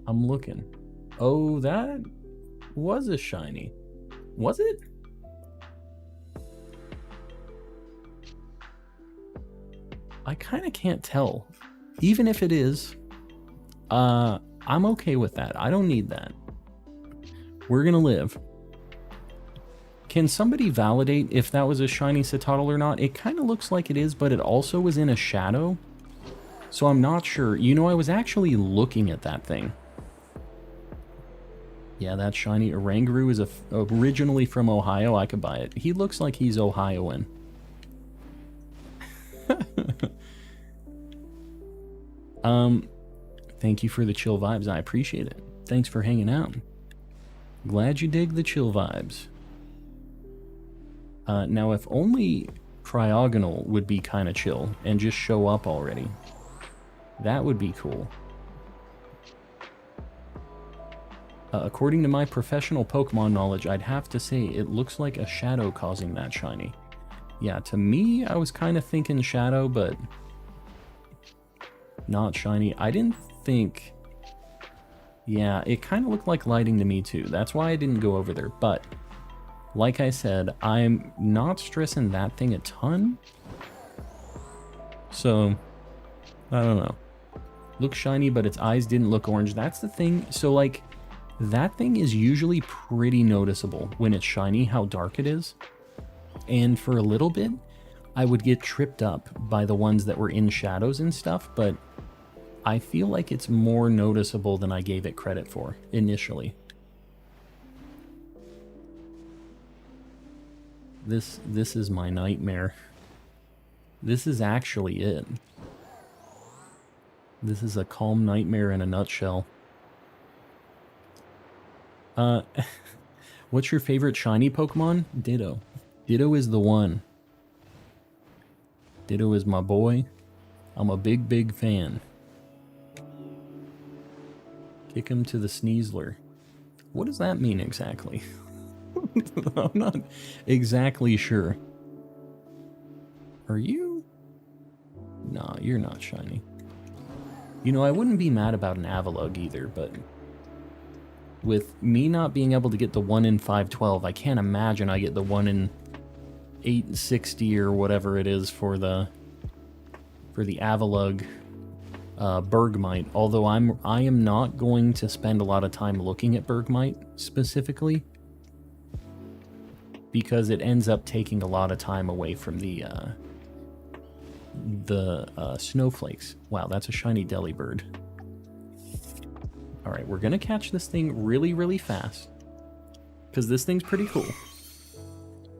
I'm looking. Oh, that was a shiny. Was it? I kind of can't tell. Even if it is, I'm okay with that. I don't need that. We're gonna live. Can somebody validate if that was a shiny Citadel or not? It kind of looks like it is, but it also was in a shadow. So I'm not sure. You know, I was actually looking at that thing. Yeah, that shiny Oranguru is originally from Ohio. I could buy it. He looks like he's Ohioan. Thank you for the chill vibes. I appreciate it. Thanks for hanging out. Glad you dig the chill vibes. Now, if only Cryogonal would be kind of chill and just show up already, that would be cool. According to my professional Pokemon knowledge, I'd have to say it looks like a shadow causing that shiny. Yeah, to me, I was kind of thinking shadow, but not shiny. I didn't think... Yeah, it kind of looked like lighting to me too. That's why I didn't go over there. But, like I said, I'm not stressing that thing a ton. So, I don't know. Looks shiny, but its eyes didn't look orange. That's the thing. So, like... That thing is usually pretty noticeable when it's shiny, how dark it is. And for a little bit, I would get tripped up by the ones that were in shadows and stuff, but I feel like it's more noticeable than I gave it credit for initially. This is my nightmare. This is actually it. This is a calm nightmare in a nutshell. What's your favorite shiny Pokemon? Ditto. Ditto is the one. Ditto is my boy. I'm a big fan. Kick him to the Sneasler. What does that mean exactly? I'm not exactly sure. Are you? Nah, you're not shiny. You know, I wouldn't be mad about an Avalugg either, but... With me not being able to get the 1 in 512, I can't imagine I get the 1 in 860 or whatever it is for the Avalugg Bergmite. Although I am not going to spend a lot of time looking at Bergmite specifically, because it ends up taking a lot of time away from the snowflakes. Wow, that's a shiny Delibird. Alright, we're gonna catch this thing really fast, because this thing's pretty cool.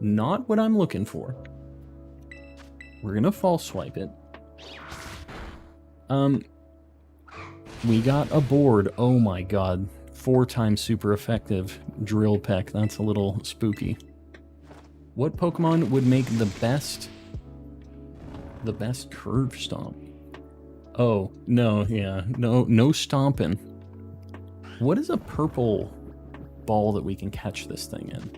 Not what I'm looking for. We're gonna false swipe it. We got a board. Oh my god. 4 times super effective drill peck. That's a little spooky. What Pokemon would make the best curve stomp? Oh, no, yeah. No stomping. What is a purple ball that we can catch this thing in?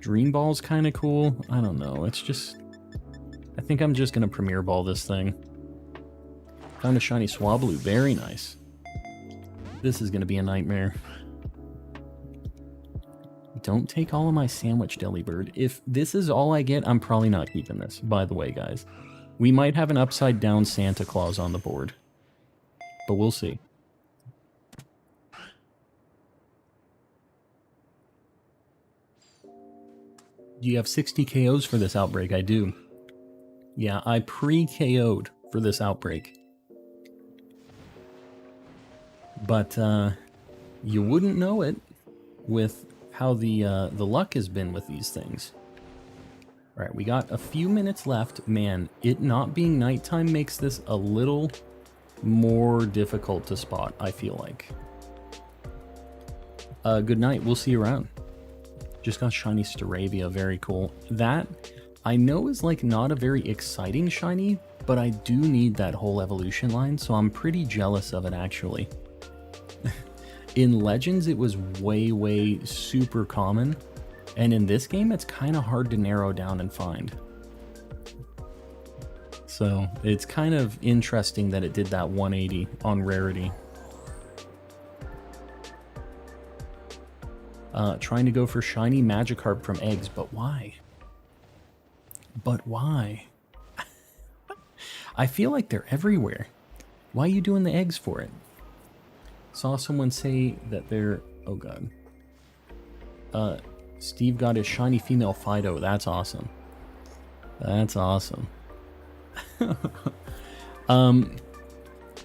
Dream Ball's kind of cool. I don't know. It's just... I think I'm just going to Premier Ball this thing. Found a shiny Swablu. Very nice. This is going to be a nightmare. Don't take all of my sandwich, Delibird. If this is all I get, I'm probably not keeping this, by the way, guys. We might have an upside-down Santa Claus on the board. But we'll see. Do you have 60 KOs for this outbreak? I do. Yeah, I pre-KO'd for this outbreak. But you wouldn't know it with how the luck has been with these things. All right, we got a few minutes left. Man, it not being nighttime makes this a little more difficult to spot, I feel like. Good night. We'll see you around. Just got shiny Staravia. Very cool. That, I know, is like not a very exciting shiny, but I do need that whole evolution line, so I'm pretty jealous of it, actually. In Legends, it was way super common, and in this game, it's kind of hard to narrow down and find. So it's kind of interesting that it did that 180 on rarity. Trying to go for shiny Magikarp from eggs, but why? But why? I feel like they're everywhere. Why are you doing the eggs for it? Saw someone say that they're... Oh god. Steve got his shiny female Fido. That's awesome. That's awesome.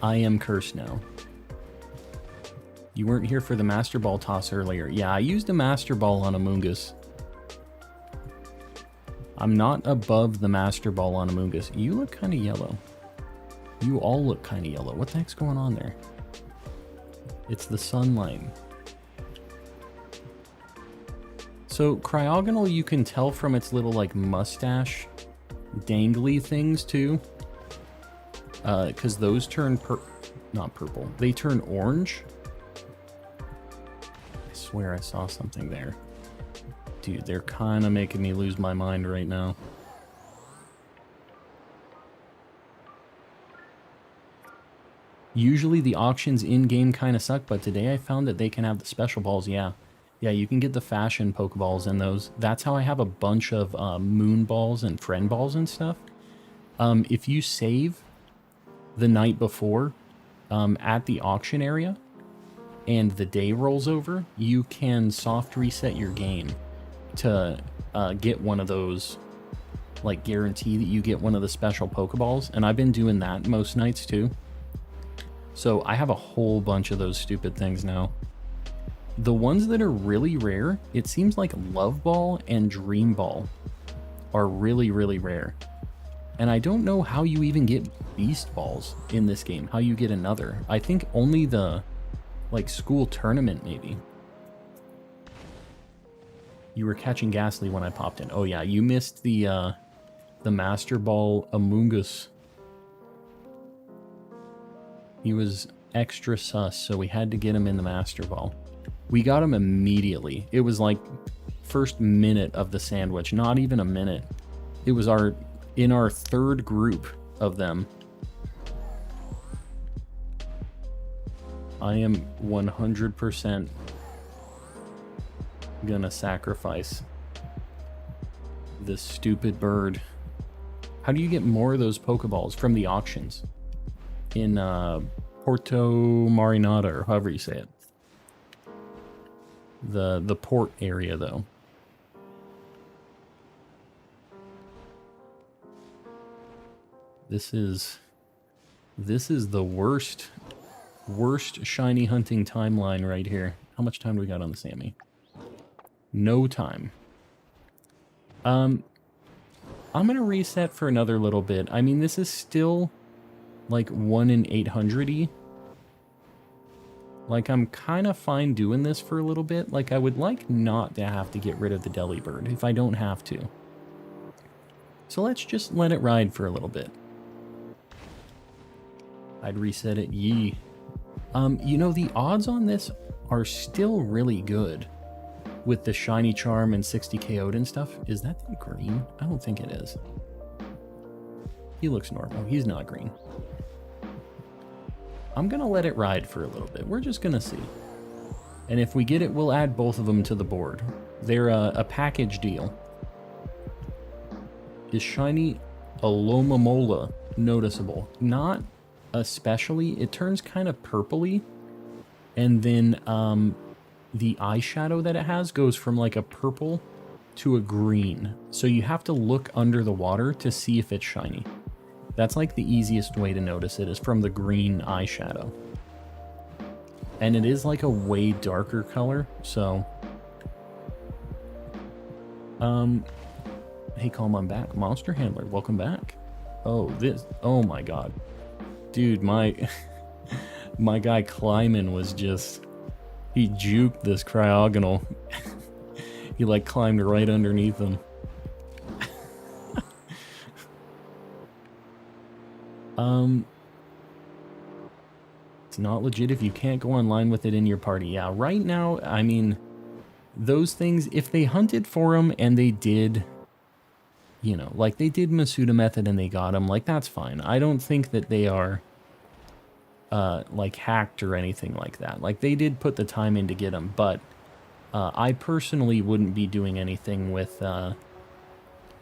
I am cursed now. You weren't here for the Master Ball toss earlier. Yeah, I used a Master Ball on Amoogus. I'm not above the Master Ball on Amoogus. You look kind of yellow. You all look kind of yellow. What the heck's going on there? It's the sunlight. So Cryogonal, you can tell from its little like mustache dangly things too. Because those turn not purple. They turn orange. I swear I saw something there. Dude, they're kind of making me lose my mind right now. Usually the auctions in-game kind of suck, but today I found that they can have the special balls, yeah. Yeah, you can get the fashion Pokeballs in those. That's how I have a bunch of Moon Balls and Friend Balls and stuff. If you save the night before at the auction area and the day rolls over, you can soft reset your game to get one of those, like guarantee that you get one of the special Pokeballs. And I've been doing that most nights too. So I have a whole bunch of those stupid things now. The ones that are really rare, it seems like Love Ball and Dream Ball are really rare. And I don't know how you even get Beast Balls in this game, how you get another. I think only the, like, school tournament, maybe. You were catching Ghastly when I popped in. Oh yeah, you missed the Master Ball Amoogus. He was extra sus, so we had to get him in the Master Ball. We got him immediately. It was like first minute of the sandwich, not even a minute. It was in our third group of them. I am 100% gonna sacrifice this stupid bird. How do you get more of those Pokeballs? From the auctions in Porto Marinata, or however you say it. The port area, though. This is the worst shiny hunting timeline right here. How much time do we got on the Sammy? No time. I'm gonna reset for another little bit. I mean, this is still like 1 in 800-y. Like, I'm kind of fine doing this for a little bit. Like, I would like not to have to get rid of the Delibird if I don't have to. So let's just let it ride for a little bit. I'd reset it, yee. You know, the odds on this are still really good with the Shiny Charm and 60 KO'd and stuff. Is that thing green? I don't think it is. He looks normal. He's not green. I'm going to let it ride for a little bit. We're just going to see. And if we get it, we'll add both of them to the board. They're a package deal. Is Shiny Alomomola noticeable? Not especially. It turns kind of purpley. And then the eyeshadow that it has goes from like a purple to a green. So you have to look under the water to see if it's shiny. That's like the easiest way to notice it, is from the green eyeshadow. And it is like a way darker color, so... Hey, Calm, I'm back. Monster Handler, welcome back. Oh, oh my god. Dude, my guy Kleiman was just... He juked this Cryogonal. He like climbed right underneath him. It's not legit if you can't go online with it in your party. Yeah, right now, I mean, those things, if they hunted for them and they did, you know, like they did Masuda method and they got them, like that's fine. I don't think that they are, like hacked or anything like that. Like they did put the time in to get them, but I personally wouldn't be doing anything with,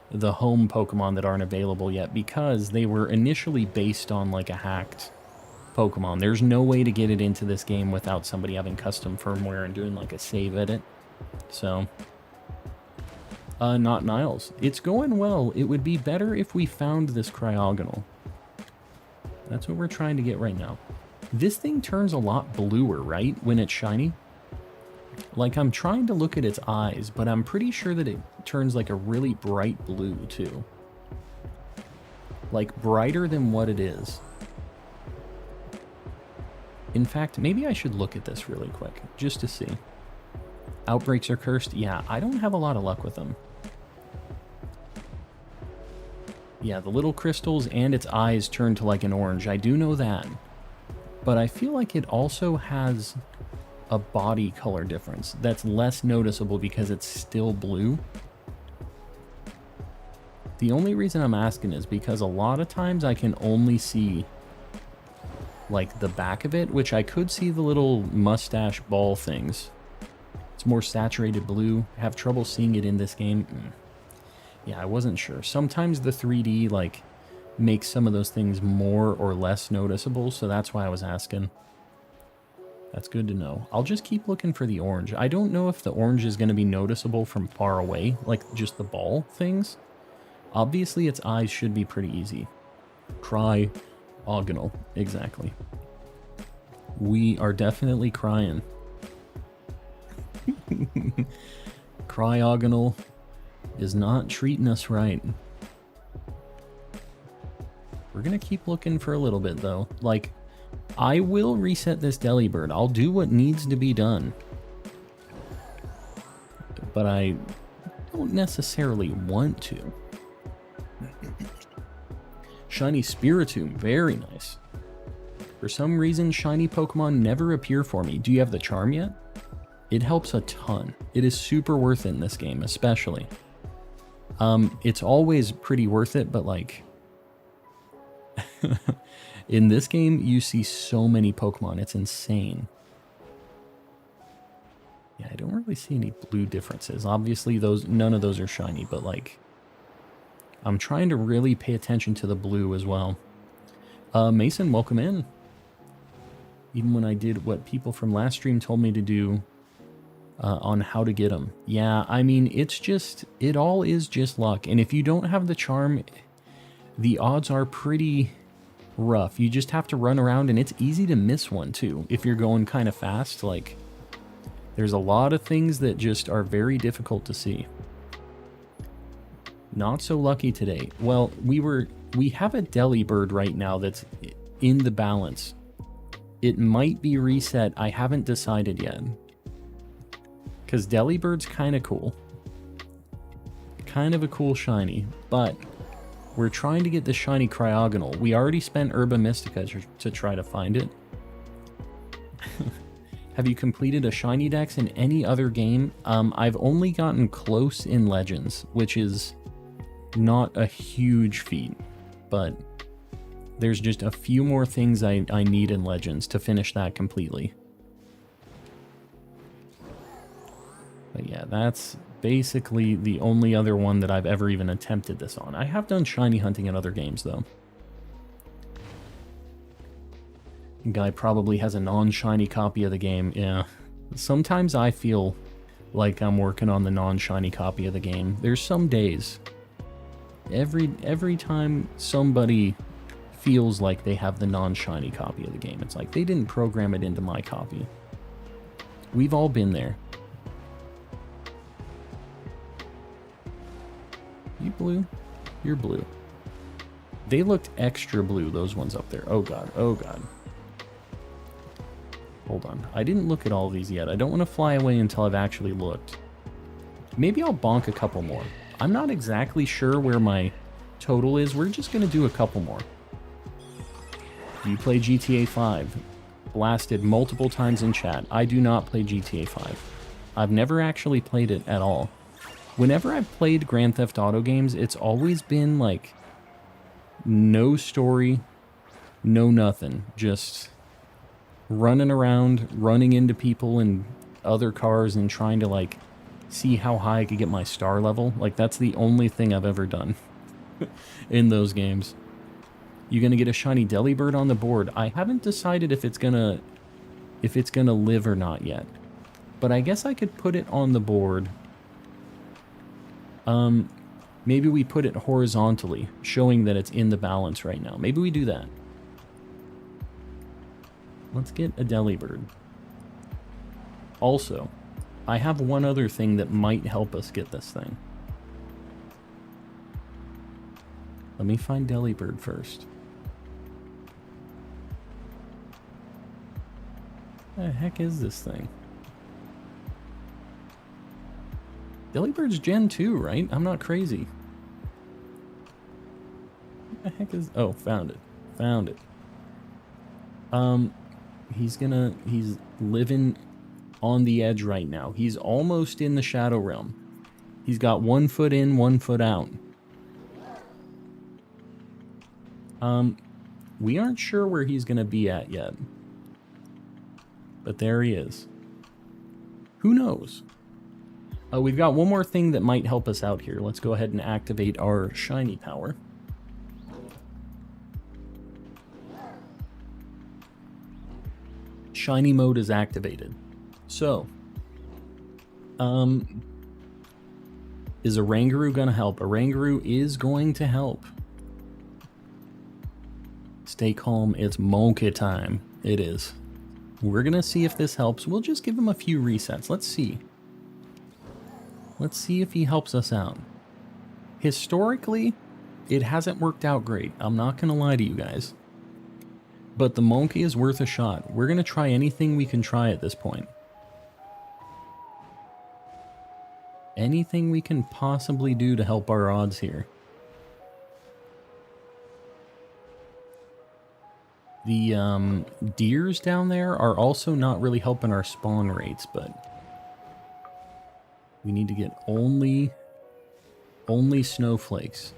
the home Pokemon that aren't available yet, because they were initially based on like a hacked Pokemon. There's no way to get it into this game without somebody having custom firmware and doing like a save edit. So, not Niles. It's going well. It would be better if we found this Cryogonal. That's what we're trying to get right now. This thing turns a lot bluer, right, when it's shiny? Like, I'm trying to look at its eyes, but I'm pretty sure that it turns like a really bright blue, too. Like, brighter than what it is. In fact, maybe I should look at this really quick, just to see. Outbreaks are cursed? Yeah, I don't have a lot of luck with them. Yeah, the little crystals and its eyes turn to like an orange. I do know that. But I feel like it also has a body color difference that's less noticeable because it's still blue. The only reason I'm asking is because a lot of times I can only see like the back of it, which I could see the little mustache ball things. It's more saturated blue. I have trouble seeing it in this game. Yeah, I wasn't sure. Sometimes the 3D like makes some of those things more or less noticeable, so that's why I was asking. That's good to know. I'll just keep looking for the orange. I don't know if the orange is going to be noticeable from far away, like just the ball things. Obviously, its eyes should be pretty easy. Cryogonal, exactly. We are definitely crying. Cryogonal is not treating us right. We're going to keep looking for a little bit, though. Like, I will reset this Delibird. I'll do what needs to be done. But I don't necessarily want to. Shiny Spiritomb, very nice. For some reason, shiny Pokemon never appear for me. Do you have the charm yet? It helps a ton. It is super worth it in this game, especially. It's always pretty worth it, but like... in this game, you see so many Pokemon. It's insane. Yeah, I don't really see any blue differences. Obviously, none of those are shiny, but like... I'm trying to really pay attention to the blue as well. Mason, welcome in. Even when I did what people from last stream told me to do on how to get them. Yeah, I mean, it's just... It all is just luck. And if you don't have the charm, the odds are pretty... rough. You just have to run around, and it's easy to miss one too if you're going kind of fast. Like, there's a lot of things that just are very difficult to see. Not so lucky today. Well, we have a Delibird right now that's in the balance. It might be reset. I haven't decided yet. Because Delibird's kind of cool. Kind of a cool shiny. But we're trying to get the shiny Cryogonal. We already spent Herba Mystica to try to find it. Have you completed a Shiny Dex in any other game? I've only gotten close in Legends, which is not a huge feat, but there's just a few more things I need in Legends to finish that completely. But yeah, that's basically the only other one that I've ever even attempted this on. I have done shiny hunting in other games, though. Guy probably has a non-shiny copy of the game. Yeah. Sometimes I feel like I'm working on the non-shiny copy of the game. There's some days. Every time somebody feels like they have the non-shiny copy of the game, it's like they didn't program it into my copy. We've all been there. You blue? You're blue. They looked extra blue, those ones up there. Oh god, oh god. Hold on. I didn't look at all of these yet. I don't want to fly away until I've actually looked. Maybe I'll bonk a couple more. I'm not exactly sure where my total is. We're just going to do a couple more. Do you play GTA 5? Blasted multiple times in chat. I do not play GTA 5. I've never actually played it at all. Whenever I've played Grand Theft Auto games, it's always been like no story, no nothing. Just running around, running into people and other cars and trying to like see how high I could get my star level. Like that's the only thing I've ever done in those games. You gonna get a shiny Delibird on the board? I haven't decided if it's gonna live or not yet. But I guess I could put it on the board. Maybe we put it horizontally, showing that it's in the balance right now. Maybe we do that. Let's get a Delibird. Also, I have one other thing that might help us get this thing. Let me find Delibird first. What the heck is this thing? Delibird's Gen 2, right? I'm not crazy. What the heck is... Oh, found it. Found it. He's living on the edge right now. He's almost in the Shadow Realm. He's got 1 foot in, 1 foot out. We aren't sure where he's gonna be at yet. But there he is. Who knows? We've got one more thing that might help us out here. Let's go ahead and activate our shiny power. Shiny mode is activated. So, is Oranguru gonna help? Oranguru is going to help. Stay calm, it's monkey time. It is. We're gonna see if this helps. We'll just give him a few resets. Let's see. Let's see if he helps us out. Historically, it hasn't worked out great. I'm not gonna lie to you guys. But the monkey is worth a shot. We're gonna try anything we can try at this point. Anything we can possibly do to help our odds here. The deers down there are also not really helping our spawn rates, but we need to get only snowflakes.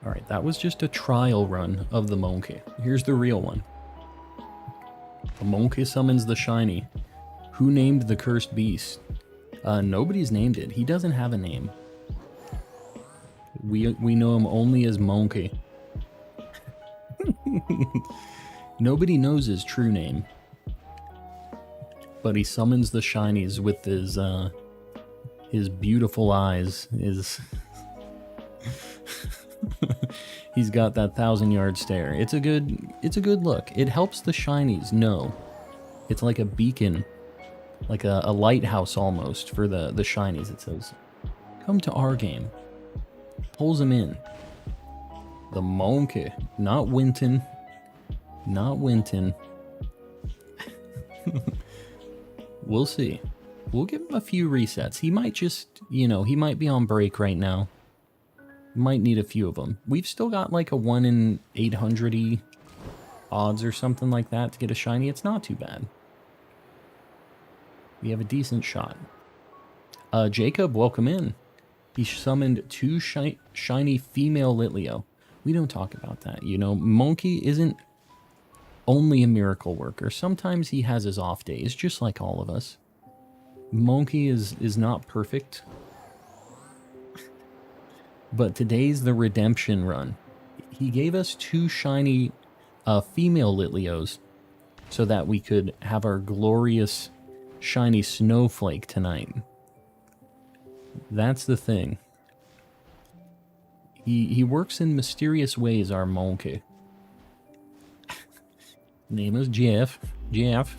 Alright, that was just a trial run of the monkey. Here's the real one. The monkey summons the shiny. Who named the cursed beast? Nobody's named it. He doesn't have a name. We know him only as Monkey. Nobody knows his true name. But he summons the shinies with his beautiful eyes. He's got that 1,000-yard stare. It's a good look. It helps the shinies know. It's like a beacon, like a lighthouse almost for the shinies. It says, Come to our game. Pulls him in. The monkey. Not Winton. Not Winton. We'll see. We'll give him a few resets. He might just, you know, he might be on break right now. Might need a few of them. We've still got like a 1 in 800-y odds or something like that to get a shiny. It's not too bad. We have a decent shot. Jacob, welcome in. He summoned 2 shiny female Litleo. We don't talk about that. You know, Monkey isn't only a miracle worker. Sometimes he has his off days, just like all of us. Monkey is not perfect. But today's the redemption run. He gave us 2 shiny female Litleos so that we could have our glorious shiny snowflake tonight. That's the thing. He works in mysterious ways, our monkey. Name is Jeff. Jeff.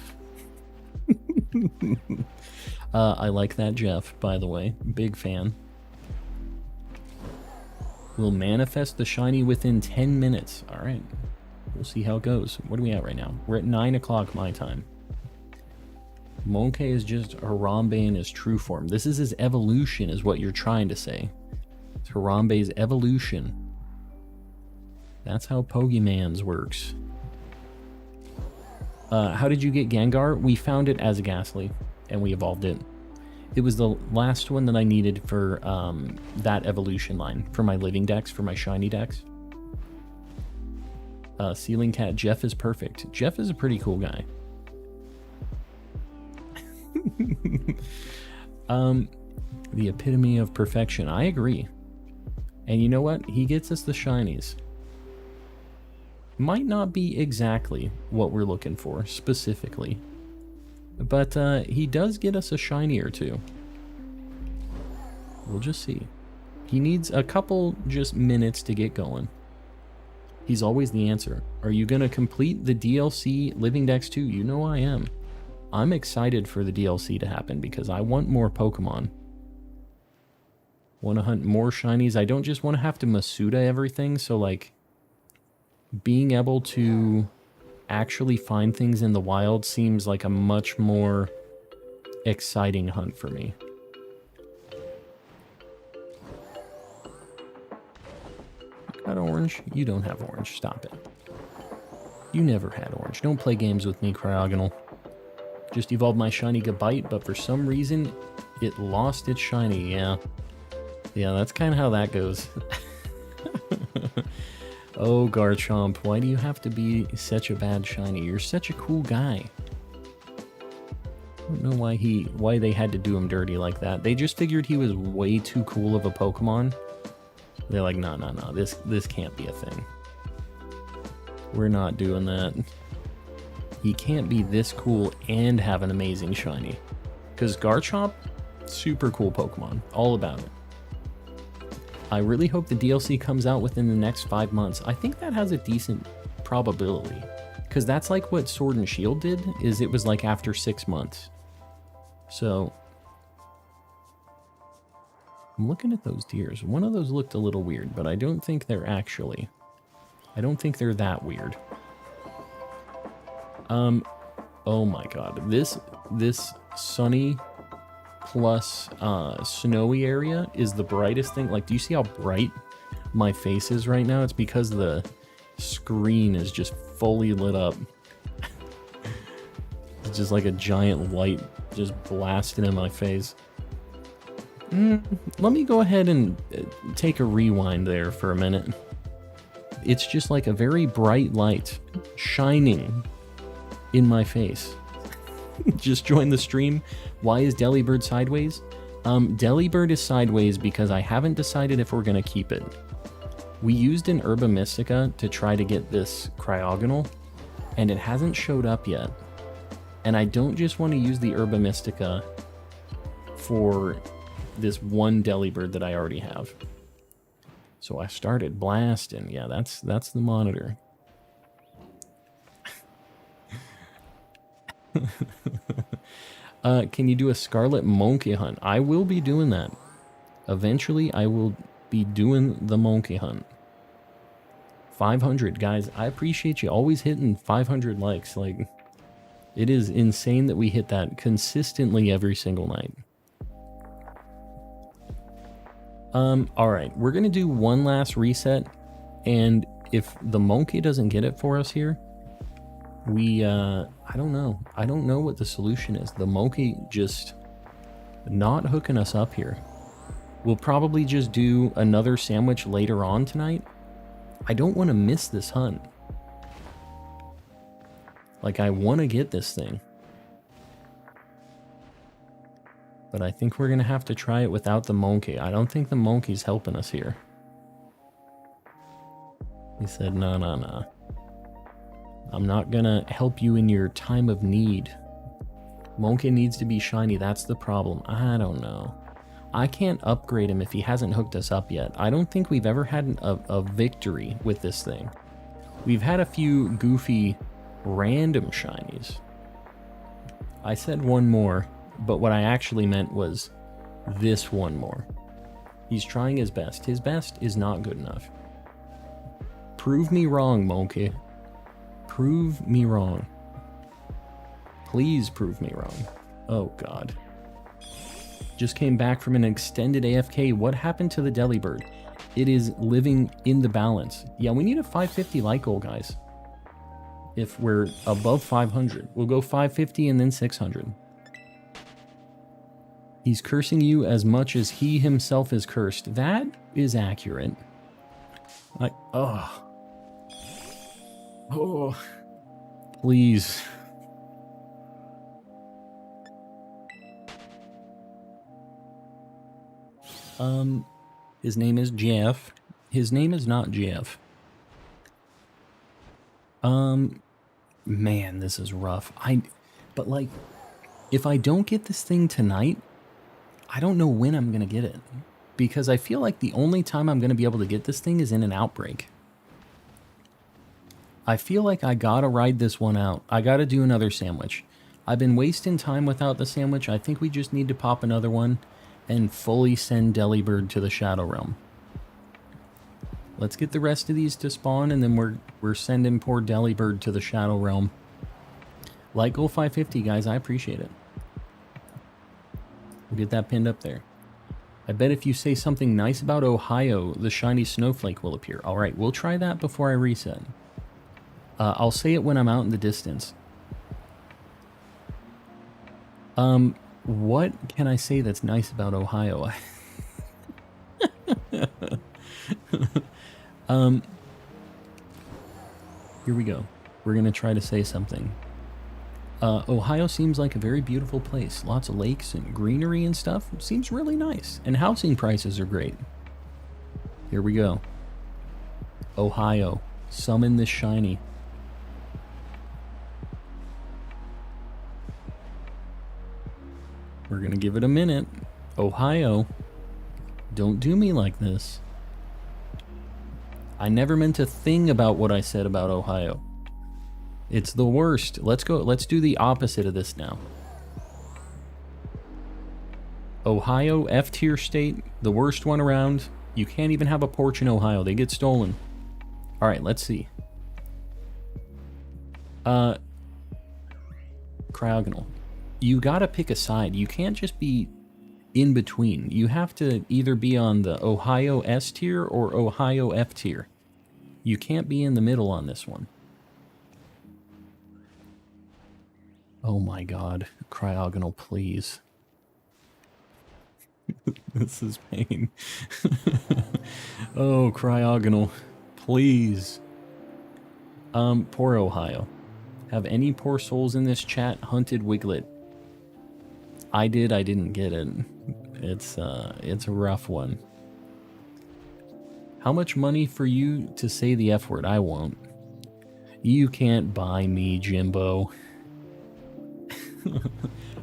I like that Jeff, by the way. Big fan. We'll manifest the shiny within 10 minutes. Alright. We'll see how it goes. What are we at right now? We're at 9 o'clock my time. Monkey is just Harambe in his true form. This is his evolution, is what you're trying to say. It's Harambe's evolution. That's how Pokemans works. How did you get Gengar? We found it as a Ghastly, and we evolved it. It was the last one that I needed for that evolution line, for my Living Dex, for my Shiny Dex. Ceiling Cat, Jeff is perfect. Jeff is a pretty cool guy. The epitome of perfection. I agree. And you know what? He gets us the shinies. Might not be exactly what we're looking for, specifically. But he does get us a shiny or two. We'll just see. He needs a couple just minutes to get going. He's always the answer. Are you going to complete the DLC Living Dex 2? You know I am. I'm excited for the DLC to happen because I want more Pokemon. Want to hunt more shinies. I don't just want to have to Masuda everything, so like being able to actually find things in the wild seems like a much more exciting hunt for me. Got orange? You don't have orange. Stop it. You never had orange. Don't play games with me, Cryogonal. Just evolved my shiny Gabite, but for some reason, it lost its shiny. Yeah, that's kind of how that goes. Oh, Garchomp, why do you have to be such a bad shiny? You're such a cool guy. I don't know why they had to do him dirty like that. They just figured he was way too cool of a Pokemon. They're like, no, this can't be a thing. We're not doing that. He can't be this cool and have an amazing shiny. Because Garchomp, super cool Pokemon. All about it. I really hope the DLC comes out within the next 5 months. I think that has a decent probability. Because that's like what Sword and Shield did, is it was like after 6 months. So, I'm looking at those deers. One of those looked a little weird, but I don't think they're actually. I don't think they're that weird. Oh my god. This sunny plus snowy area is the brightest thing. Like, do you see how bright my face is right now? It's because the screen is just fully lit up. It's just like a giant light just blasting in my face. Let me go ahead and take a rewind there for a minute. It's just like a very bright light shining in my face. Just join the stream. Why is Delibird sideways? Delibird is sideways because I haven't decided if we're going to keep it. We used an Herba Mystica to try to get this Cryogonal, and it hasn't showed up yet. And I don't just want to use the Herba Mystica for this one Delibird that I already have. So I started blasting. Yeah, that's the monitor. Can you do a Scarlet Monkey hunt? I will be doing that. Eventually, I will be doing the monkey hunt. 500, guys. I appreciate you always hitting 500 likes. Like, it is insane that we hit that consistently every single night. Alright, we're gonna do one last reset, and if the monkey doesn't get it for us here, we, I don't know. I don't know what the solution is. The monkey just not hooking us up here. We'll probably just do another sandwich later on tonight. I don't want to miss this hunt. Like, I want to get this thing. But I think we're going to have to try it without the monkey. I don't think the monkey's helping us here. He said, no, no, no. I'm not going to help you in your time of need. Monkey needs to be shiny. That's the problem. I don't know. I can't upgrade him if he hasn't hooked us up yet. I don't think we've ever had a victory with this thing. We've had a few goofy random shinies. I said one more, but what I actually meant was this one more. He's trying his best. His best is not good enough. Prove me wrong, Monkey. Prove me wrong. Please prove me wrong. Oh, God. Just came back from an extended AFK. What happened to the Delibird? It is living in the balance. Yeah, we need a 550 like goal, guys. If we're above 500, we'll go 550 and then 600. He's cursing you as much as he himself is cursed. That is accurate. Oh. Please. His name is Jeff. His name is not Jeff. Man, this is rough. But like, if I don't get this thing tonight, I don't know when I'm gonna get it. Because I feel like the only time I'm gonna be able to get this thing is in an outbreak. I feel like I gotta ride this one out. I gotta do another sandwich. I've been wasting time without the sandwich. I think we just need to pop another one and fully send Delibird to the Shadow Realm. Let's get the rest of these to spawn, and then we're sending poor Delibird to the Shadow Realm. Like goal 550, guys. I appreciate it. We'll get that pinned up there. I bet if you say something nice about Ohio, the shiny snowflake will appear. All right, we'll try that before I reset. I'll say it when I'm out in the distance. What can I say that's nice about Ohio? Here we go. We're gonna try to say something. Ohio seems like a very beautiful place. Lots of lakes and greenery and stuff. It seems really nice. And housing prices are great. Here we go. Ohio. Summon this shiny. We're gonna give it a minute. Ohio. Don't do me like this. I never meant a thing about what I said about Ohio. It's the worst. Let's go. Let's do the opposite of this now. Ohio, F tier state, the worst one around. You can't even have a porch in Ohio. They get stolen. All right, let's see. Cryogonal. You gotta pick a side. You can't just be in between. You have to either be on the Ohio S tier or Ohio F tier. You can't be in the middle on this one. Oh my God. Cryogonal, please. This is pain. Oh, Cryogonal. Please. Poor Ohio. Have any poor souls in this chat hunted Wiglet? I did, I didn't get it. It's a rough one. How much money for you to say the F word? I won't. You can't buy me, Jimbo.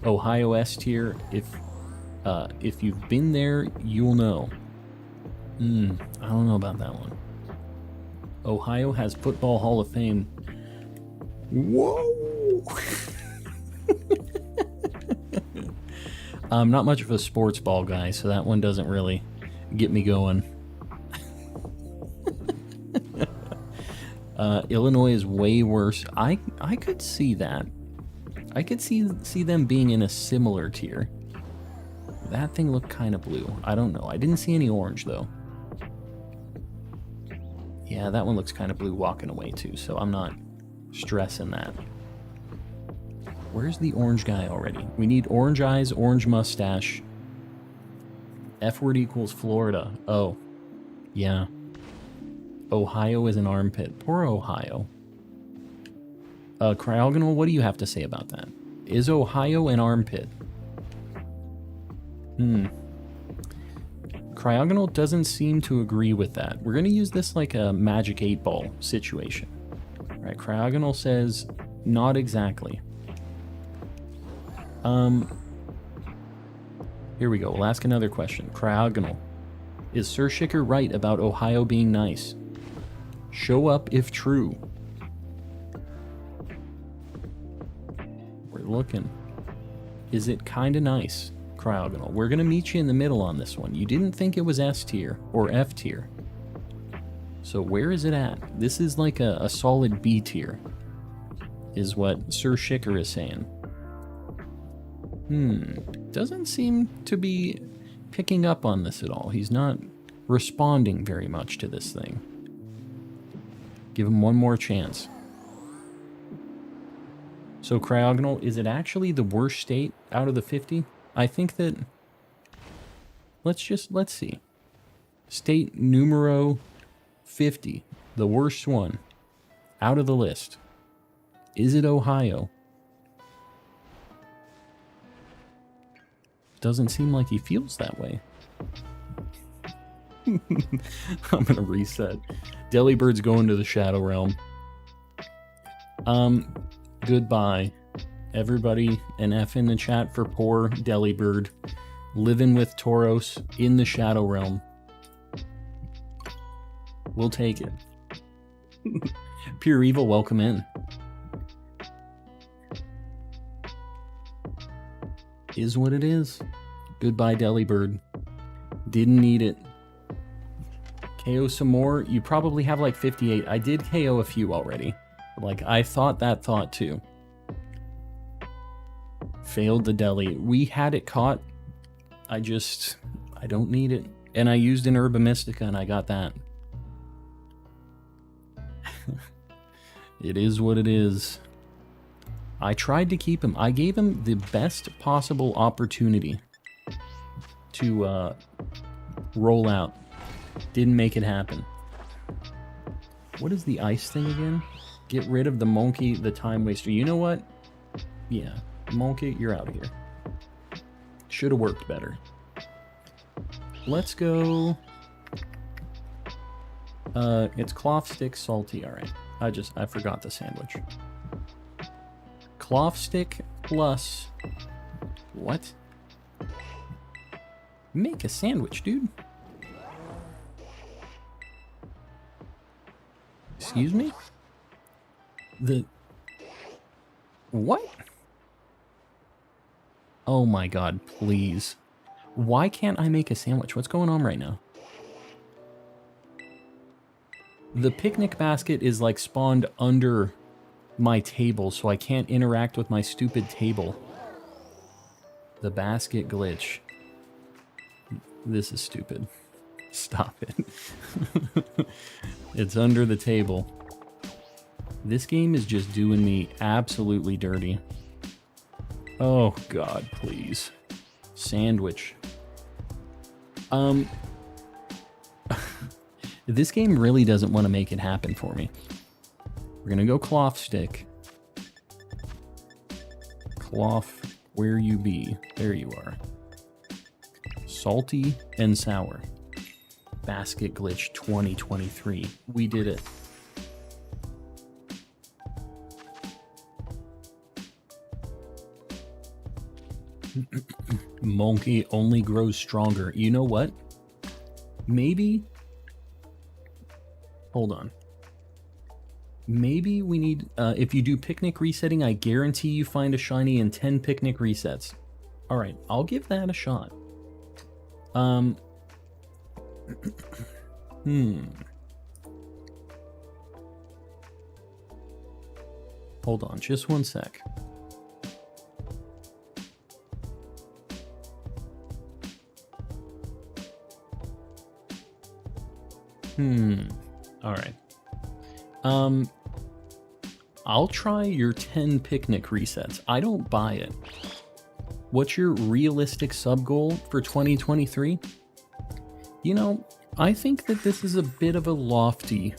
Ohio S tier. If you've been there, you'll know. I don't know about that one. Ohio has Football Hall of Fame. Whoa! I'm not much of a sports ball guy, so that one doesn't really get me going. Illinois is way worse. I could see that. I could see them being in a similar tier. That thing looked kind of blue. I don't know. I didn't see any orange, though. Yeah, that one looks kind of blue walking away, too, so I'm not stressing that. Where's the orange guy already? We need orange eyes, orange mustache. F word equals Florida. Oh, yeah. Ohio is an armpit. Poor Ohio. Cryogonal, what do you have to say about that? Is Ohio an armpit? Cryogonal doesn't seem to agree with that. We're going to use this like a magic 8-ball situation. All right, Cryogonal says not exactly. Here we go. We'll ask another question. Cryogonal. Is Sir Shicker right about Ohio being nice? Show up if true. We're looking. Is it kinda nice, Cryogonal? We're gonna meet you in the middle on this one. You didn't think it was S tier or F tier. So where is it at? This is like a solid B tier, is what Sir Shicker is saying. Doesn't seem to be picking up on this at all. He's not responding very much to this thing. Give him one more chance. So Cryogonal, is it actually the worst state out of the 50? I think that... Let's see. State numero 50. The worst one. Out of the list. Is it Ohio? Doesn't seem like he feels that way. I'm gonna reset. Delibird's going to the Shadow Realm. Goodbye. Everybody, an F in the chat for poor Delibird. Living with Tauros in the Shadow Realm. We'll take it. Pure Evil, welcome in. Is what it is. Goodbye, Delibird. Didn't need it. KO some more. You probably have like 58. I did KO a few already. Like, I thought that thought too. Failed the deli. We had it caught. I don't need it. And I used an Herba Mystica and I got that. It is what it is. I tried to keep him. I gave him the best possible opportunity to roll out. Didn't make it happen. What is the ice thing again? Get rid of the monkey, the time waster. You know what? Yeah, monkey, you're out of here. Should have worked better. Let's go. It's cloth stick salty. All right. I forgot the sandwich. Cloth stick plus what? Make a sandwich, dude. Excuse me? What? Oh my god, please. Why can't I make a sandwich? What's going on right now? The picnic basket is like spawned under my table, so I can't interact with my stupid table. The basket glitch. This is stupid. Stop it. It's under the table. This game is just doing me absolutely dirty. Oh god, please. Sandwich. This game really doesn't want to make it happen for me. We're gonna go cloth stick. Cloth, where you be? There you are. Salty and sour. Basket glitch 2023. We did it. Monkey only grows stronger. You know what? Maybe... Hold on. Maybe we need... if you do picnic resetting, I guarantee you find a shiny in 10 picnic resets. Alright, I'll give that a shot. Hold on, just one sec. All right. I'll try your 10 picnic resets. I don't buy it. What's your realistic sub goal for 2023? You know, I think that this is a bit of a lofty,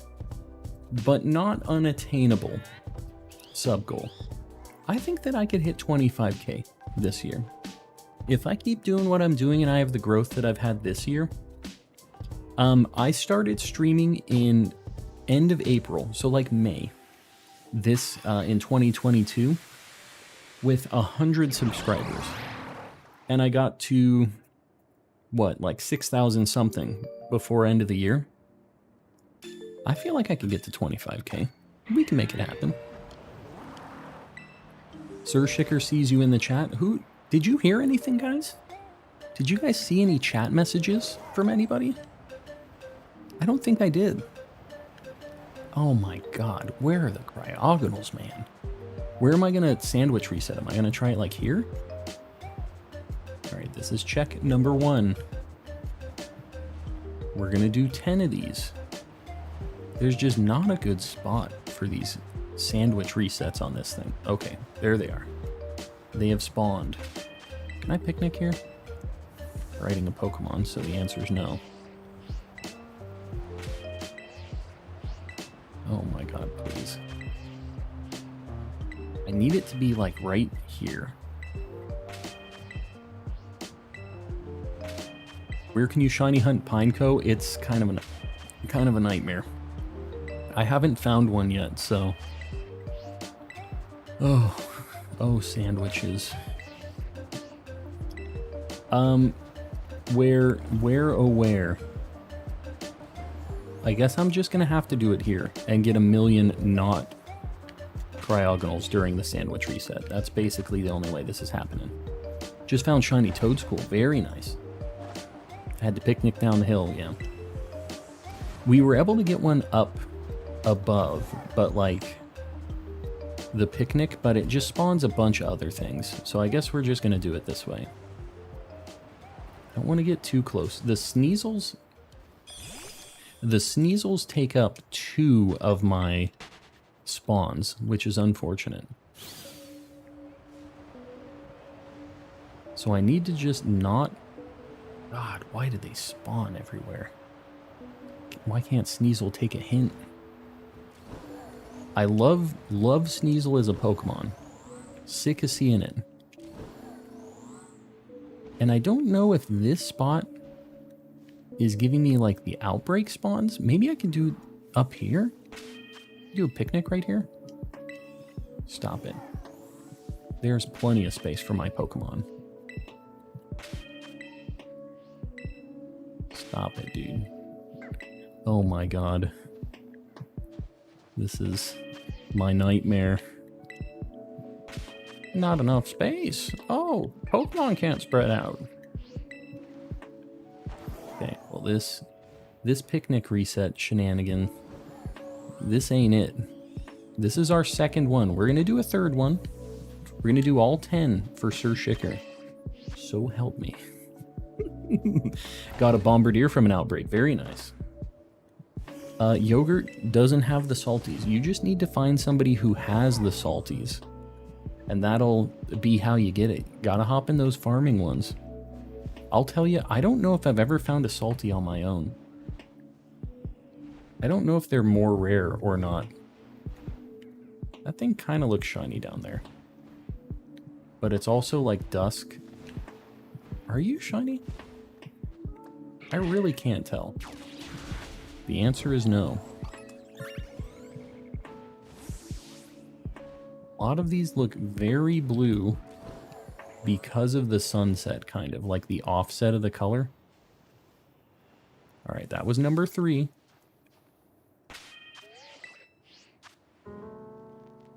but not unattainable sub goal. I think that I could hit 25K this year. If I keep doing what I'm doing and I have the growth that I've had this year, I started streaming in end of April, so like May, this in 2022, with 100 subscribers. And I got to, what, like 6,000 something before end of the year. I feel like I could get to 25K. We can make it happen. Sir Shicker sees you in the chat. Who, did you hear anything, guys? Did you guys see any chat messages from anybody? I don't think I did. Oh my god, where are the cryogonals, man? Where am I gonna sandwich reset? Am I gonna try it like here? Alright, this is check number 1. We're gonna do 10 of these. There's just not a good spot for these sandwich resets on this thing. Okay, there they are. They have spawned. Can I picnic here? Riding a Pokemon, so the answer is no. Oh my god, please. I need it to be like right here. Where can you shiny hunt Pineco? It's kind of a nightmare. I haven't found one yet, so. Oh, sandwiches. Where? I guess I'm just gonna have to do it here and get a million not cryogonals during the sandwich reset. That's basically the only way this is happening. Just found shiny Toadstool. Very nice. Had to picnic down the hill, yeah. We were able to get one up above, but like the picnic, but it just spawns a bunch of other things. So I guess we're just gonna do it this way. I don't want to get too close. The Sneasels take up 2 of my spawns, which is unfortunate. So I need to just not... God, why did they spawn everywhere? Why can't Sneasel take a hint? I love Sneasel as a Pokemon. Sick of seeing it. And I don't know if this spot is giving me like the outbreak spawns. Maybe I can do up here? Do a picnic right here? Stop it. There's plenty of space for my Pokemon. Stop it, dude. Oh my god. This is my nightmare. Not enough space. Oh, Pokemon can't spread out. Okay, well this picnic reset shenanigan, this ain't it. This is our second one. We're gonna do a third one. We're gonna do all 10 for Sir Shicker. So help me. Got a Bombardier from an outbreak. Very nice. Yogurt doesn't have the salties. You just need to find somebody who has the salties. And that'll be how you get it. Gotta hop in those farming ones. I'll tell you, I don't know if I've ever found a salty on my own. I don't know if they're more rare or not. That thing kind of looks shiny down there. But it's also like dusk. Are you shiny? I really can't tell. The answer is no. A lot of these look very blue because of the sunset, kind of like the offset of the color. All right, that was number 3.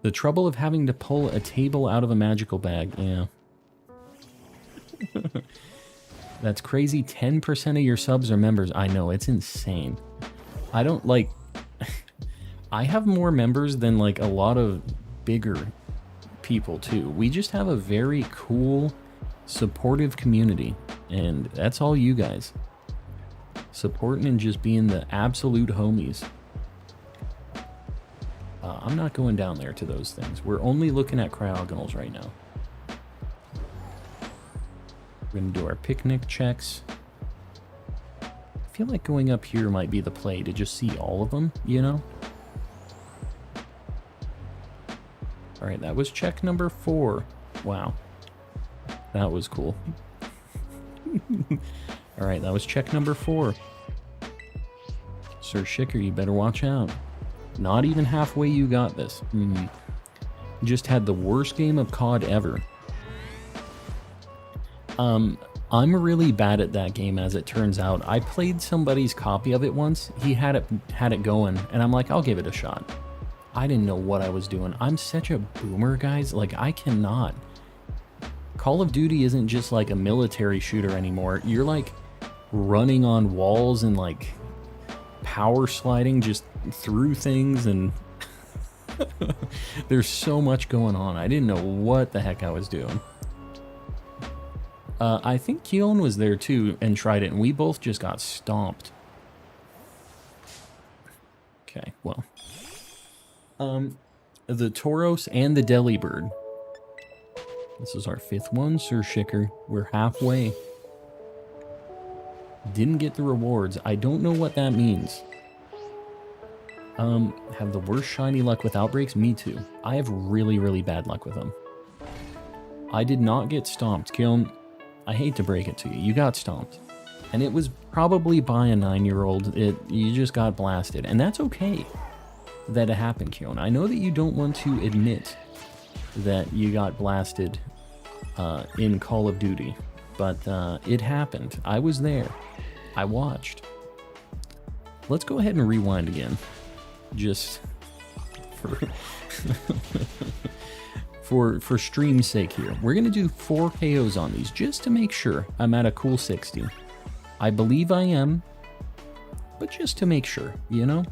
The trouble of having to pull a table out of a magical bag, yeah. That's crazy. 10% of your subs are members. I know, it's insane. I don't like... I have more members than like a lot of bigger people too. We just have a very cool, supportive community. And that's all you guys. Supporting and just being the absolute homies. I'm not going down there to those things. We're only looking at cryogonals right now. We're going to do our picnic checks. I feel like going up here might be the play to just see all of them, you know? Alright, that was check number 4. Wow. That was cool. Alright, that was check number 4. Sir Shicker, you better watch out. Not even halfway you got this. Just had the worst game of COD ever. I'm really bad at that game, as it turns out. I played somebody's copy of it once. He had it going, and I'm like, I'll give it a shot. I didn't know what I was doing. I'm such a boomer, guys. Like, I cannot. Call of Duty isn't just like a military shooter anymore. You're like running on walls and like power sliding just through things, and there's so much going on. I didn't know what the heck I was doing. I think Keon was there too and tried it, and we both just got stomped. Okay, well. The Tauros and the Delibird. This is our 5th one, Sir Shicker. We're halfway. Didn't get the rewards. I don't know what that means. Have the worst shiny luck with outbreaks? Me too. I have really, really bad luck with them. I did not get stomped. Keon, I hate to break it to you. You got stomped. And it was probably by a 9-year-old. You just got blasted. And that's okay that it happened, Keon. I know that you don't want to admit that you got blasted in Call of Duty. But it happened. I was there. I watched. Let's go ahead and rewind again. Just for stream's sake here. We're going to do 4 KOs on these just to make sure I'm at a cool 60. I believe I am, but just to make sure, you know?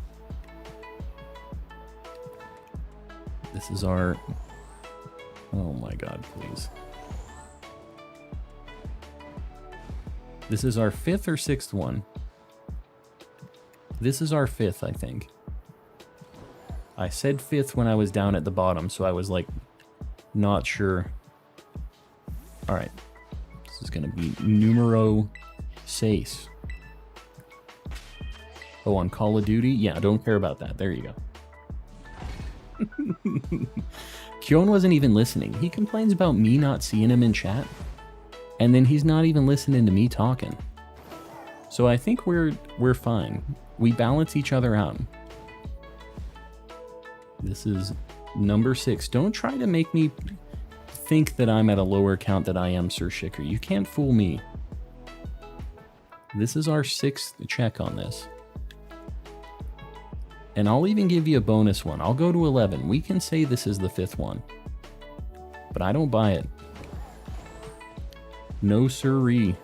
This is our... Oh my god, please. This is our 5th or 6th one. This is our 5th, I think. I said 5th when I was down at the bottom, so I was like, not sure. Alright. This is going to be numero 6. Oh, on Call of Duty? Yeah, don't care about that. There you go. Kyon wasn't even listening. He complains about me not seeing him in chat. And then he's not even listening to me talking. So I think we're fine. We balance each other out. This is number 6. Don't try to make me think that I'm at a lower count than I am, Sir Shicker. You can't fool me. This is our 6th check on this. And I'll even give you a bonus one. I'll go to 11. We can say this is the 5th one. But I don't buy it. No siree.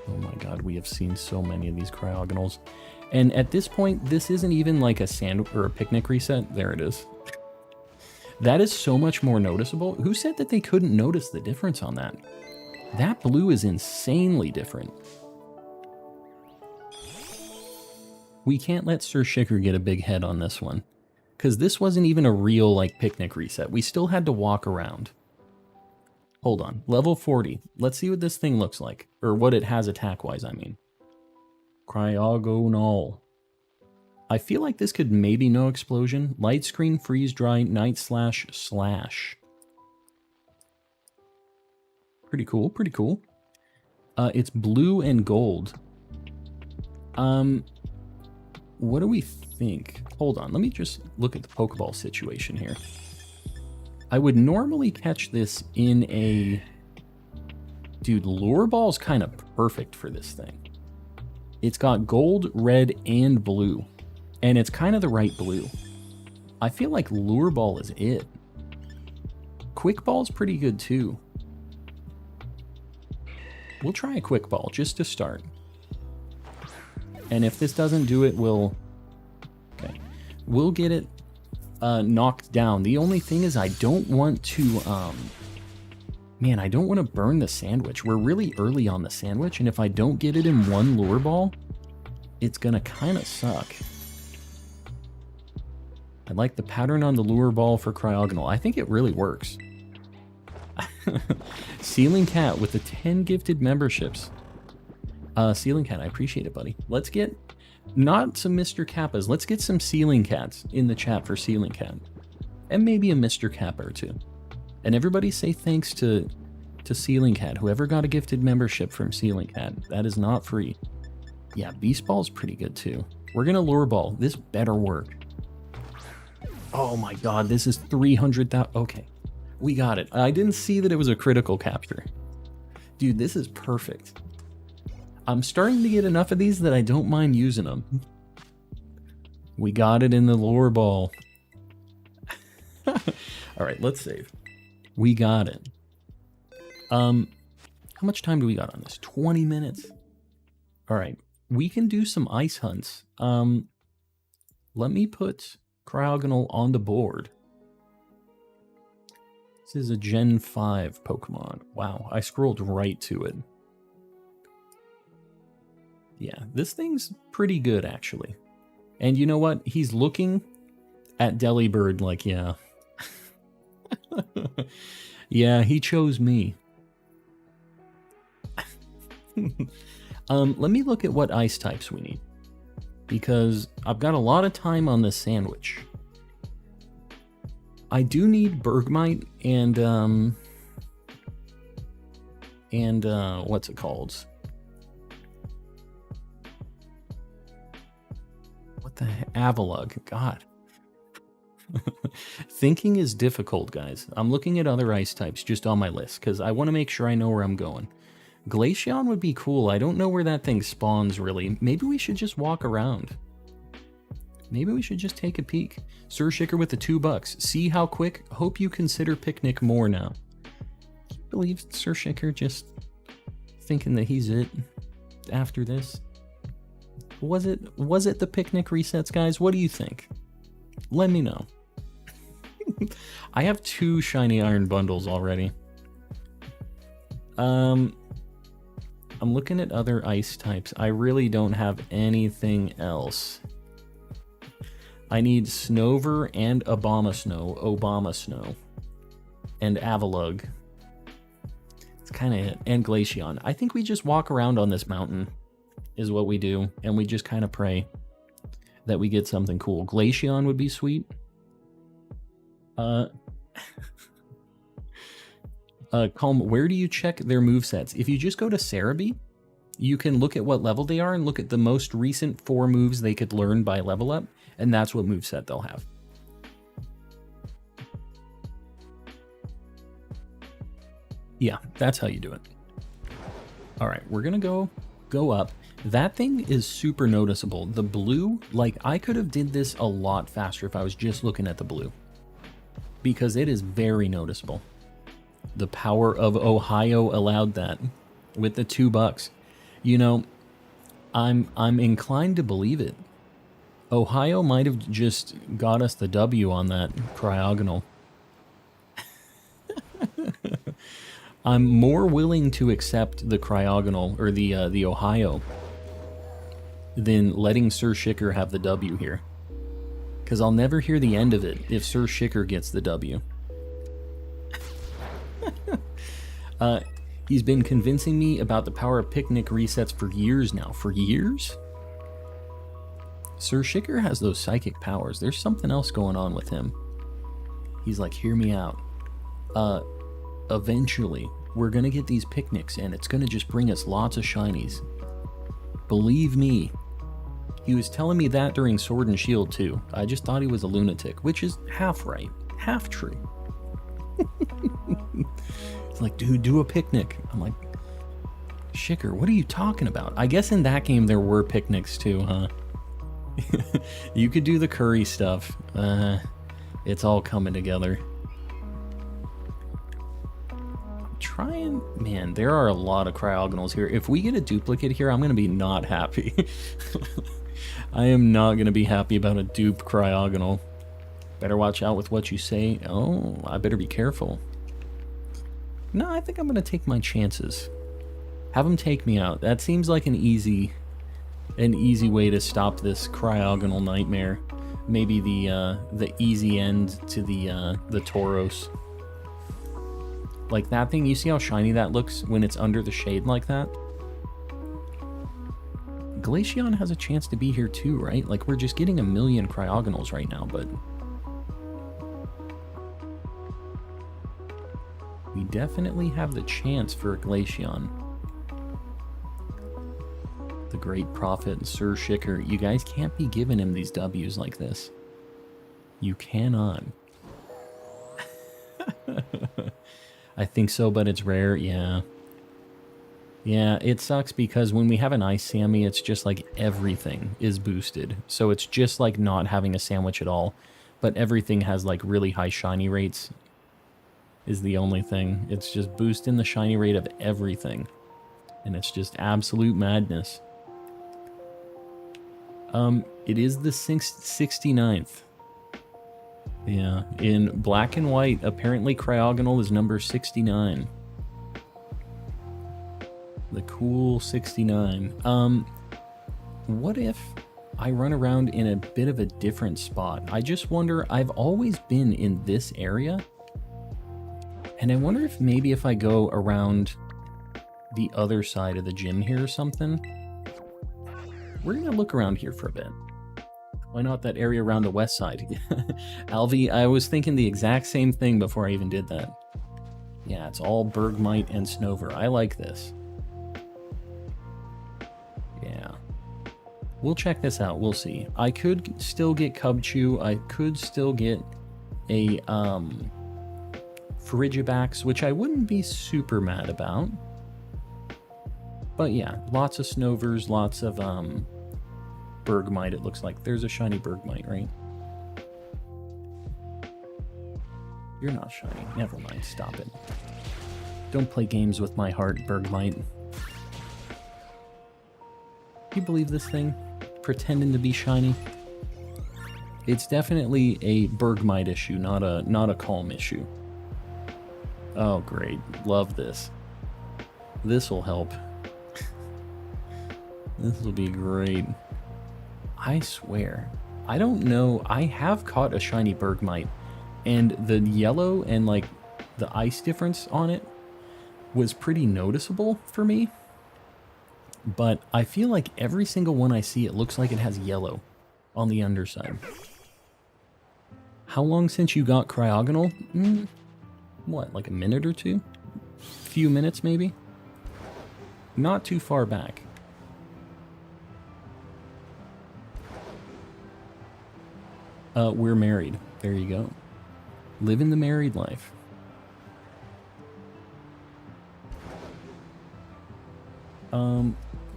Oh my god, we have seen so many of these cryogonals. And at this point, this isn't even like a sand or a picnic reset. There it is. That is so much more noticeable. Who said that they couldn't notice the difference on that? That blue is insanely different. We can't let Sir Shicker get a big head on this one. Because this wasn't even a real, like, picnic reset. We still had to walk around. Hold on. Level 40. Let's see what this thing looks like. Or what it has attack-wise, I mean. Cryogonal. I feel like this could maybe no explosion. Light screen, freeze dry, night slash, slash. Pretty cool, pretty cool. It's blue and gold. What do we think? Hold on, let me just look at the Pokeball situation here. I would normally catch this in a... Dude, Lure Ball's kind of perfect for this thing. It's got gold, red, and blue. And it's kind of the right blue. I feel like Lure Ball is it. Quick Ball's pretty good too. We'll try a quick ball just to start. And if this doesn't do it, we'll get it knocked down. The only thing is I don't want to, man, I don't want to burn the sandwich. We're really early on the sandwich, and if I don't get it in one lure ball, it's gonna kind of suck. I like the pattern on the lure ball for Cryogonal. I think it really works. Ceiling Cat with the 10 gifted memberships. Ceiling Cat, I appreciate it, buddy. Let's get, not some Mr. Kappas, let's get some Ceiling Cats in the chat for Ceiling Cat. And maybe a Mr. Kappa or two. And everybody say thanks to Ceiling Cat. Whoever got a gifted membership from Ceiling Cat. That is not free. Yeah, Beast Ball's pretty good too. We're gonna lure ball. This better work. Oh my god, this is 300,000. Okay, we got it. I didn't see that it was a critical capture. Dude, this is perfect. I'm starting to get enough of these that I don't mind using them. We got it in the lure ball. Alright, let's save. We got it. How much time do we got on this? 20 minutes. Alright, we can do some ice hunts. Let me put Cryogonal on the board. This is a Gen 5 Pokemon. Wow, I scrolled right to it. Yeah, this thing's pretty good, actually. And you know what? He's looking at Delibird like, yeah. Yeah, he chose me. Let me look at what ice types we need. Because I've got a lot of time on this sandwich. I do need Bergmite and what's it called? What the heck? Avalug. God. Thinking is difficult, guys. I'm looking at other ice types just on my list because I want to make sure I know where I'm going. Glaceon would be cool. I don't know where that thing spawns, really. Maybe we should just walk around. Maybe we should just take a peek. Sir Shicker with the $2. See how quick? Hope you consider Picnic more now. I believe Sir Shicker just thinking that he's it after this. Was it the Picnic resets, guys? What do you think? Let me know. I have 2 shiny iron bundles already. I'm looking at other ice types. I really don't have anything else. I need Snover and Obama Snow, and Avalug. It's kind of it. And Glaceon. I think we just walk around on this mountain is what we do, and we just kind of pray that we get something cool. Glaceon would be sweet. Calm, where do you check their movesets? If you just go to Cerebi, you can look at what level they are and look at the most recent 4 moves they could learn by level up, and that's what moveset they'll have. Yeah, that's how you do it. Alright, we're gonna go up. That thing is super noticeable. The blue, like, I could have did this a lot faster if I was just looking at the blue. Because it is very noticeable. The power of Ohio allowed that with the $2. You know, I'm inclined to believe it. Ohio might have just got us the W on that Cryogonal. I'm more willing to accept the Cryogonal or the Ohio than letting Sir Shicker have the W here. Because I'll never hear the end of it if Sir Shicker gets the W. He's been convincing me about the power of Picnic resets for years now. For years? Sir Shicker has those psychic powers. There's something else going on with him. He's like, hear me out. Eventually, we're gonna get these picnics and it's gonna just bring us lots of shinies. Believe me. He was telling me that during Sword and Shield too. I just thought he was a lunatic, which is half right, half true. It's like, dude, do a picnic. I'm like, Shicker, what are you talking about? I guess in that game there were picnics too, huh? You could do the curry stuff. It's all coming together. Man, there are a lot of cryogonals here. If we get a duplicate here, I'm going to be not happy. I am not going to be happy about a dupe cryogonal. Better watch out with what you say. Oh, I better be careful. No, I think I'm going to take my chances. Have them take me out. That seems like an easy way to stop this cryogonal nightmare. Maybe the easy end to the Tauros. Like that thing, you see how shiny that looks when it's under the shade like that? Glaceon has a chance to be here too, right? Like we're just getting a million cryogonals right now, but we definitely have the chance for a Glaceon. The Great Prophet, Sir Shicker, you guys can't be giving him these W's like this. You cannot. I think so, but it's rare, yeah. Yeah, it sucks because when we have an Ice Sammy, it's just like everything is boosted. So it's just like not having a sandwich at all. But everything has like really high shiny rates is the only thing. It's just boosting the shiny rate of everything. And it's just absolute madness. It is the 69th. Yeah, in black and white, apparently cryogonal is number 69. The cool 69. What if I run around in a bit of a different spot? I just wonder, I've always been in this area, and I wonder if maybe if I go around the other side of the gym here or something. We're gonna look around here for a bit. Why not that area around the west side? Alvi, I was thinking the exact same thing before I even did that. Yeah, it's all Bergmite and Snover. I like this. Yeah. We'll check this out. We'll see. I could still get Cubchoo. I could still get a Frigibax, which I wouldn't be super mad about. But yeah, lots of Snovers, lots of Bergmite, it looks like. There's a shiny Bergmite, right? You're not shiny. Never mind. Stop it. Don't play games with my heart, Bergmite. You believe this thing? Pretending to be shiny? It's definitely a Bergmite issue, not a calm issue. Oh, great. Love this. This'll help. This will be great. I swear, I don't know. I have caught a shiny Bergmite, and the yellow and like the ice difference on it was pretty noticeable for me. But I feel like every single one I see, it looks like it has yellow on the underside. How long since you got cryogonal? What, like a minute or two? Few minutes maybe? Not too far back. We're married. There you go. Living the married life.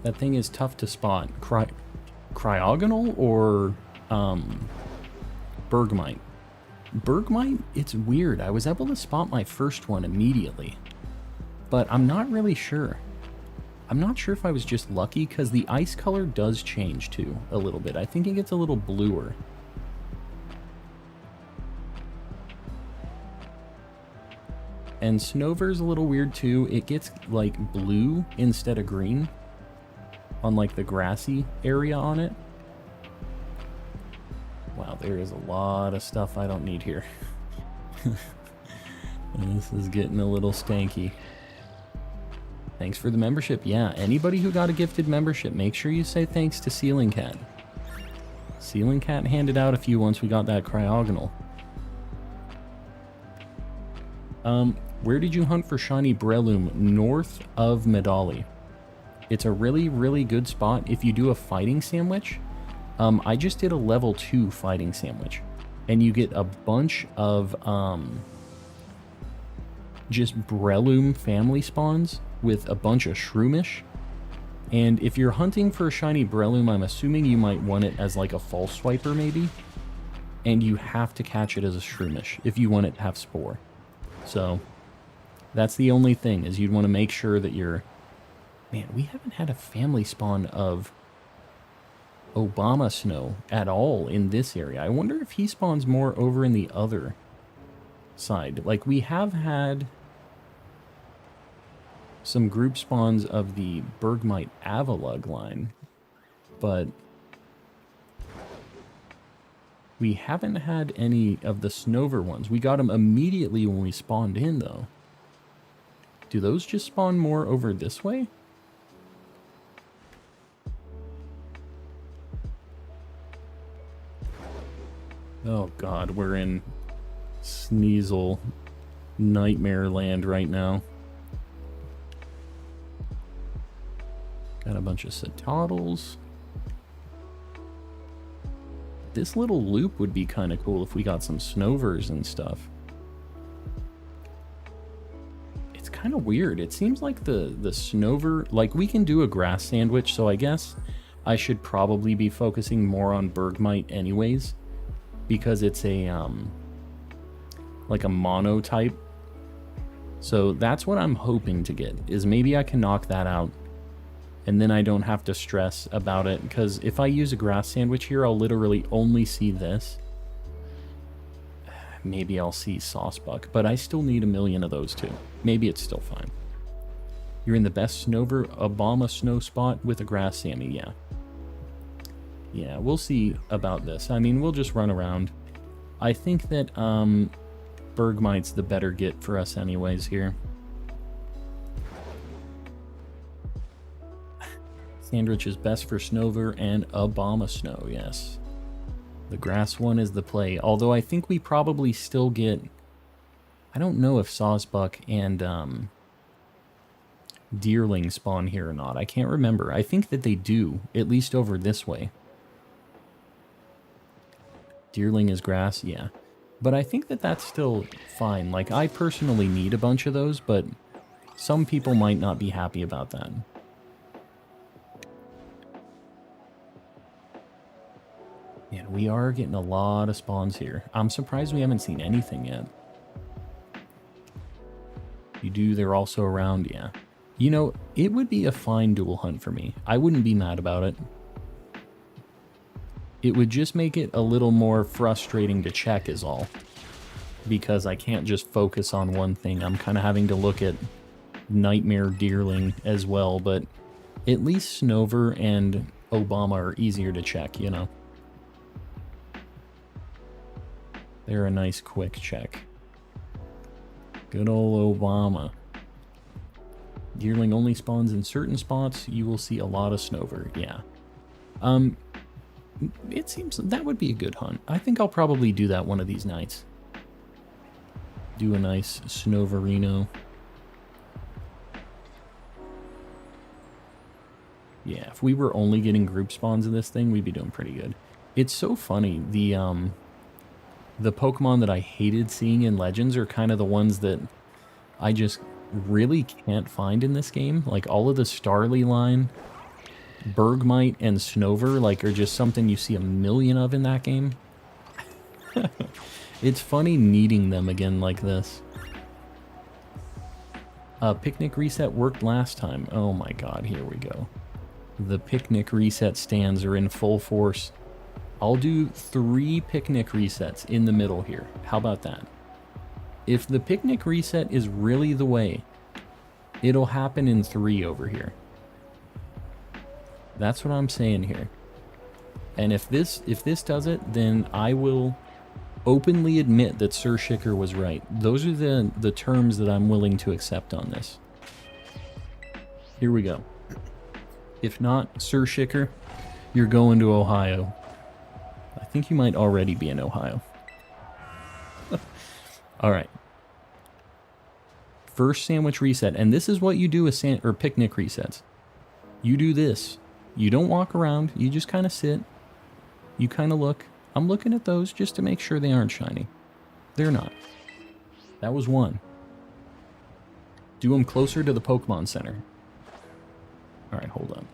That thing is tough to spot. Cryogonal or Bergmite? Bergmite, it's weird. I was able to spot my first one immediately, but I'm not really sure. I'm not sure if I was just lucky, because the ice color does change too a little bit. I think it gets a little bluer. And Snover's a little weird too. It gets like blue instead of green on like the grassy area on it. Wow, there is a lot of stuff I don't need here. This is getting a little stanky. Thanks for the membership. Yeah, anybody who got a gifted membership, make sure you say thanks to Ceiling Cat. Ceiling Cat handed out a few once we got that cryogonal. Where did you hunt for shiny Breloom? North of Medali. It's a really, really good spot if you do a fighting sandwich. I just did a level 2 fighting sandwich, and you get a bunch of just Breloom family spawns with a bunch of Shroomish. And if you're hunting for a shiny Breloom, I'm assuming you might want it as like a false swiper maybe, and you have to catch it as a Shroomish if you want it to have Spore. So That's the only thing, is you'd want to make sure that you're... Man, we haven't had a family spawn of Obama Snow at all in this area. I wonder if he spawns more over in the other side. Like, we have had some group spawns of the Bergmite Avalug line, but we haven't had any of the Snover ones. We got them immediately when we spawned in, though. Do those just spawn more over this way? Oh god, we're in Sneasel Nightmare Land right now. Got a bunch of Cetoddles. This little loop would be kind of cool if we got some Snovers and stuff. It's kind of weird. It seems like the Snover... Like, we can do a grass sandwich, so I guess I should probably be focusing more on Bergmite anyways, because it's a, like a mono type. So that's what I'm hoping to get, is maybe I can knock that out, and then I don't have to stress about it, because if I use a grass sandwich here, I'll literally only see this. Maybe I'll see Saucebuck, but I still need a million of those too. Maybe it's still fine. You're in the best Snover Obama Snow spot with a grass Sammy, yeah. Yeah, we'll see about this. I mean, we'll just run around. I think that Bergmite's the better get for us anyways here. Sandwich is best for Snover and Obama Snow, yes. The grass one is the play. Although I think we probably still get... I don't know if Saucebuck and Deerling spawn here or not. I can't remember. I think that they do, at least over this way. Deerling is grass, yeah. But I think that that's still fine. Like, I personally need a bunch of those, but some people might not be happy about that. Yeah, we are getting a lot of spawns here. I'm surprised we haven't seen anything yet. You do, they're also around, yeah. You know, it would be a fine dual hunt for me. I wouldn't be mad about it. It would just make it a little more frustrating to check is all. Because I can't just focus on one thing. I'm kind of having to look at Nightmare Deerling as well, but at least Snover and Obama are easier to check, you know. They're a nice quick check. Good old Obama. Deerling only spawns in certain spots. You will see a lot of Snover, yeah. It seems that would be a good hunt. I think I'll probably do that one of these nights. Do a nice Snoverino. Yeah, if we were only getting group spawns in this thing, we'd be doing pretty good. It's so funny. The Pokemon that I hated seeing in Legends are kind of the ones that I just really can't find in this game. Like, all of the Starly line... Bergmite and Snover, like, are just something you see a million of in that game. It's funny needing them again like this. Picnic reset worked last time. Oh my god, here we go. The picnic reset stands are in full force. I'll do 3 picnic resets in the middle here. How about that? If the picnic reset is really the way, it'll happen in 3 over here. That's what I'm saying here. And if this does it, then I will openly admit that Sir Shicker was right. Those are the terms that I'm willing to accept on this. Here we go. If not, Sir Shicker, you're going to Ohio. I think you might already be in Ohio. Alright. First sandwich reset. And this is what you do with picnic resets. You do this. You don't walk around, you just kind of sit. You kind of look. I'm looking at those just to make sure they aren't shiny. They're not. That was 1. Do them closer to the Pokemon Center. Alright, hold on.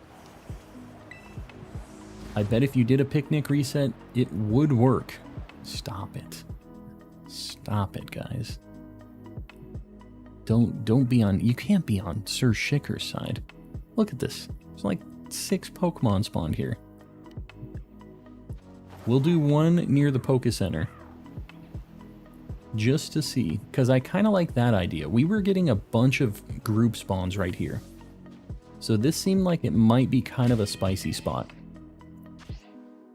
I bet if you did a picnic reset, it would work. Stop it. Stop it, guys. Don't be on... You can't be on Sir Shicker's side. Look at this. There's like 6 Pokemon spawned here. We'll do one near the Poke Center. Just to see. Because I kind of like that idea. We were getting a bunch of group spawns right here. So this seemed like it might be kind of a spicy spot.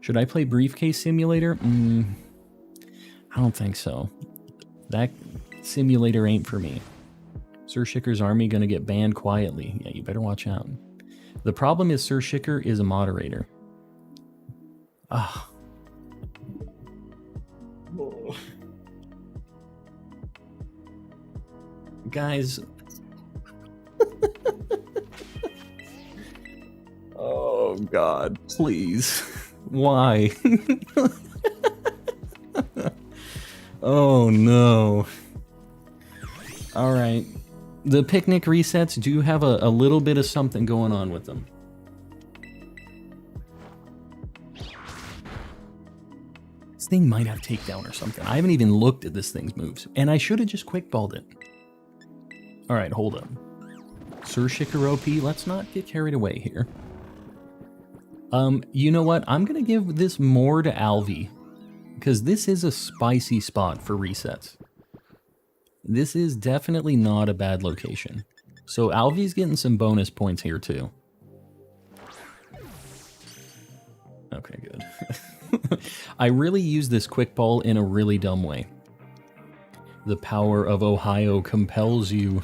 Should I play Briefcase Simulator? I don't think so. That simulator ain't for me. Sir Shicker's army gonna get banned quietly. Yeah, you better watch out. The problem is Sir Shicker is a moderator. Ah. Oh. Guys. Oh, God. Please. Why? Oh, no. All right. The picnic resets do have a little bit of something going on with them. This thing might have takedown or something. I haven't even looked at this thing's moves. And I should have just quick-balled it. All right, hold up. Sir Shicker OP, let's not get carried away here. You know what? I'm going to give this more to Alvi. Because this is a spicy spot for resets. This is definitely not a bad location. So Alvi's getting some bonus points here too. Okay, good. I really use this quick ball in a really dumb way. The power of Ohio compels you.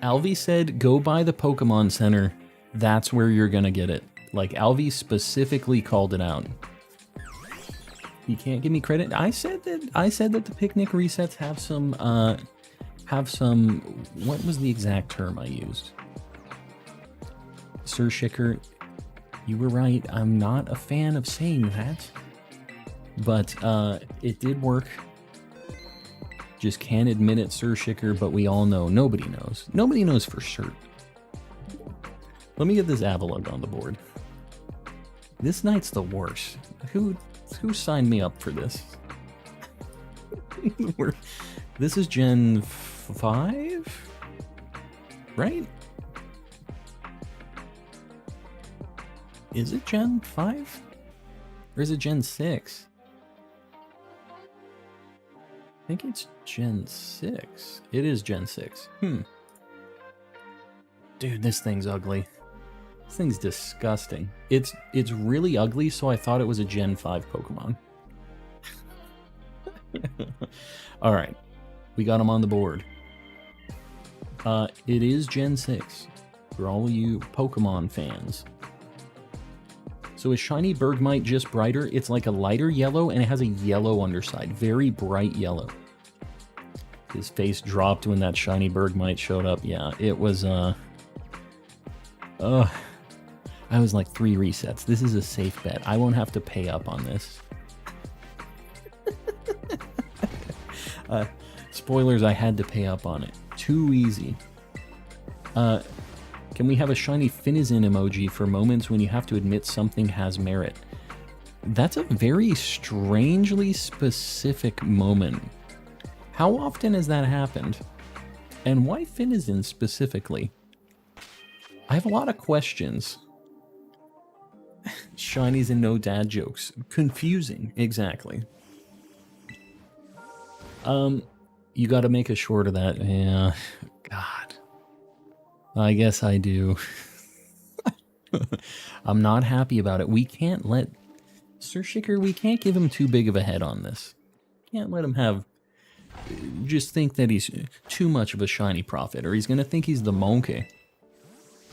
Alvi said, go by the Pokemon Center. That's where you're gonna get it. Like, Alvi specifically called it out. You can't give me credit. I said that the picnic resets have some, what was the exact term I used? Sir Shicker, you were right. I'm not a fan of saying that. But, it did work. Just can't admit it, Sir Shicker, but we all know. Nobody knows. Nobody knows for sure. Let me get this Avalugg on the board. This knight's the worst. Who signed me up for this? This is Gen 5? Right? Is it Gen 5? Or is it Gen 6? I think it's Gen 6. It is Gen 6. Dude, this thing's ugly. This thing's disgusting. It's really ugly, so I thought it was a Gen 5 Pokemon. Alright. We got him on the board. It is Gen 6. For all you Pokemon fans. So is Shiny Bergmite just brighter? It's like a lighter yellow, and it has a yellow underside. Very bright yellow. His face dropped when that Shiny Bergmite showed up. Yeah, it was, I was like 3 resets. This is a safe bet. I won't have to pay up on this. Spoilers, I had to pay up on it. Too easy. Can we have a shiny Finizen emoji for moments when you have to admit something has merit? That's a very strangely specific moment. How often has that happened? And why Finizen specifically? I have a lot of questions. Shinies and no dad jokes. Confusing, exactly. You gotta make a short of that. Yeah, God. I guess I do. I'm not happy about it. We can't let... Sir Shicker, we can't give him too big of a head on this. Can't let him have... Just think that he's too much of a shiny prophet, or he's gonna think he's the monkey.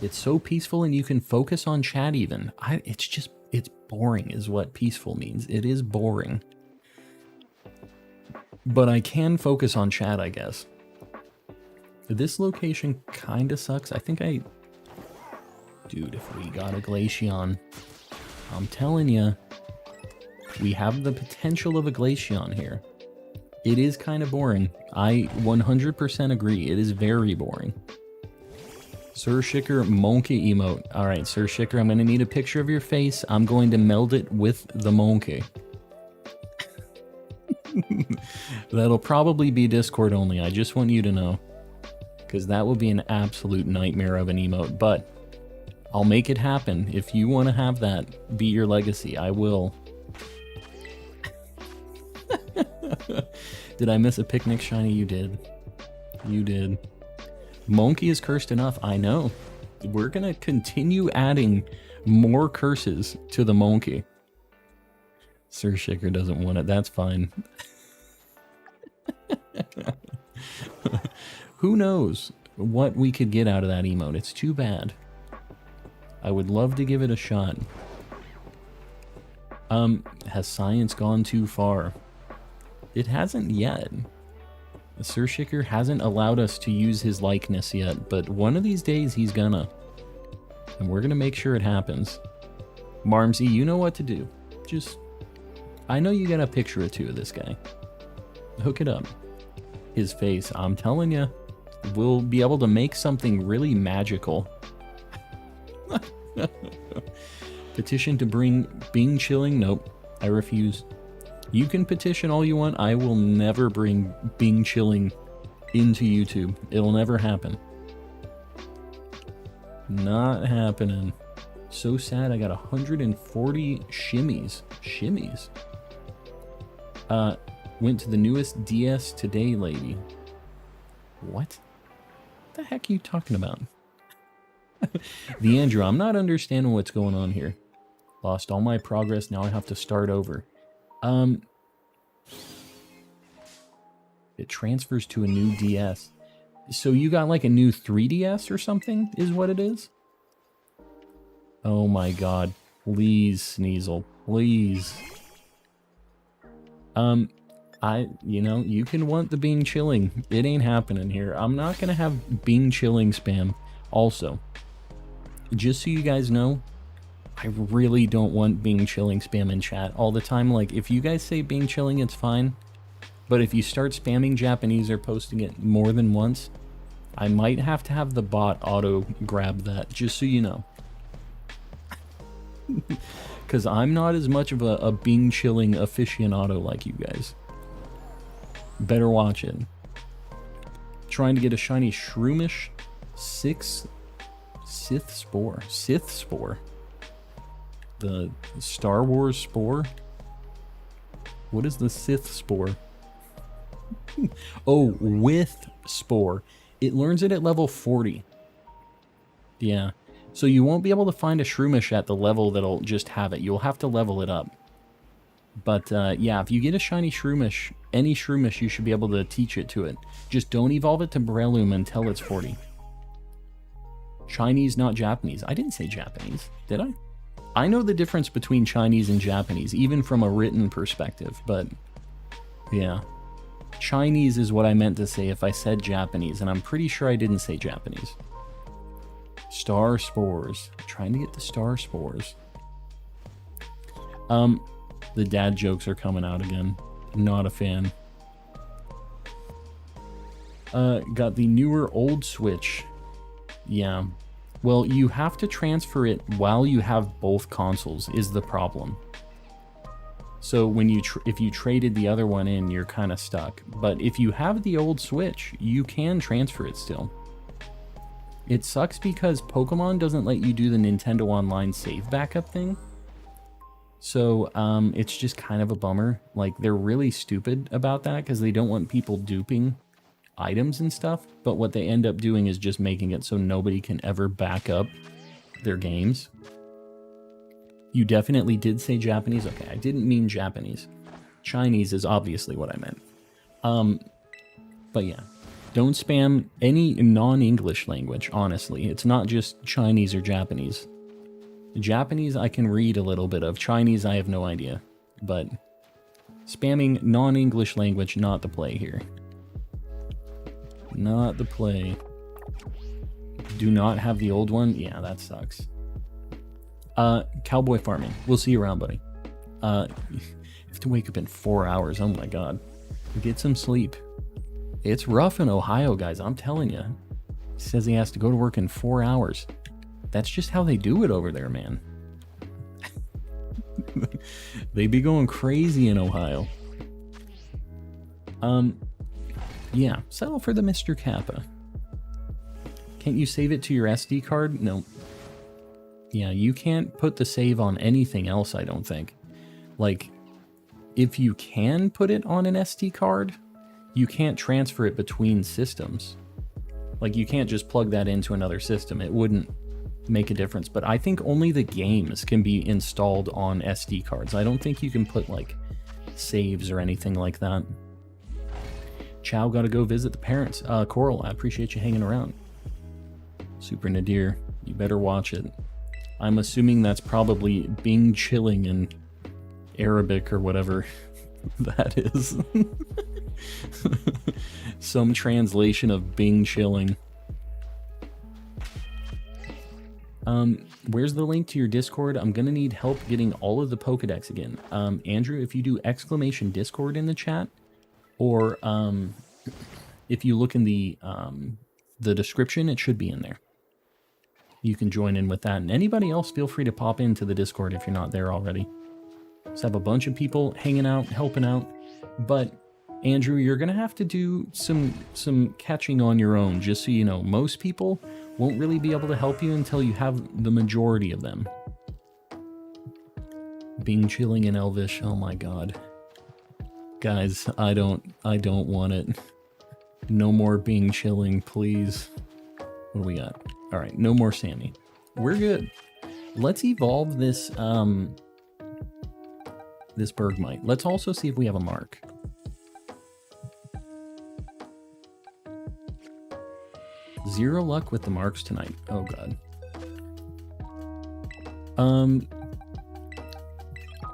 It's so peaceful and you can focus on chat even. It's boring is what peaceful means. It is boring. But I can focus on chat, I guess. This location kinda sucks. I think Dude, if we got a Glaceon, I'm telling you, we have the potential of a Glaceon here. It is kind of boring. I 100% agree. It is very boring. Sir Shicker monkey emote. Alright, Sir Shicker, I'm going to need a picture of your face. I'm going to meld it with the monkey. That'll probably be Discord only. I just want you to know. Because that would be an absolute nightmare of an emote. But I'll make it happen. If you want to have that be your legacy, I will. Did I miss a picnic, Shiny? You did. You did. Monkey is cursed enough. I know. We're going to continue adding more curses to the monkey. Sir Shaker doesn't want it. That's fine. Who knows what we could get out of that emote? It's too bad. I would love to give it a shot. Has science gone too far? It hasn't yet. Sir Shaker hasn't allowed us to use his likeness yet, but one of these days he's gonna. And we're gonna make sure it happens. Marmsy, you know what to do. Just... I know you got a picture or two of this guy. Hook it up. His face, I'm telling you, we'll be able to make something really magical. Petition to bring Bing Chilling? Nope, I refuse. You can petition all you want. I will never bring Bing Chilling into YouTube. It'll never happen. Not happening. So sad I got 140 shimmies. Shimmies. Went to the newest DS today, lady. What? The heck are you talking about? The Andrew, I'm not understanding what's going on here. Lost all my progress, now I have to start over. It transfers to a new DS. So you got like a new 3DS or something, is what it is? Oh my god. Please, Sneasel. Please. You know, you can want the Bing Chilling. It ain't happening here. I'm not gonna have Bing Chilling spam. Also, just so you guys know, I really don't want Bing Chilling spam in chat all the time. Like, if you guys say Bing Chilling, it's fine. But if you start spamming Japanese or posting it more than once, I might have to have the bot auto grab that, just so you know. Because I'm not as much of a Bing Chilling aficionado like you guys. Better watch it. Trying to get a shiny Shroomish 6 Sith Spore. Sith Spore. The Star Wars Spore? What is the Sith Spore? Oh, with Spore. It learns it at level 40. Yeah. So you won't be able to find a Shroomish at the level that'll just have it. You'll have to level it up. But yeah, if you get a shiny Shroomish, any Shroomish, you should be able to teach it to it. Just don't evolve it to Breloom until it's 40. Chinese, not Japanese. I didn't say Japanese, did I? I know the difference between Chinese and Japanese, even from a written perspective, but yeah. Chinese is what I meant to say if I said Japanese, and I'm pretty sure I didn't say Japanese. Star Spores. Trying to get the Star Spores. The dad jokes are coming out again. Not a fan. Got the newer old Switch. Yeah. Well, you have to transfer it while you have both consoles is the problem. So when you if you traded the other one in, you're kind of stuck. But if you have the old Switch, you can transfer it still. It sucks because Pokemon doesn't let you do the Nintendo Online save backup thing. So it's just kind of a bummer. Like, they're really stupid about that because they don't want people duping items and stuff. But what they end up doing is just making it so nobody can ever back up their games. You definitely did say Japanese. Okay, I didn't mean Japanese. Chinese is obviously what I meant. But yeah, don't spam any non-English language, honestly. It's not just Chinese or Japanese. Japanese I can read a little bit of. Chinese I have no idea. But spamming non-English language, not the play here. Not the play. Do not have the old one? Yeah, that sucks. Cowboy farming. We'll see you around, buddy. You have to wake up in 4 hours. Oh my god. Get some sleep. It's rough in Ohio, guys. I'm telling you. He says he has to go to work in 4 hours. That's just how they do it over there, man. They be going crazy in Ohio. Yeah, settle for the Mr. Kappa. Can't you save it to your SD card? No. Yeah, you can't put the save on anything else, I don't think. Like, if you can put it on an SD card, you can't transfer it between systems. Like, you can't just plug that into another system. It wouldn't make a difference. But I think only the games can be installed on SD cards. I don't think you can put, like, saves or anything like that. Chow gotta go visit the parents. Coral, I appreciate you hanging around. Super Nadir, you better watch it. I'm assuming that's probably Bing chilling in Arabic or whatever that is. Some translation of Bing chilling. Where's the link to your Discord? I'm gonna need help getting all of the Pokedex again. Andrew, if you do exclamation Discord in the chat, or if you look in the description, it should be in there. You can join in with that. And anybody else, feel free to pop into the Discord if you're not there already. Just have a bunch of people hanging out, helping out. But Andrew, you're gonna have to do some catching on your own, just so you know. Most people won't really be able to help you until you have the majority of them. Bing chilling in Elvish, oh my god. Guys, I don't want it. No more Bing chilling, please. What do we got? Alright, no more Sammy. We're good. Let's evolve this this Bergmite. Let's also see if we have a mark. Zero luck with the marks tonight. Oh god.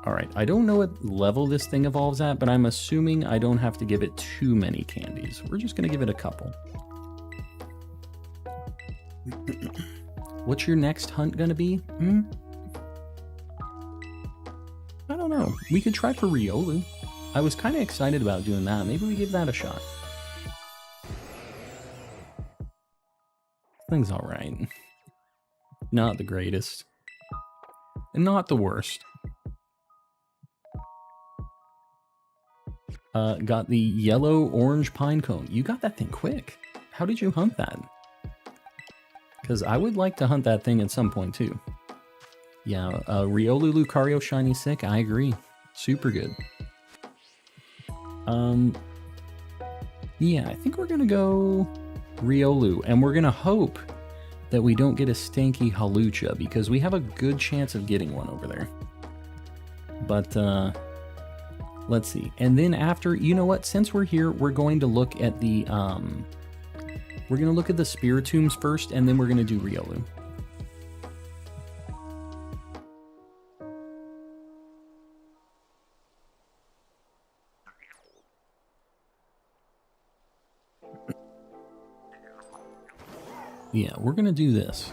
Alright, I don't know what level this thing evolves at, but I'm assuming I don't have to give it too many candies. We're just gonna give it a couple. What's your next hunt gonna be? I don't know. We could try for Riolu. I was kind of excited about doing that. Maybe we give that a shot. Thing's alright. Not the greatest. And not the worst. Got the yellow-orange pine cone. You got that thing quick. How did you hunt that? Because I would like to hunt that thing at some point, too. Yeah, Riolu Lucario Shiny Sick, I agree. Super good. Yeah, I think we're gonna go Riolu, and we're gonna hope that we don't get a stanky Halucha, because we have a good chance of getting one over there. But, let's see. And then after, you know what, since we're here, we're going to look at the, we're gonna look at the Spiritombs first, and then we're gonna do Riolu. Yeah, we're gonna do this.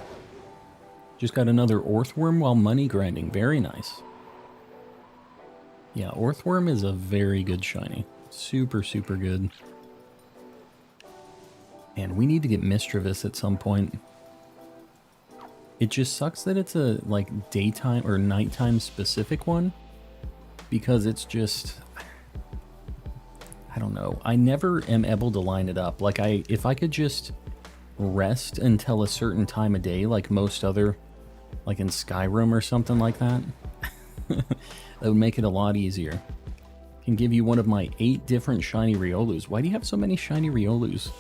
Just got another Orthworm while money grinding. Very nice. Yeah, Orthworm is a very good shiny. Super, super good. And we need to get Mischievous at some point. It just sucks that it's a, like, daytime or nighttime specific one. Because it's just... I don't know. I never am able to line it up. Like, if I could just rest until a certain time of day, like most other, like in Skyrim or something like that, that would make it a lot easier. Can give you one of my 8 different shiny Riolus. Why do you have so many shiny Riolus?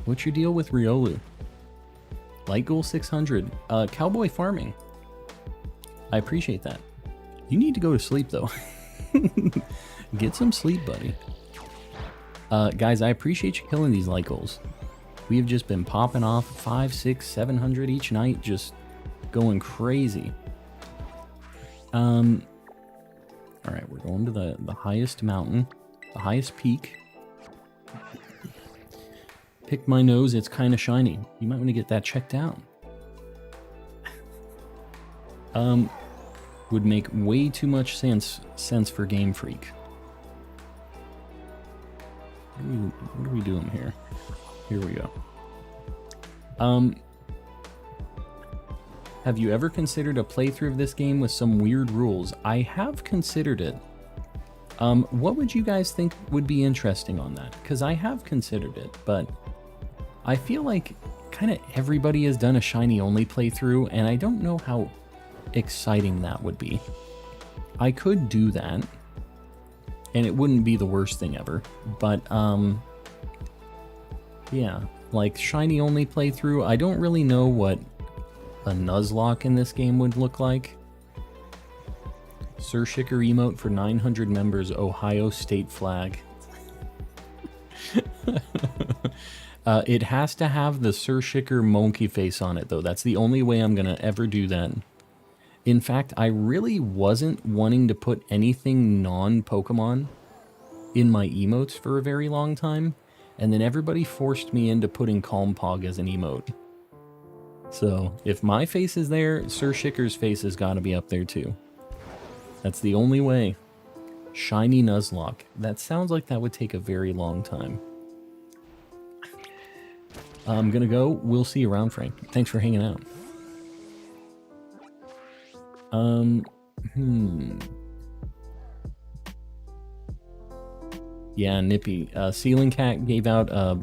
What's your deal with Riolu? Light Goal 600. Cowboy Farming. I appreciate that. You need to go to sleep though. Get some sleep, buddy. Guys, I appreciate you killing these light goals. We have just been popping off 5, 6, 700 each night, just going crazy. Alright, we're going to the highest mountain, the highest peak. Pick my nose, it's kind of shiny. You might want to get that checked out. Would make way too much sense for Game Freak. What are we doing here? Here we go. Have you ever considered a playthrough of this game with some weird rules? I have considered it. What would you guys think would be interesting on that? Because I have considered it, but I feel like kind of everybody has done a shiny only playthrough, and I don't know how exciting that would be. I could do that, and it wouldn't be the worst thing ever, but yeah, like shiny only playthrough, I don't really know what a Nuzlocke in this game would look like. Sir Shicker emote for 900 members, Ohio state flag. It has to have the Sir Shicker monkey face on it, though. That's the only way I'm gonna ever do that. In fact, I really wasn't wanting to put anything non-Pokemon in my emotes for a very long time, and then everybody forced me into putting Calm Pog as an emote. So, if my face is there, Sir Shicker's face has got to be up there too. That's the only way. Shiny Nuzlocke. That sounds like that would take a very long time. I'm gonna go. We'll see you around, Frank. Thanks for hanging out. Yeah, Nippy. Ceiling Cat gave out a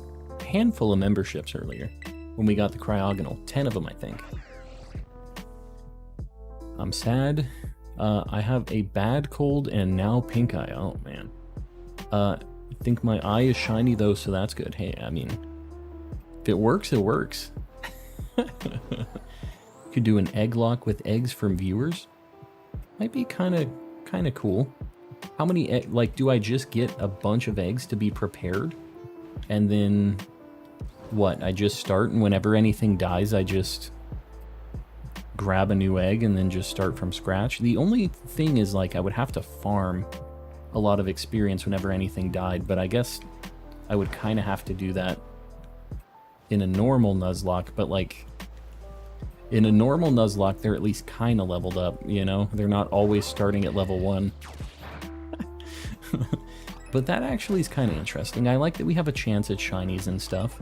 handful of memberships earlier when we got the Cryogonal. 10 of them, I think. I'm sad. I have a bad cold and now pink eye. Oh, man. I think my eye is shiny, though, so that's good. Hey, I mean, if it works, it works. Could do an egg lock with eggs from viewers. Might be kind of cool. How many, like, do I just get a bunch of eggs to be prepared? And then, what, I just start, and whenever anything dies, I just grab a new egg and then just start from scratch? The only thing is, like, I would have to farm a lot of experience whenever anything died, but I guess I would kind of have to do that in a normal Nuzlocke, but, like, in a normal Nuzlocke, they're at least kind of leveled up, you know? They're not always starting at level 1. But that actually is kind of interesting. I like that we have a chance at shinies and stuff.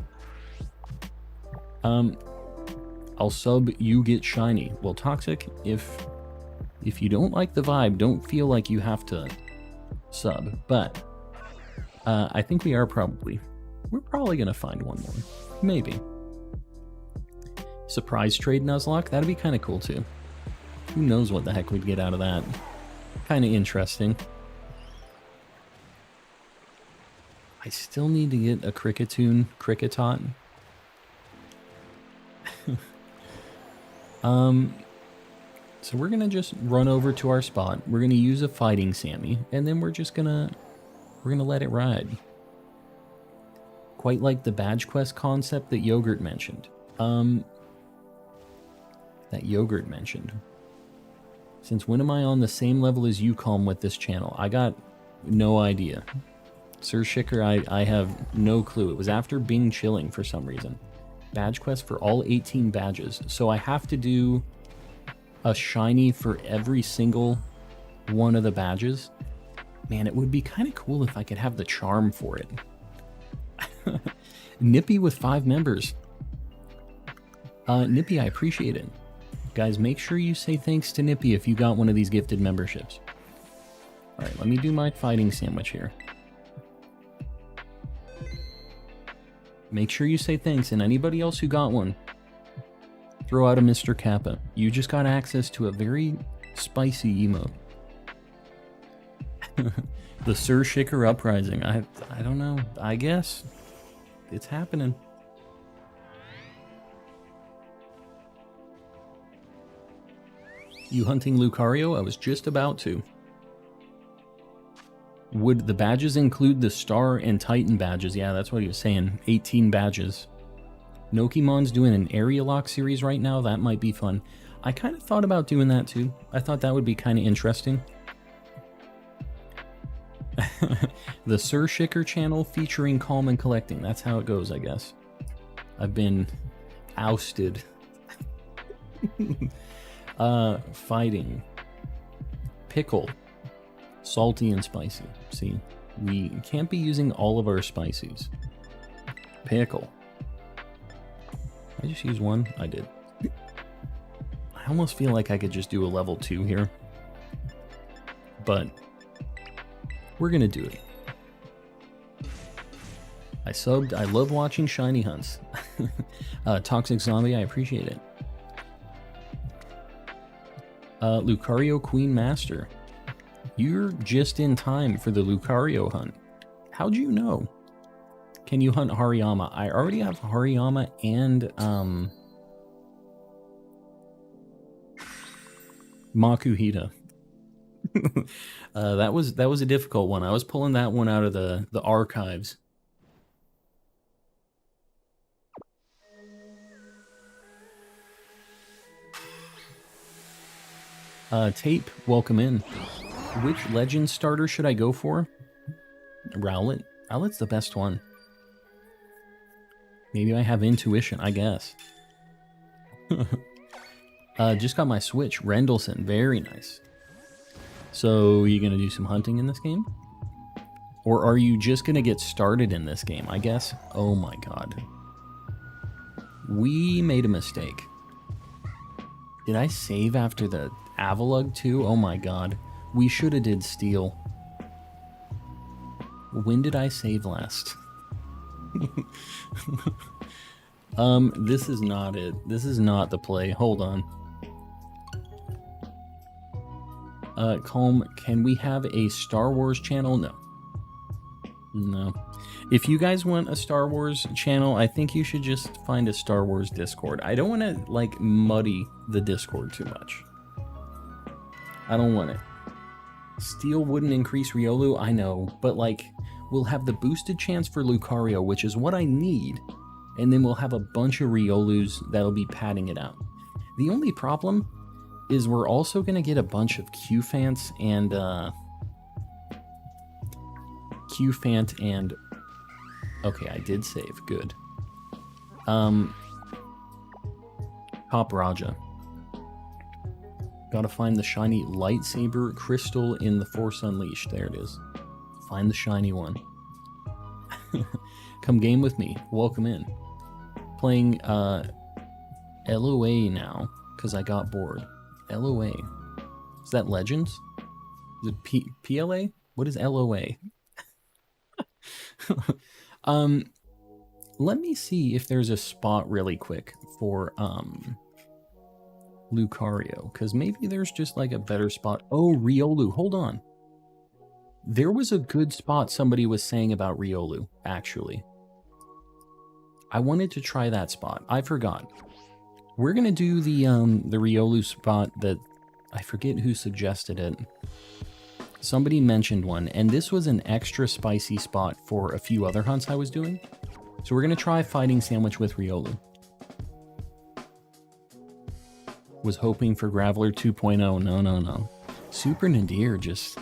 I'll sub, you get shiny. Well, Toxic, if you don't like the vibe, don't feel like you have to sub. But I think we're probably gonna find one more. Maybe. Surprise trade Nuzlocke? That'd be kind of cool too. Who knows what the heck we'd get out of that. Kind of interesting. I still need to get a Cricketune, Cricketot. So we're gonna just run over to our spot. We're gonna use a fighting Sammy, and then we're gonna let it ride. Quite like the badge quest concept that Yogurt mentioned. Since when am I on the same level as Ucalm with this channel? I got no idea. Sir Shicker, I have no clue. It was after Bing Chilling for some reason. Badge quest for all 18 badges. So I have to do a shiny for every single one of the badges. Man, it would be kind of cool if I could have the charm for it. Nippy with 5 members. Nippy, I appreciate it. Guys, make sure you say thanks to Nippy if you got one of these gifted memberships. Alright, let me do my fighting sandwich here. Make sure you say thanks, and anybody else who got one, throw out a Mr. Kappa. You just got access to a very spicy emote. The Sir Shicker Uprising. I don't know. I guess it's happening. You hunting Lucario? I was just about to. Would the badges include the Star and Titan badges? Yeah, that's what he was saying. 18 badges. Nokimon's doing an area lock series right now. That might be fun. I kind of thought about doing that too. I thought that would be kind of interesting. The Sir Shicker channel featuring Calm and Collecting. That's how it goes, I guess. I've been ousted. Fighting. Pickle. Salty and spicy. See, we can't be using all of our spices. Pickle. I just used one? I did. I almost feel like I could just do a level 2 here. But We're gonna do it. I subbed. I love watching shiny hunts. Toxic Zombie, I appreciate it. Lucario Queen Master. You're just in time for the Lucario hunt. How'd you know? Can you hunt Hariyama? I already have Hariyama and Makuhita. That was a difficult one. I was pulling that one out of the archives. Tape, welcome in. Which legend starter should I go for? Rowlet. Rowlet's the best one. Maybe I have intuition, I guess. Just got my Switch. Rendleson, very nice. So, you gonna do some hunting in this game? Or are you just gonna get started in this game, I guess? Oh my god. We made a mistake. Did I save after the Avalugg too? Oh my god. We should have did Steel. When did I save last? This is not it. This is not the play. Hold on. Calm, can we have a Star Wars channel? No. No. If you guys want a Star Wars channel, I think you should just find a Star Wars Discord. I don't want to, like, muddy the Discord too much. I don't want it. Steel wouldn't increase Riolu, I know, but, like, we'll have the boosted chance for Lucario, which is what I need, and then we'll have a bunch of Riolus that'll be padding it out. The only problem is we're also going to get a bunch of Q-Fants and, Q-Fant and... Okay, I did save. Good. Cop Raja. Gotta find the shiny lightsaber crystal in the Force Unleashed. There it is. Find the shiny one. Come game with me. Welcome in. Playing, LOA now, because I got bored. LOA. Is that Legends? Is it PLA? What is LOA? Let me see if there's a spot really quick for, Lucario, because maybe there's just like a better spot. Oh, Riolu, hold on. There was a good spot somebody was saying about Riolu, actually. I wanted to try that spot. I forgot. We're gonna do the Riolu spot that I forget who suggested it. Somebody mentioned one, and this was an extra spicy spot for a few other hunts I was doing. So we're gonna try Fighting Sandwich with Riolu. Was hoping for Graveler 2.0. No. Super Nadir just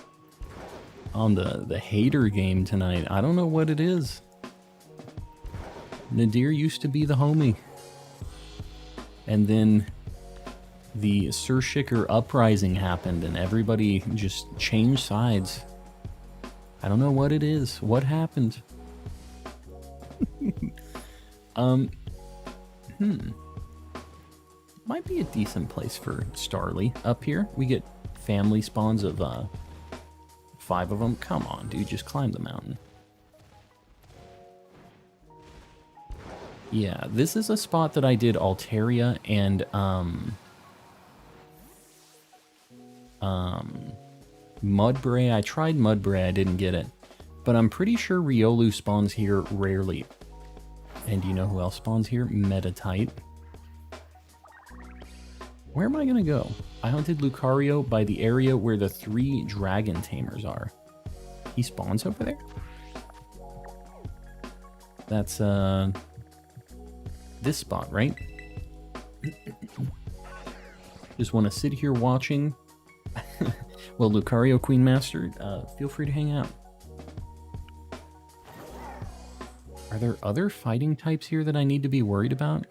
on the hater game tonight. I don't know what it is. Nadir used to be the homie. And then the Sir Shicker uprising happened and everybody just changed sides. I don't know what it is. What happened? Might be a decent place for Starly up here. We get family spawns of 5 of them. Come on, dude, just climb the mountain. Yeah, this is a spot that I did Altaria and Mudbray. I tried Mudbray, I didn't get it. But I'm pretty sure Riolu spawns here rarely. And do you know who else spawns here? Metatite. Where am I gonna go? I hunted Lucario by the area where the 3 dragon tamers are. He spawns over there? That's, this spot, right? Just want to sit here watching. Well, Lucario Queen Master, feel free to hang out. Are there other fighting types here that I need to be worried about?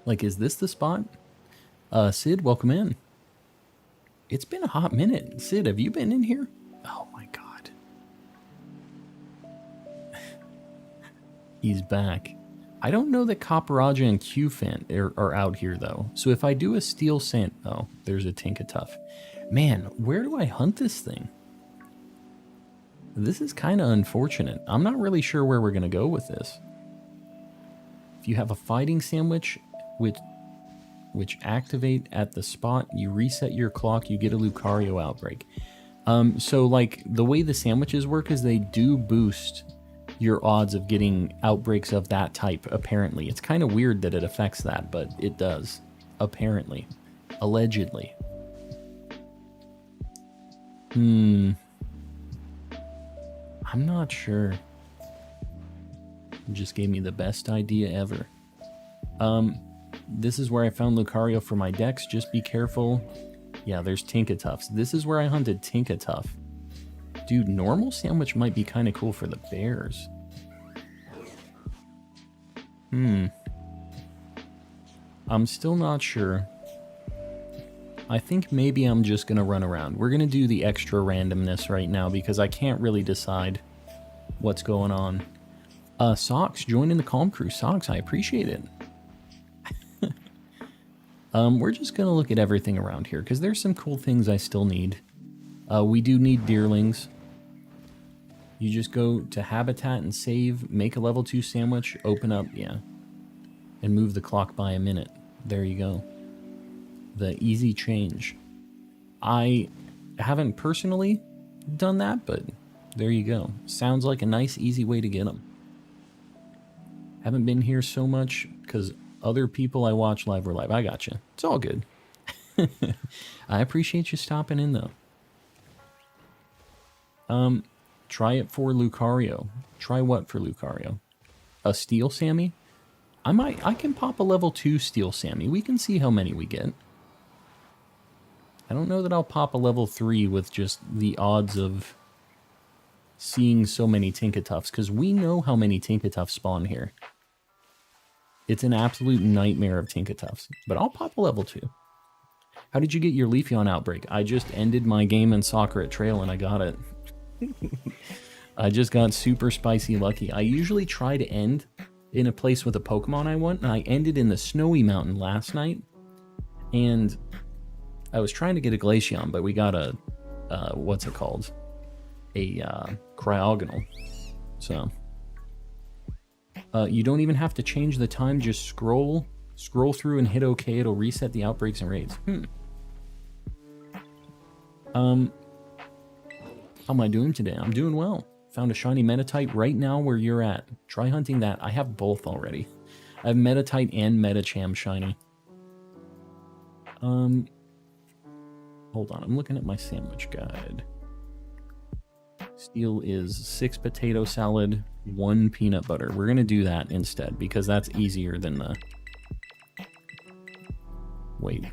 Like, is this the spot? Sid, welcome in. It's been a hot minute. Sid, have you been in here? Oh my god. He's back. I don't know that Copperaja and Q-Fant are out here, though. So if I do a Steel Scent... Oh, there's a Tinkatuff. Man, where do I hunt this thing? This is kind of unfortunate. I'm not really sure where we're going to go with this. If you have a fighting sandwich, which activate at the spot, you reset your clock, you get a Lucario outbreak. So, like, the way the sandwiches work is they do boost your odds of getting outbreaks of that type, apparently. It's kind of weird that it affects that, but it does, apparently. Allegedly. I'm not sure. It just gave me the best idea ever. This is where I found Lucario for my Dex. Just be careful. Yeah, there's Tinkatuffs. This is where I hunted Tinkatuff. Dude, normal sandwich might be kind of cool for the bears. I'm still not sure. I think maybe I'm just going to run around. We're going to do the extra randomness right now because I can't really decide what's going on. Socks, join in the Calm Crew. Socks, I appreciate it. We're just going to look at everything around here because there's some cool things I still need. We do need deerlings. You just go to Habitat and save, make a level 2 sandwich, open up, yeah, and move the clock by a minute. There you go. The easy change. I haven't personally done that, but there you go. Sounds like a nice, easy way to get them. Haven't been here so much because other people I watch live were live. I gotcha. It's all good. I appreciate you stopping in, though. Try it for Lucario. Try what for Lucario? A Steel Sammy? I can pop a level 2 Steel Sammy. We can see how many we get. I don't know that I'll pop a level 3 with just the odds of seeing so many Tinkatuffs, because we know how many Tinkatuffs spawn here. It's an absolute nightmare of Tinkatuffs, but I'll pop a level 2. How did you get your Leafeon outbreak? I just ended my game in soccer at Trail and I got it. I just got super spicy lucky. I usually try to end in a place with a Pokemon I want, and I ended in the Snowy Mountain last night, and I was trying to get a Glaceon, but we got a, what's it called? A Cryogonal. So, you don't even have to change the time, just scroll through and hit OK, it'll reset the outbreaks and raids. How am I doing today? I'm doing well. Found a shiny Metatite right now where you're at. Try hunting that. I have both already. I have Metatite and Metacham shiny. Hold on, I'm looking at my sandwich guide. Steel is 6 potato salad, 1 peanut butter. We're gonna do that instead because that's easier than the... Wait.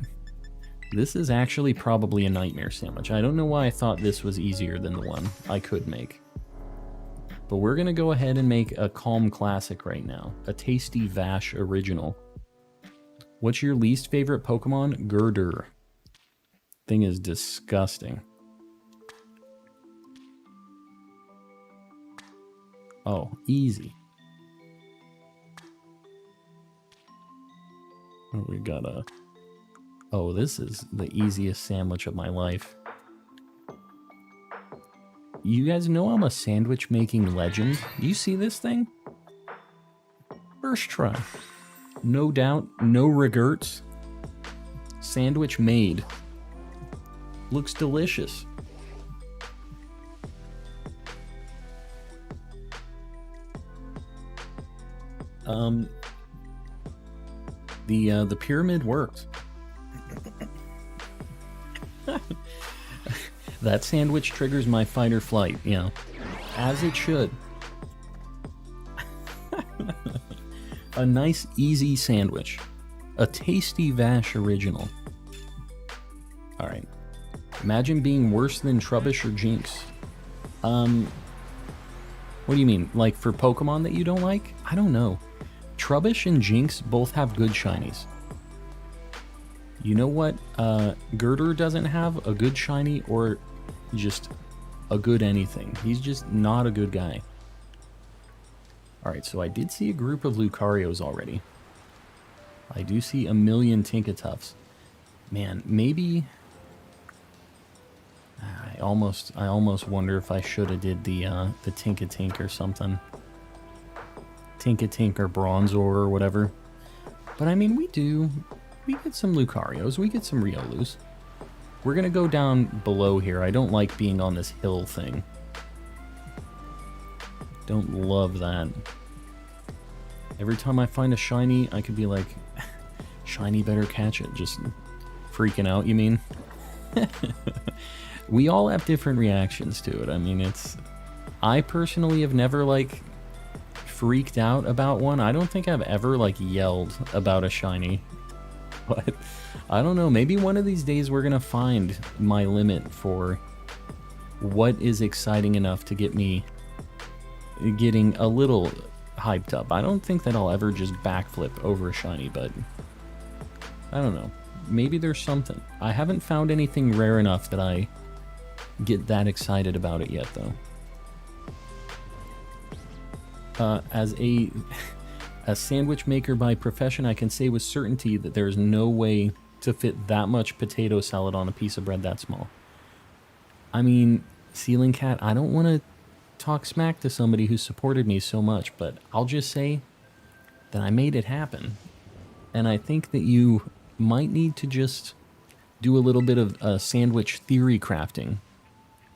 This is actually probably a nightmare sandwich. I don't know why I thought this was easier than the one I could make. But we're gonna go ahead and make a Calm Classic right now. A Tasty Vash Original. What's your least favorite Pokemon? Girder. Thing is disgusting. Oh, easy. Oh, we got a... Oh, this is the easiest sandwich of my life. You guys know I'm a sandwich making legend. Do you see this thing? First try. No doubt, no regrets. Sandwich made. Looks delicious. The pyramid worked. That sandwich triggers my fight or flight, you know, as it should. A nice, easy sandwich. A Tasty Vash Original. Alright. Imagine being worse than Trubbish or Jinx. What do you mean? Like for Pokemon that you don't like? I don't know. Trubbish and Jinx both have good shinies. You know what Girder doesn't have? A good shiny or just a good anything. He's just not a good guy. Alright, so I did see a group of Lucarios already. I do see a million Tinkatuffs. Man, maybe I almost wonder if I should have did the Tink or something. Tink or Bronzor or whatever. But I mean, we get some Lucarios, we get some Riolus. We're gonna go down below here. I don't like being on this hill thing. Don't love that. Every time I find a shiny, I could be like, shiny better catch it. Just freaking out, you mean? We all have different reactions to it. I mean, I personally have never, like, freaked out about one. I don't think I've ever, like, yelled about a shiny. But, I don't know. Maybe one of these days we're gonna find my limit for what is exciting enough to get me getting a little hyped up. I don't think that I'll ever just backflip over a shiny, but I don't know. Maybe there's something. I haven't found anything rare enough that I get that excited about it yet, though. As a sandwich maker by profession, I can say with certainty that there's no way to fit that much potato salad on a piece of bread that small. I mean, Ceiling Cat, I don't want to talk smack to somebody who supported me so much, but I'll just say that I made it happen. And I think that you might need to just do a little bit of sandwich theory crafting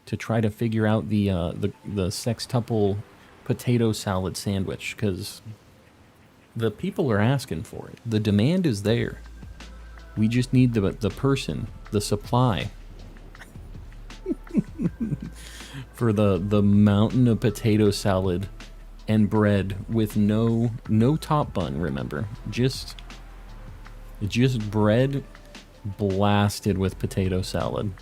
to try to figure out the sextuple potato salad sandwich, because the people are asking for it. The demand is there. We just need the person, the supply, for the mountain of potato salad and bread with no top bun. Remember, just bread blasted with potato salad.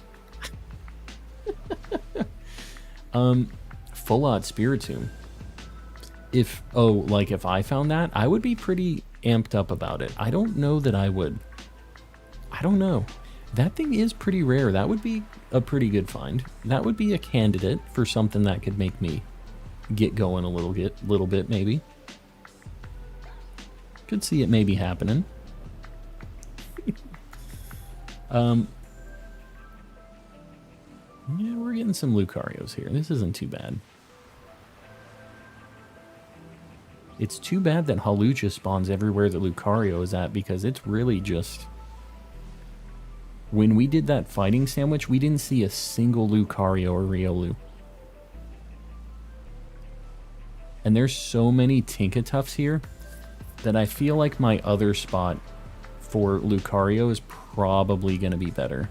Full Odd Spiritomb. If I found that, I would be pretty amped up about it. I don't know that I would. I don't know. That thing is pretty rare. That would be a pretty good find. That would be a candidate for something that could make me get going a little bit maybe. Could see it maybe happening. Yeah, we're getting some Lucarios here. This isn't too bad. It's too bad that Hawlucha spawns everywhere that Lucario is at, because it's really just... When we did that fighting sandwich, we didn't see a single Lucario or Riolu. And there's so many Tinkatuffs here that I feel like my other spot for Lucario is probably going to be better.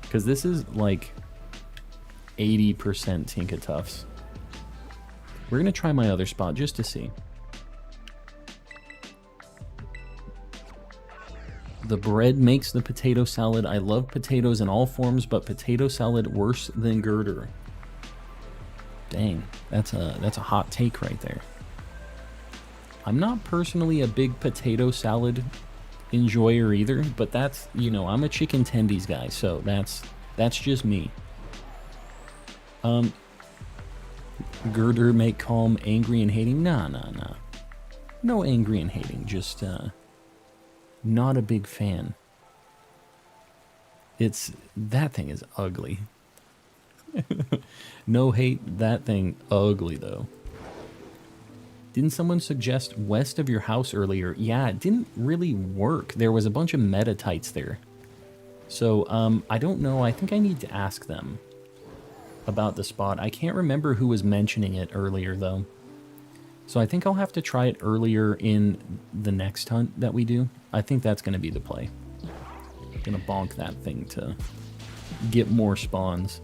Because this is like 80% Tinkatuffs. We're going to try my other spot just to see. The bread makes the potato salad. I love potatoes in all forms, but potato salad worse than girder. Dang, that's a hot take right there. I'm not personally a big potato salad enjoyer either, but that's, you know, I'm a chicken tendies guy, so that's just me. Girder make calm, angry and hating. Nah. No angry and hating, just not a big fan. That thing is ugly. No hate, that thing ugly though. Didn't someone suggest west of your house earlier? Yeah, it didn't really work. There was a bunch of metatites there. So, I don't know. I think I need to ask them about the spot. I can't remember who was mentioning it earlier, though. So I think I'll have to try it earlier in the next hunt that we do. I think that's going to be the play. I'm going to bonk that thing to get more spawns.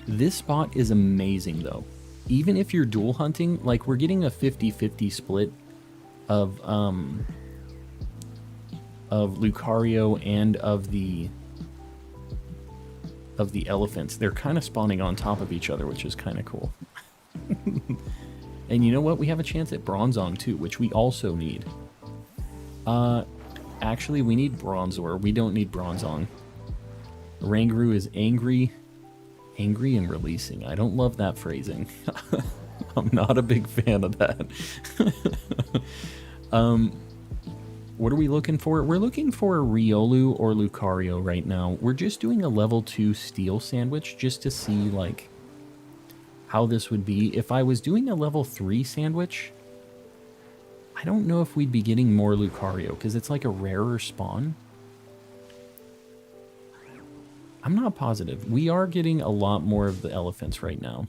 This spot is amazing, though. Even if you're dual hunting, like, we're getting a 50-50 split of Lucario and of the elephants. They're kind of spawning on top of each other, which is kind of cool. And you know what? We have a chance at Bronzong too, which we also need. Actually, we need Bronzor. We don't need Bronzong. Ranguru is angry and releasing. I don't love that phrasing. I'm not a big fan of that. What are we looking for? We're looking for a Riolu or Lucario right now. We're just doing a level 2 steel sandwich just to see, like, how this would be. If I was doing a level 3 sandwich, I don't know if we'd be getting more Lucario, because it's like a rarer spawn. I'm not positive. We are getting a lot more of the elephants right now.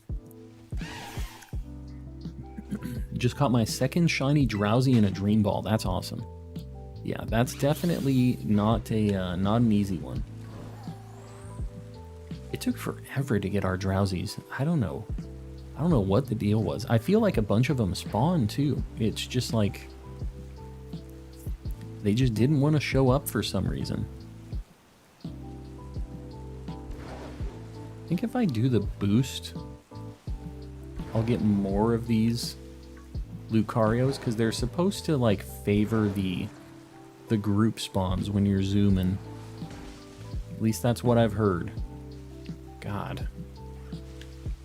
Just caught my second shiny Drowsy in a Dream Ball. That's awesome. Yeah, that's definitely not an easy one. It took forever to get our Drowsies. I don't know what the deal was. I feel like a bunch of them spawned too. It's just like they just didn't want to show up for some reason. I think if I do the boost, I'll get more of these Lucarios, because they're supposed to like favor the group spawns when you're zooming. At least that's what I've heard. God.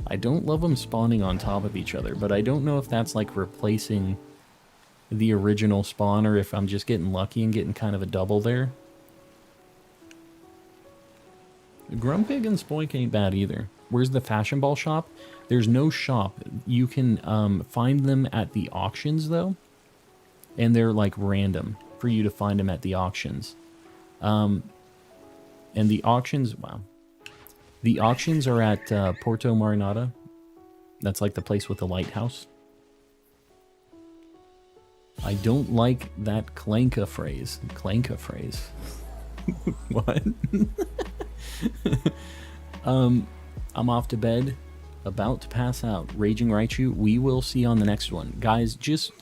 I don't love them spawning on top of each other, but I don't know if that's like replacing the original spawn or if I'm just getting lucky and getting kind of a double there. Grumpig and Spoink ain't bad either. Where's the Fashion Ball shop? There's no shop. You can find them at the auctions though, and they're like random for you to find them at the auctions. And the auctions, wow. The auctions are at Porto Marinata. That's like the place with the lighthouse. I don't like that Clanka phrase. Clanka phrase. What? I'm off to bed, about to pass out. Raging Raichu, we will see on the next one. Guys, just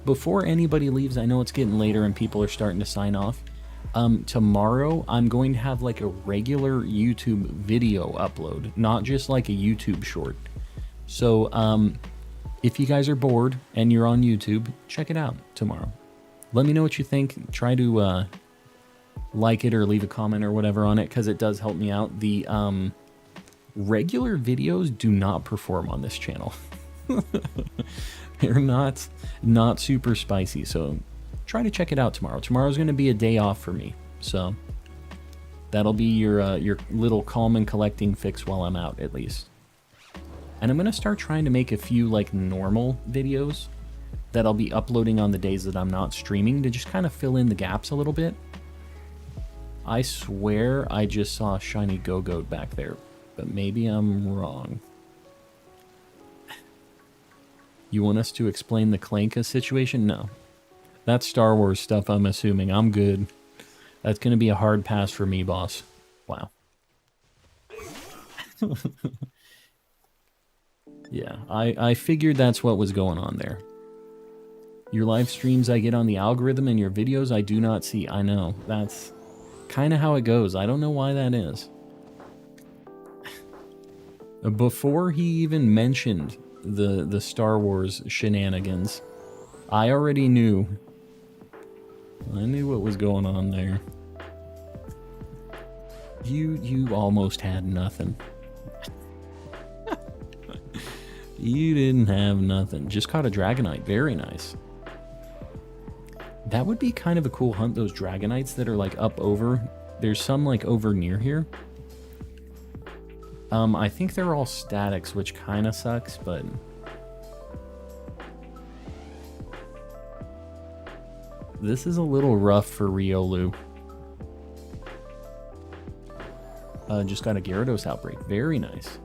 before anybody leaves, I know it's getting later and people are starting to sign off. Tomorrow, I'm going to have like a regular YouTube video upload, not just like a YouTube short. So, if you guys are bored and you're on YouTube, check it out tomorrow. Let me know what you think. Try to like it or leave a comment or whatever on it, because it does help me out. The regular videos do not perform on this channel. They're not super spicy, so try to check it out tomorrow. Tomorrow's going to be a day off for me, so that'll be your little calm and collecting fix while I'm out, at least. And I'm going to start trying to make a few like normal videos that I'll be uploading on the days that I'm not streaming to just kind of fill in the gaps a little bit. I swear I just saw a shiny Go-Goat back there, but maybe I'm wrong. You want us to explain the Clanka situation? No. That's Star Wars stuff, I'm assuming. I'm good. That's going to be a hard pass for me, boss. Wow. Yeah, I figured that's what was going on there. Your live streams I get on the algorithm and your videos I do not see. I know. That's kind of how it goes. I don't know why that is. Before he even mentioned the Star Wars shenanigans, I already knew. I knew what was going on there. You almost had nothing. You didn't have nothing. Just caught a Dragonite. Very nice. That would be kind of a cool hunt, those Dragonites that are like up over. There's some like over near here. I think they're all statics, which kind of sucks, but this is a little rough for Riolu. Just got a Gyarados outbreak. Very nice.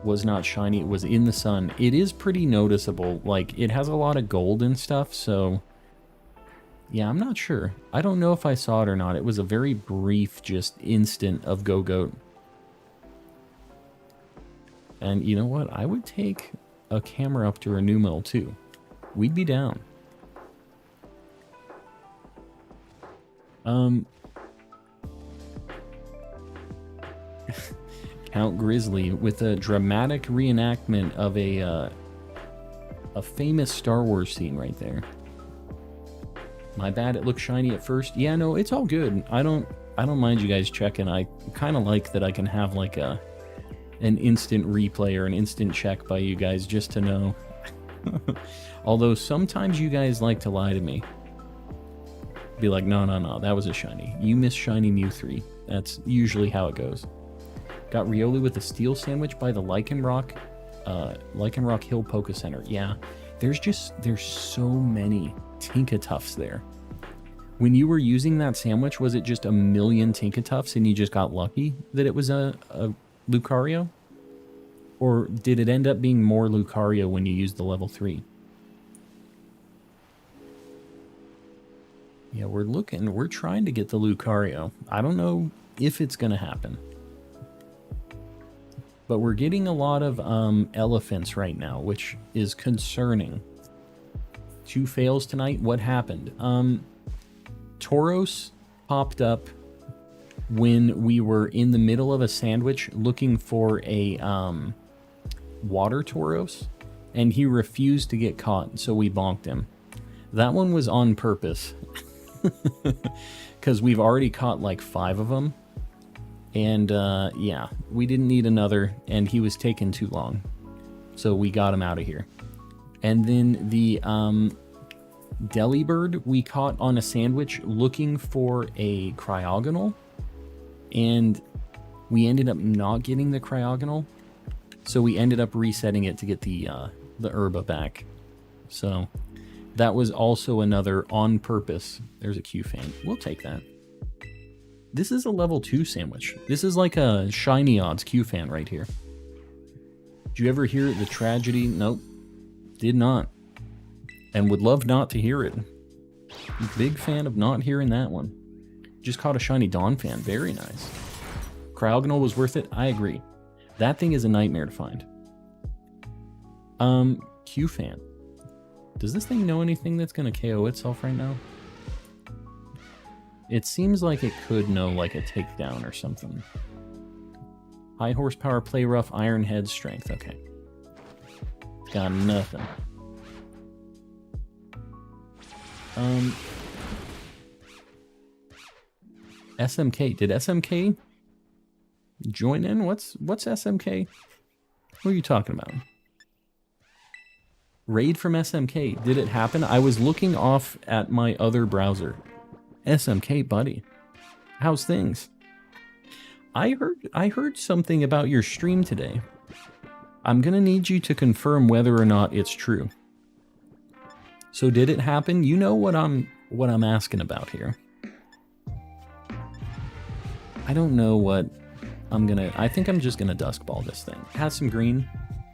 Was not shiny. It was in the sun. It is pretty noticeable. Like, it has a lot of gold and stuff, so yeah, I'm not sure. I don't know if I saw it or not. It was a very brief, just instant of Go-Goat. And you know what? I would take a camera up to a Numel too. We'd be down. Count Grizzly with a dramatic reenactment of a famous Star Wars scene right there. My bad, it looked shiny at first. Yeah, no, it's all good. I don't mind you guys checking. I kind of like that I can have like an instant replay or an instant check by you guys just to know. Although sometimes you guys like to lie to me. Be like, no, no, no, that was a shiny. You missed shiny Mew 3. That's usually how it goes. Got Riolu with a steel sandwich by the Lichen Rock Hill Poke Center. Yeah, there's so many Tinkatuffs there. When you were using that sandwich, was it just a million Tinkatuffs and you just got lucky that it was a Lucario? Or did it end up being more Lucario when you used the level 3? Yeah, we're trying to get the Lucario. I don't know if it's going to happen. But we're getting a lot of elephants right now, which is concerning. 2 fails tonight. What happened? Tauros popped up when we were in the middle of a sandwich looking for a water Tauros, and he refused to get caught, so we bonked him. That one was on purpose. Because we've already caught like 5 of them. And yeah, we didn't need another, and he was taking too long. So we got him out of here. And then the Delibird we caught on a sandwich looking for a Cryogonal. And we ended up not getting the Cryogonal. So we ended up resetting it to get the Herba back. So that was also another on purpose. There's a Q-Fan. We'll take that. This is a level 2 sandwich. This is like a shiny odds Q-Fan right here. Did you ever hear the tragedy? Nope. Did not. And would love not to hear it. Big fan of not hearing that one. Just caught a shiny Donphan. Very nice. Cryogonal was worth it. I agree. That thing is a nightmare to find. Q-Fan. Does this thing know anything that's going to KO itself right now? It seems like it could know like a takedown or something. High horsepower, play rough, iron head, strength. Okay. Got nothing. SMK. Did SMK join in? What's SMK? What are you talking about? Raid from SMK. Did it happen? I was looking off at my other browser. SMK, buddy. How's things? I heard something about your stream today. I'm gonna need you to confirm whether or not it's true. So did it happen? You know what I'm asking about here. I don't know what I think I'm just gonna dusk ball this thing. Has some green.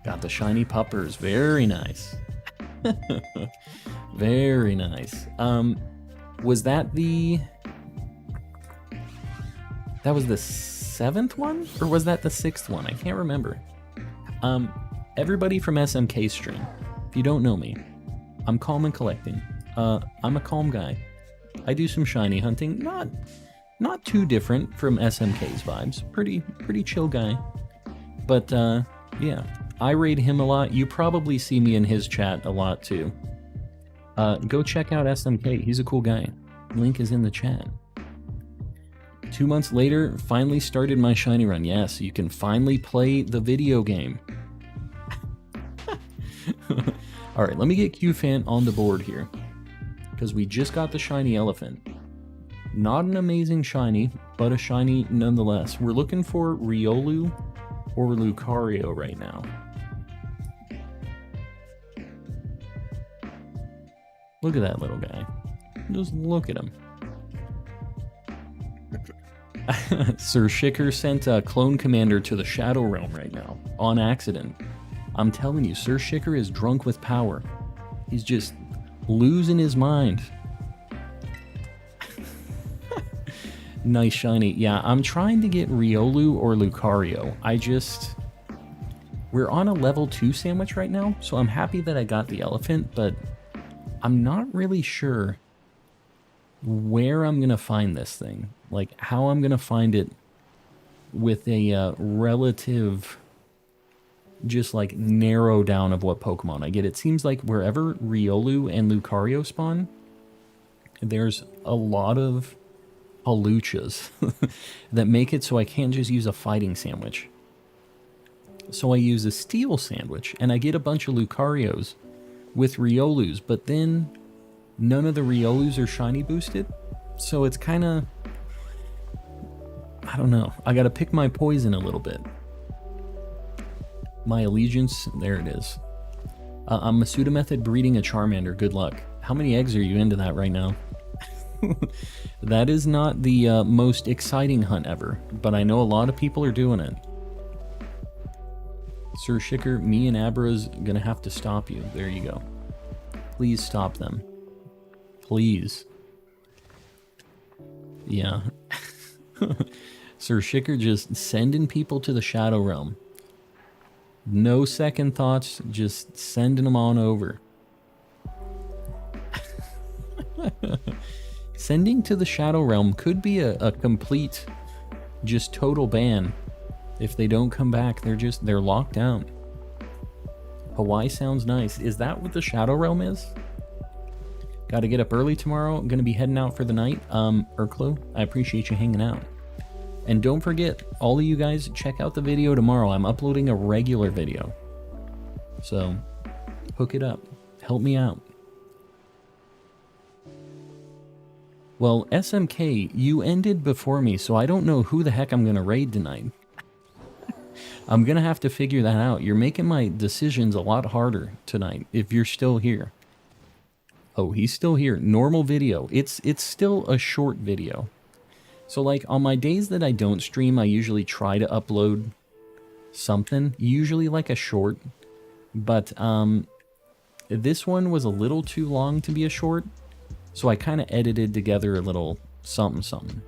Got the shiny puppers. Very nice. Very nice. Was that the... That was the 7th one? Or was that the 6th one? I can't remember. Everybody from SMK stream, if you don't know me, I'm calm and collecting. I'm a calm guy. I do some shiny hunting. Not too different from SMK's vibes. Pretty chill guy. But, yeah. I raid him a lot. You probably see me in his chat a lot too. Go check out SMK. He's a cool guy. Link is in the chat. 2 months later, finally started my shiny run. Yes, you can finally play the video game. Alright, let me get Q-Fan on the board here. Because we just got the shiny elephant. Not an amazing shiny, but a shiny nonetheless. We're looking for Riolu or Lucario right now. Look at that little guy. Just look at him. Sir Shicker sent a Clone Commander to the Shadow Realm right now. On accident. I'm telling you, Sir Shicker is drunk with power. He's just losing his mind. Nice shiny. Yeah, I'm trying to get Riolu or Lucario. We're on a level 2 sandwich right now, so I'm happy that I got the elephant, but I'm not really sure where I'm going to find this thing. Like, how I'm going to find it with a relative, just like, narrow down of what Pokemon I get. It seems like wherever Riolu and Lucario spawn, there's a lot of Haluchas that make it so I can't just use a fighting sandwich. So I use a steel sandwich, and I get a bunch of Lucarios with Riolus, but then none of the Riolus are shiny boosted. So it's kind of, I don't know. I got to pick my poison a little bit. My allegiance, there it is. I'm Masuda Method breeding a Charmander. Good luck. How many eggs are you into that right now? That is not the most exciting hunt ever, but I know a lot of people are doing it. Sir Shicker, me and Abra's gonna have to stop you. There you go. Please stop them. Please. Yeah. Sir Shicker just sending people to the Shadow Realm. No second thoughts, just sending them on over. Sending to the Shadow Realm could be a complete, just total ban. If they don't come back, they're locked down. Hawaii sounds nice. Is that what the Shadow Realm is? Got to get up early tomorrow. I'm going to be heading out for the night. Urklo, I appreciate you hanging out. And don't forget, all of you guys, check out the video tomorrow. I'm uploading a regular video. So, hook it up. Help me out. Well, SMK, you ended before me, so I don't know who the heck I'm going to raid tonight. I'm going to have to figure that out. You're making my decisions a lot harder tonight, if you're still here. Oh, he's still here. Normal video. It's still a short video. So, like, on my days that I don't stream, I usually try to upload something. Usually, like, a short. But, this one was a little too long to be a short. So I kind of edited together a little something something.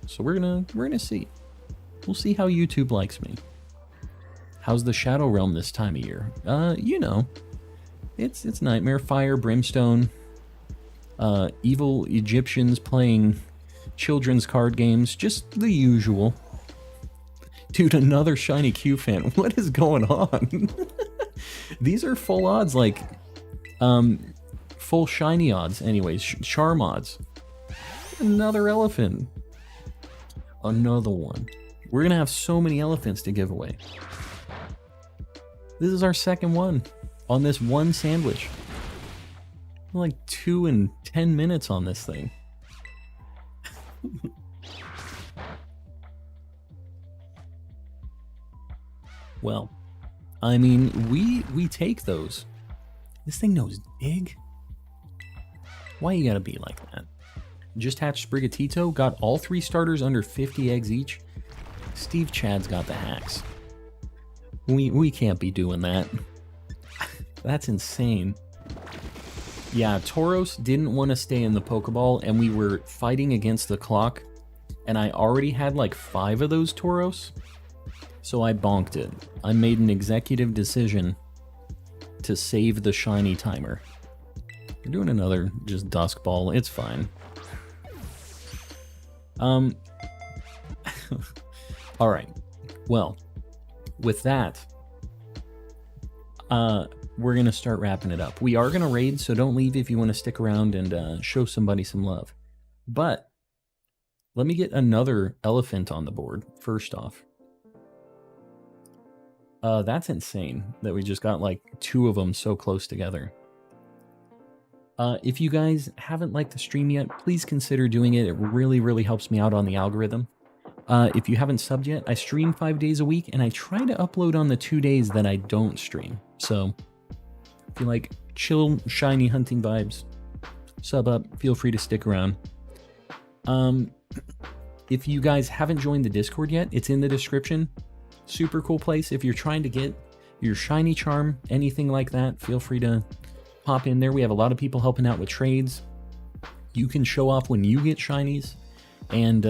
So we're gonna see. We'll see how YouTube likes me. How's the Shadow Realm this time of year? You know, it's Nightmare, Fire, Brimstone, evil Egyptians playing children's card games, just the usual. Dude, another Shiny Q fan. What is going on? These are full odds, like, full shiny odds, anyways. Charm odds. Another elephant. Another one. We're gonna have so many elephants to give away. This is our second one on this one sandwich. Like 2 and 10 minutes on this thing. Well, I mean, we take those. This thing knows dig. Why you gotta be like that? Just hatched Sprigatito, got all 3 starters under 50 eggs each. Steve Chad's got the hacks. We can't be doing that. That's insane. Yeah, Tauros didn't want to stay in the Pokeball, and we were fighting against the clock, and I already had like 5 of those Tauros, so I bonked it. I made an executive decision to save the shiny timer. We're doing another just Dusk Ball. It's fine. Alright. Well, with that, we're going to start wrapping it up. We are going to raid, so don't leave if you want to stick around and show somebody some love. But, let me get another elephant on the board, first off. That's insane that we just got like 2 of them so close together. If you guys haven't liked the stream yet, please consider doing it. It really, really helps me out on the algorithm. If you haven't subbed yet, I stream 5 days a week, and I try to upload on the 2 days that I don't stream. So, if you like chill, shiny hunting vibes, sub up, feel free to stick around. If you guys haven't joined the Discord yet, it's in the description. Super cool place. If you're trying to get your shiny charm, anything like that, feel free to hop in there. We have a lot of people helping out with trades. You can show off when you get shinies. And,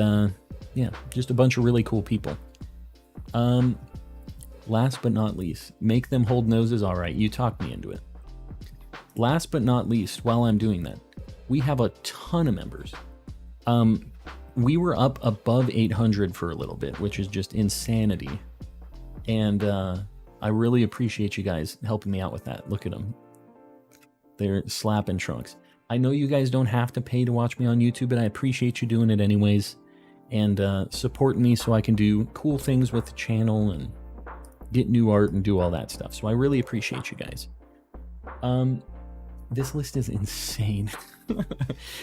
yeah, just a bunch of really cool people. Last but not least, make them hold noses. All right, you talked me into it. Last but not least, while I'm doing that, we have a ton of members. We were up above 800 for a little bit, which is just insanity. And I really appreciate you guys helping me out with that. Look at them. They're slapping trunks. I know you guys don't have to pay to watch me on YouTube, but I appreciate you doing it anyways. And supporting me so I can do cool things with the channel and get new art and do all that stuff. So I really appreciate you guys. This list is insane.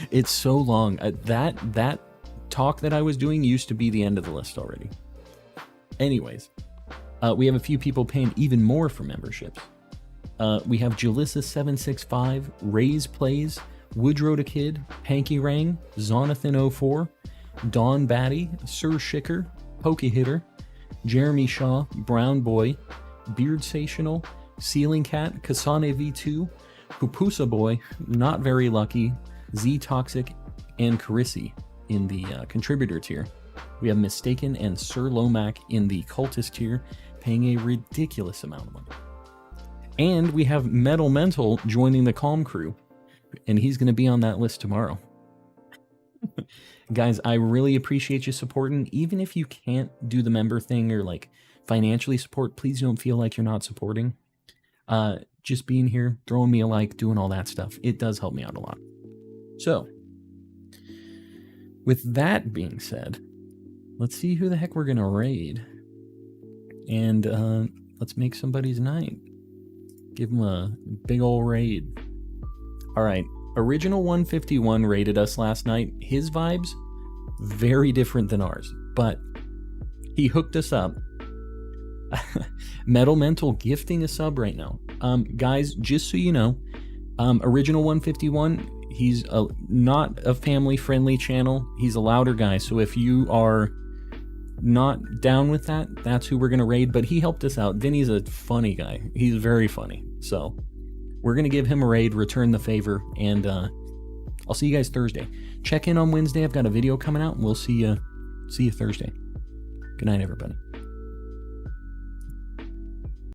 It's so long. That talk that I was doing used to be the end of the list already. Anyways, we have a few people paying even more for memberships. We have Jalissa765, Raise Plays, Woodrow the Kid, Hanky Rang, Zonathan04, Don Batty, Sir Shicker, Pokey Hitter, Jeremy Shaw, Brown Boy, Beardsational, Ceiling Cat, Kasane V2, Pupusa Boy, Not Very Lucky, Z Toxic, and Carissy in the contributor tier. We have Mistaken and Sir Lomac in the cultist tier, paying a ridiculous amount of money. And we have Metal Mental joining the Calm crew, and he's going to be on that list tomorrow. Guys, I really appreciate you supporting. Even if you can't do the member thing or like financially support, please don't feel like you're not supporting. Just being here, throwing me a like, doing all that stuff, it does help me out a lot. So, with that being said, let's see who the heck we're going to raid. And let's make somebody's night. Give them a big ol' raid. All right. Original 151 raided us last night. His vibes, very different than ours, but he hooked us up. Metal Mental gifting a sub right now. Guys, just so you know, Original 151, he's not a family-friendly channel. He's a louder guy, so if you are not down with that, that's who we're going to raid, but he helped us out. Vinny's a funny guy. He's very funny, so we're going to give him a raid, return the favor, and I'll see you guys Thursday. Check in on Wednesday. I've got a video coming out, and we'll see you Thursday. Good night, everybody.